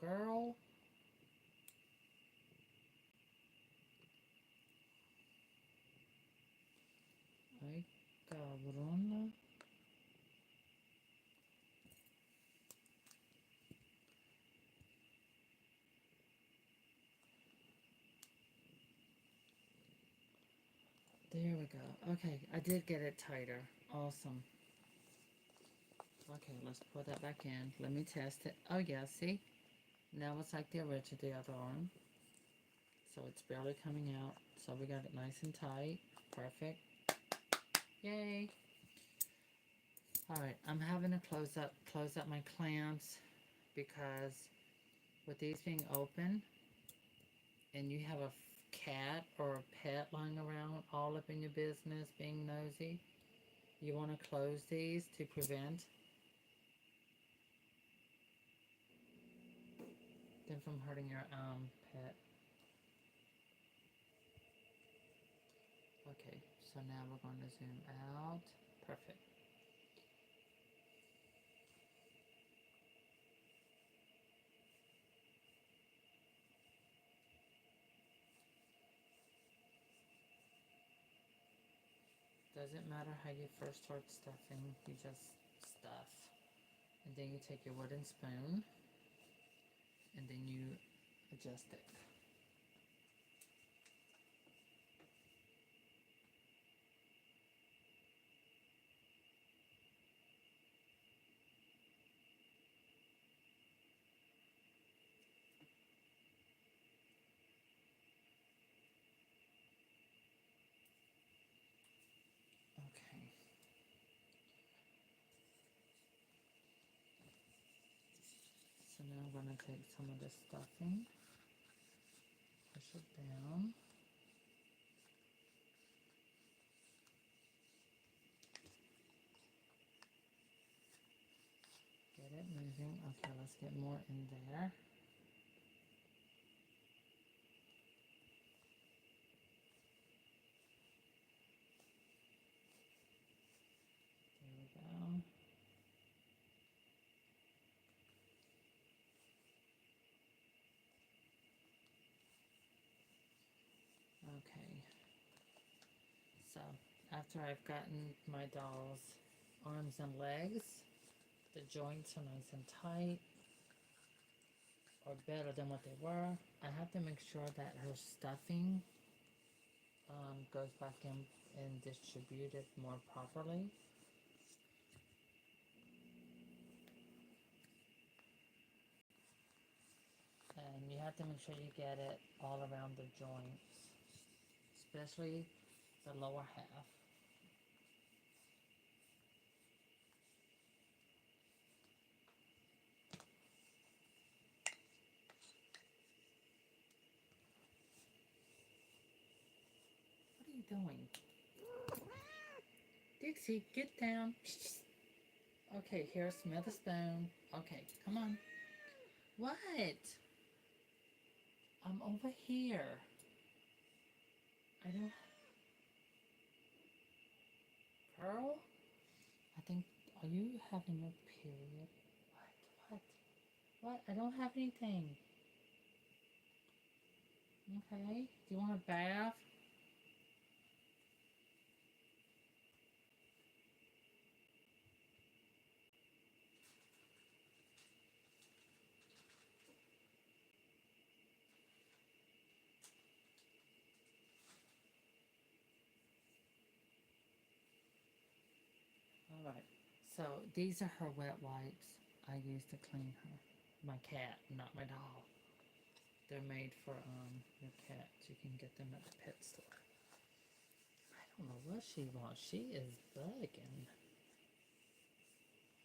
Girl. Ay, cabrona. There we go. Okay, I did get it tighter. Awesome. Okay, let's put that back in. Let me test it. Oh yeah, see? Now it's like the original, the other arm. So it's barely coming out. So we got it nice and tight. Perfect. Yay. Alright, I'm having to close up my clamps because with these being open and you have a cat or a pet lying around all up in your business being nosy, you want to close these to prevent them from hurting your pet. Okay, so now we're going to zoom out. Perfect. Doesn't matter how you first start stuffing, you just stuff. And then you take your wooden spoon and then you adjust it. Okay. So now I'm going to take some of the stuffing, push it down. Get it moving. Okay, let's get more in there. There we go. Okay. So after I've gotten my doll's arms and legs, the joints are nice and tight, or better than what they were, I have to make sure that her stuffing goes back in and distributed more properly. And you have to make sure you get it all around the joints, especially the lower half. What are you doing? Dixie, get down. Okay, here, smell the spoon. Okay, come on. What? I'm over here. I don't... Pearl? I think... Are you having your period? What? What? I don't have anything. Okay. Do you want a bath? Alright. So, these are her wet wipes I use to clean her. My cat, not my doll. They're made for your cat. You can get them at the pet store. I don't know what she wants. She is bugging.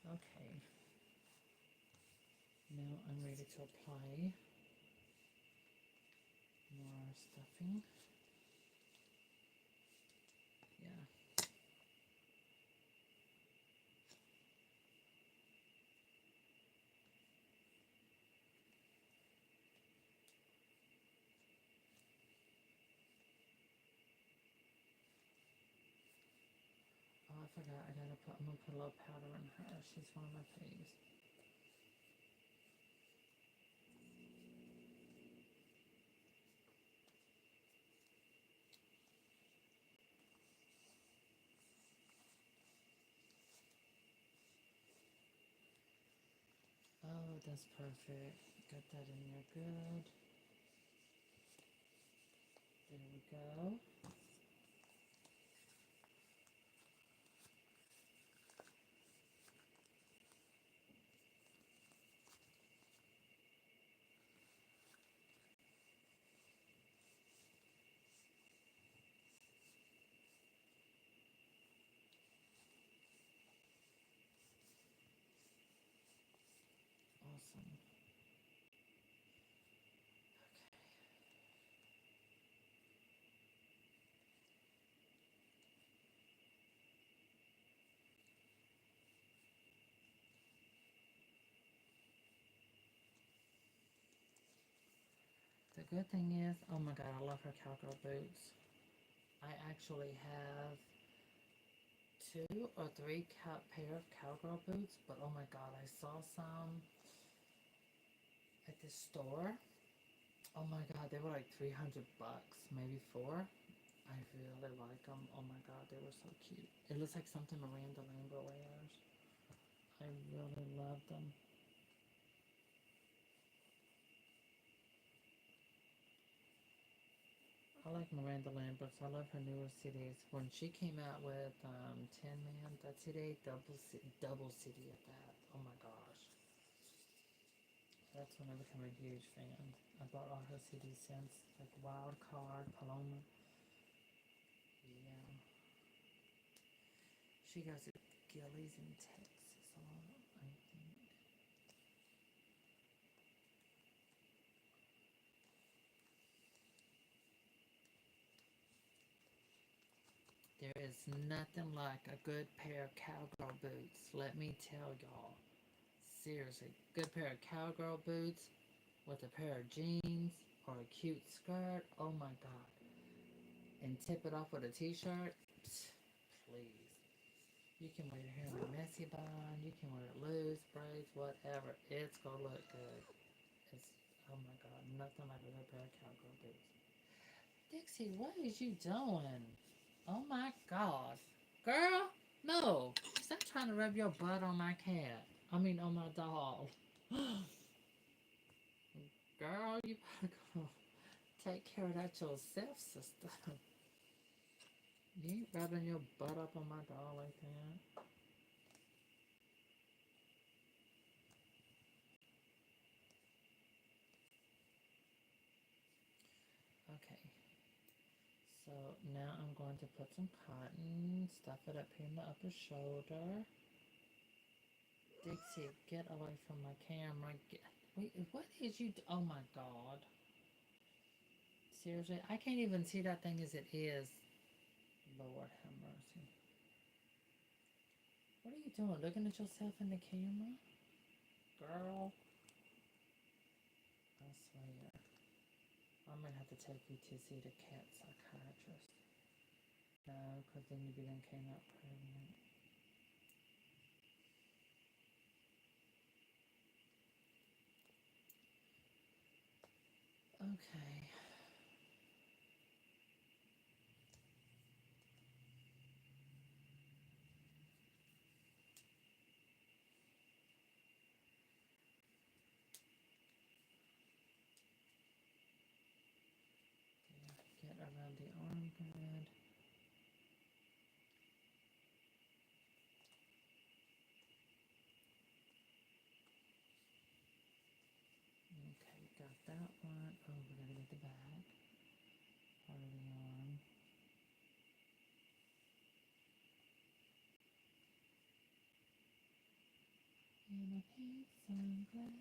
Okay. Now I'm ready to apply more stuffing. Yeah. Oh, I forgot. I'm gonna put a little powder in her. She's one of my faves. Oh, that's perfect. Got that in there good. There we go. awesome. The good thing is, oh my god, I love her cowgirl boots. I actually have two or three pair of cowgirl boots, but oh my god, I saw some at the store. Oh my god, they were like 300 bucks, maybe four. I really like them. Oh my god, they were so cute. It looks like something Miranda Lambert wears. I really love them. I like Miranda Lambert. I love her newer CDs. When she came out with Tin Man, that CD, double CD at that. Oh my gosh. That's when I became a huge fan. I bought all her CDs since, like Wild Card, Paloma. Yeah. She goes to Gillies in Texas a lot, I think. There is nothing like a good pair of cowgirl boots. Let me tell y'all. Seriously, good pair of cowgirl boots with a pair of jeans or a cute skirt. Oh my god. And tip it off with a t-shirt. Please. You can wear your hair in a messy bun. You can wear it loose, braids, whatever. It's gonna look good. It's, oh my god, nothing like a good pair of cowgirl boots. Dixie, what is you doing? Oh my god. Girl, no. Stop trying to rub your butt on my cat. I mean, on my dog. Girl, you better go take care of that yourself, sister. You ain't rubbing your butt up on my dog like that. Okay. So now I'm going to put some cotton, stuff it up here in the upper shoulder. Dixie, get away from my camera. Wait, what is you? Oh my god. Seriously, I can't even see that thing as it is. Lord have mercy. What are you doing? Looking at yourself in the camera? Girl, I swear. I'm gonna have to take you to see the cat psychiatrist. No, because then you then came out pregnant. Okay. Get around the arm good. Okay, got that one. Oh, we gotta get the back part of the arm. And I pink sunglasses.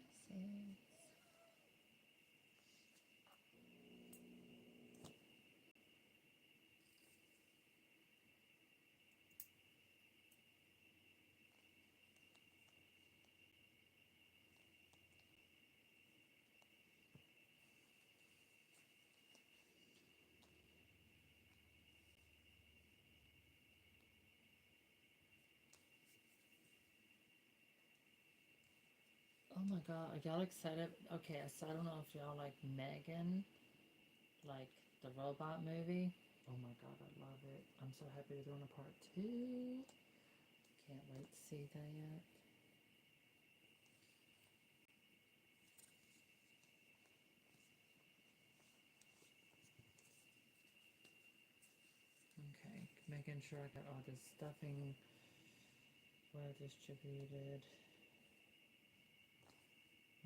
Oh my god, are y'all excited? Okay, so I don't know if y'all like Megan, like the robot movie. Oh my god, I love it. I'm so happy they're doing a part two. Can't wait to see that. Okay, making sure I got all this stuffing well distributed.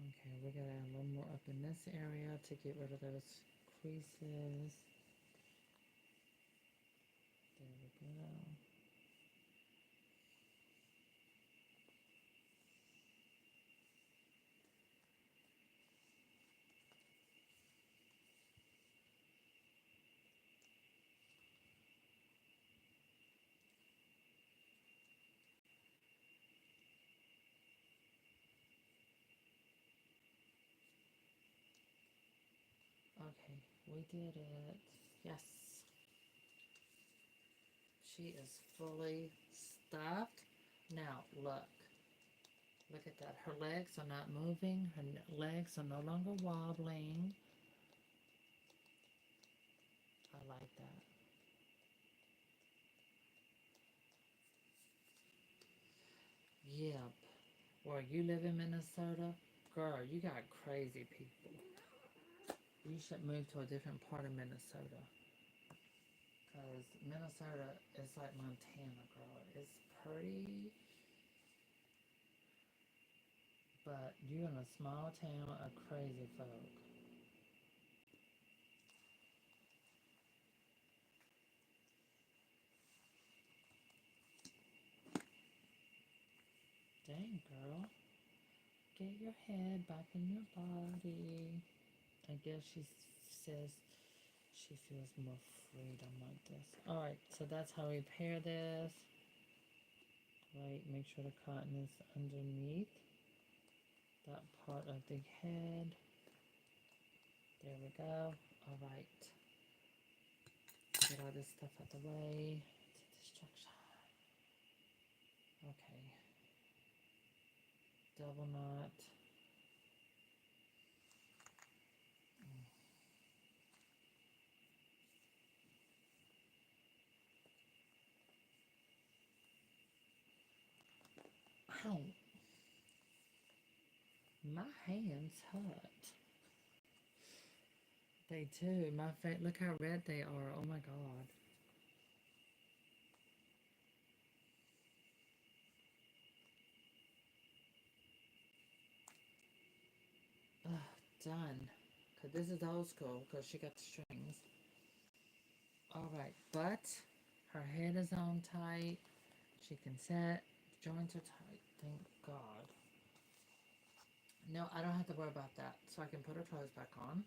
Okay, we gotta add a little more up in this area to get rid of those creases. There we go. Okay, we did it. Yes. She is fully stuffed. Now, look. Look at that. Her legs are not moving. Her legs are no longer wobbling. I like that. Yep. Where you live in Minnesota, girl, you got crazy people. You should move to a different part of Minnesota. Because Minnesota is like Montana, girl. It's pretty, but you're in a small town of crazy folk. Dang, girl. Get your head back in your body. I guess she says she feels more freedom like this. Alright, so that's how we pair this. Right, make sure the cotton is underneath that part of the head. There we go. Alright. Get all this stuff out the way. It's a distraction. Okay. Double knot. Ow. My hands hurt. They do. My face. Look how red they are. Oh my god. Ugh, done. Cause this is old school. Cause she got the strings. All right, but her head is on tight. She can set. Joints are tight. Thank God. No, I don't have to worry about that. So I can put her clothes back on.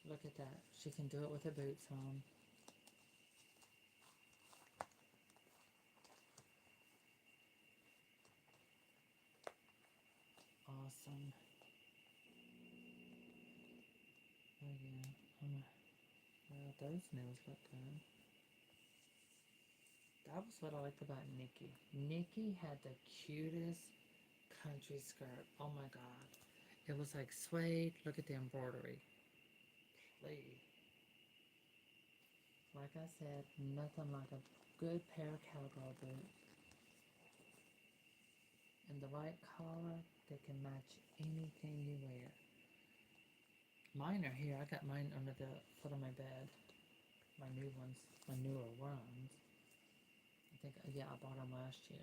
Look at that. She can do it with her boots on. Awesome. Oh yeah. Well, those nails look good. That was what I liked about Nikki. Nikki had the cutest country skirt. Oh my god. It was like suede. Look at the embroidery. Please. Like I said, nothing like a good pair of cowgirl boots. And the right collar that can match anything you wear. Mine are here. I got mine under the foot of my bed. My new ones. My newer ones. I think, yeah, I bought them last year.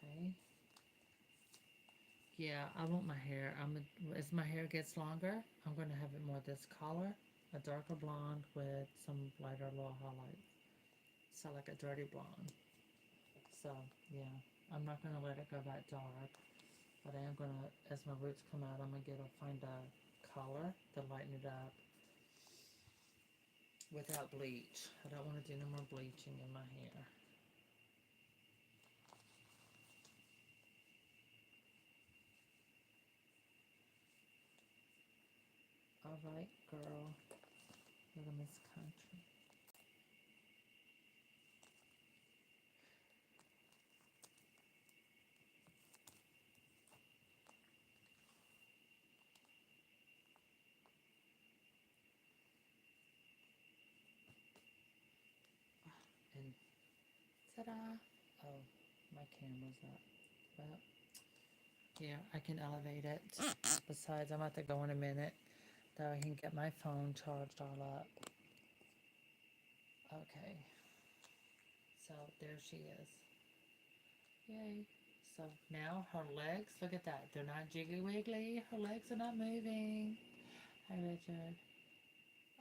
Okay. Yeah, I want my hair. As my hair gets longer, I'm going to have it more this color. A darker blonde with some lighter little highlights. So like a dirty blonde. So, yeah. I'm not going to let it go that dark. But I am going to, as my roots come out, I'm going to find a color to lighten it up without bleach. I don't want to do no more bleaching in my hair. Alright, girl. Little Miss Country. And ta-da! Oh, my camera's up. Well, here, I can elevate it. Besides, I'm about to go in a minute. That I can get my phone charged all up. Okay. So, there she is. Yay. So, now her legs, look at that. They're not jiggy wiggly. Her legs are not moving. Hi, Richard.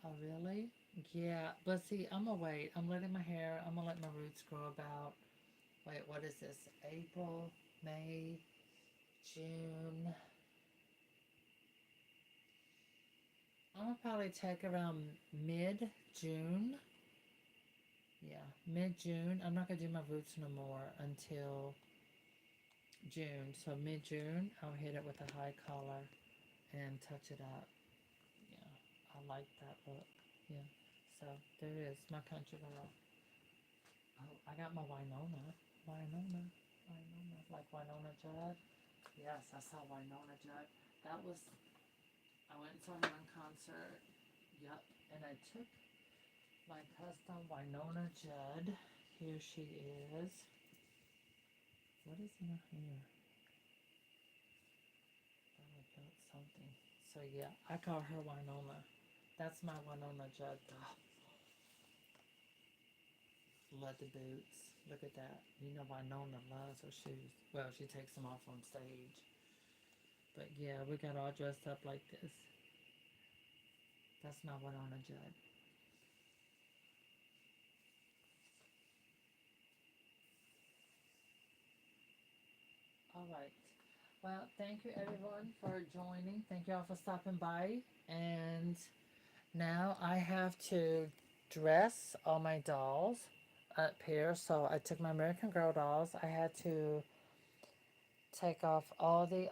Oh, really? Yeah, but see, I'm gonna wait. I'm letting my hair, I'm gonna let my roots grow about, wait, what is this? April, May, June. I'm gonna probably take around mid-June. Yeah, mid-June. I'm not gonna do my roots no more until June. So mid-June, I'll hit it with a high collar and touch it up. Yeah, I like that look. Yeah. So there it is, my country girl. Oh, I got my Winona. Winona. Winona. Like Winona Judd. Yes, I saw Winona Judd. That was, I went and saw her in concert. Yep. And I took my custom Winona Judd. Here she is. What is in her hair? Thought I felt something. So yeah, I call her Winona. That's my Winona Judd doll. Leather boots. Look at that. You know Winona loves her shoes. Well, she takes them off on stage. But yeah, we got all dressed up like this. That's my Winona Judd. All right. Well, thank you everyone for joining. Thank you all for stopping by. And now I have to dress all my dolls up here. So I took my American Girl dolls. I had to take off all the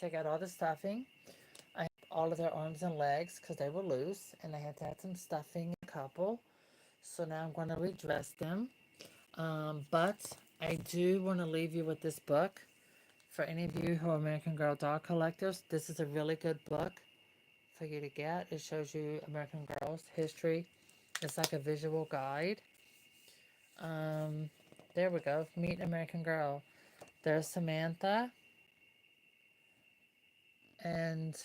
take out all the stuffing. I had all of their arms and legs because they were loose, and I had to add some stuffing, a couple. So now I'm going to redress them. But I do want to leave you with this book. For any of you who are American Girl doll collectors, this is a really good book for you to get. It shows you American Girls history. It's like a visual guide. Um, there we go. Meet American Girl. There's Samantha, and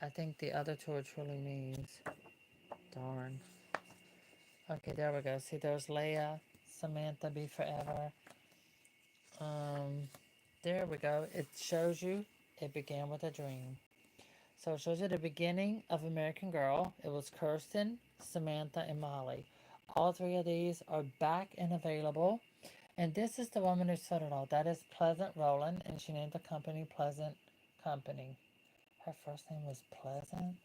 I think the other two are truly means. Darn. Okay, there we go. See, there's Leia, Samantha, Be Forever. Um, there we go. It shows you it began with a dream. So it shows you the beginning of American Girl. It was Kirsten, Samantha, and Molly. All three of these are back and available. And this is the woman who said it all. That is Pleasant Rowland, and she named the company Pleasant Company. Her first name was Pleasant.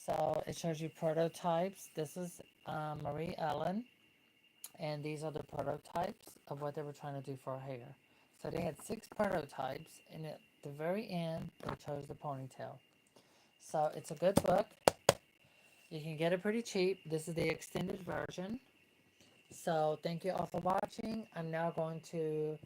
So it shows you prototypes. This is Marie Ellen, and these are the prototypes of what they were trying to do for her hair. So they had 6 prototypes, and at the very end, they chose the ponytail. So it's a good book. You can get it pretty cheap. This is the extended version. So thank you all for watching. I'm now going to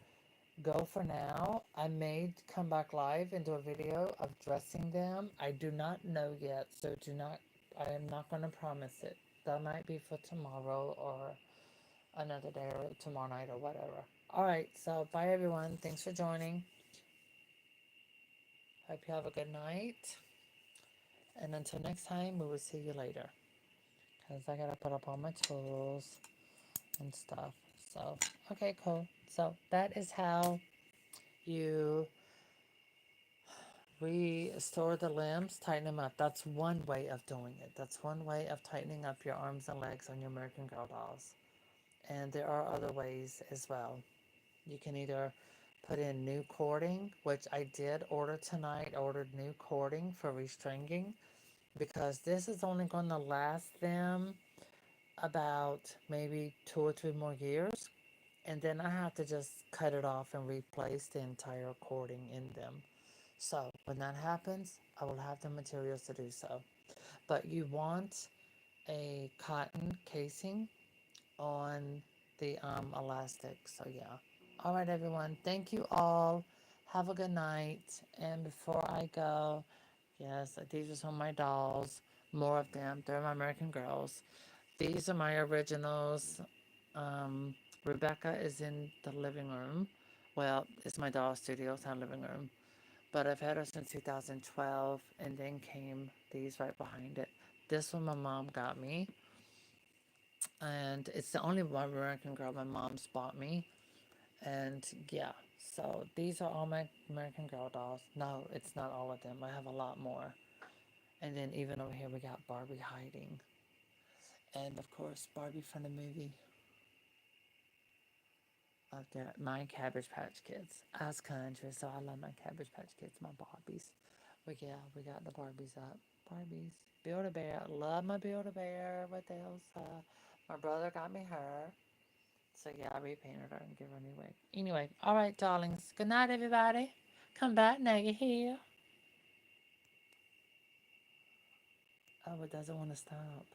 go for now. I may come back live and do a video of dressing them. I do not know yet, so do not, I am not going to promise it. That might be for tomorrow or another day or tomorrow night or whatever. All right, so bye everyone. Thanks for joining. Hope you have a good night. And until next time, we will see you later. Because I got to put up all my tools and stuff. So, okay, cool. So that is how you restore the limbs, tighten them up. That's one way of doing it. That's one way of tightening up your arms and legs on your American Girl dolls. And there are other ways as well. You can either put in new cording, which I did order tonight. I ordered new cording for restringing because this is only going to last them about maybe 2 or 3 more years. And then I have to just cut it off and replace the entire cording in them. So when that happens, I will have the materials to do so. But you want a cotton casing on the elastic. So yeah. All right, everyone. Thank you all. Have a good night. And before I go, yes, these are some of my dolls. More of them. They're my American Girls. These are my originals. Um, Rebecca is in the living room. Well, it's my doll studio. It's not living room. But I've had her since 2012, and then came these right behind it. This one my mom got me, and it's the only one American Girl my mom's bought me. And yeah, so these are all my American Girl dolls. No, it's not all of them. I have a lot more. And then even over here we got Barbie hiding. And of course, Barbie from the movie. I've got my Cabbage Patch Kids. As country, so I love my Cabbage Patch Kids, my Barbies. But yeah, we got the Barbies up. Barbies. Build a Bear. Love my Build a Bear. What else? My brother got me her. So yeah, I repainted her and give her a new wig. Anyway, all right, darlings. Good night, everybody. Come back now. You hear? Oh, it doesn't want to stop.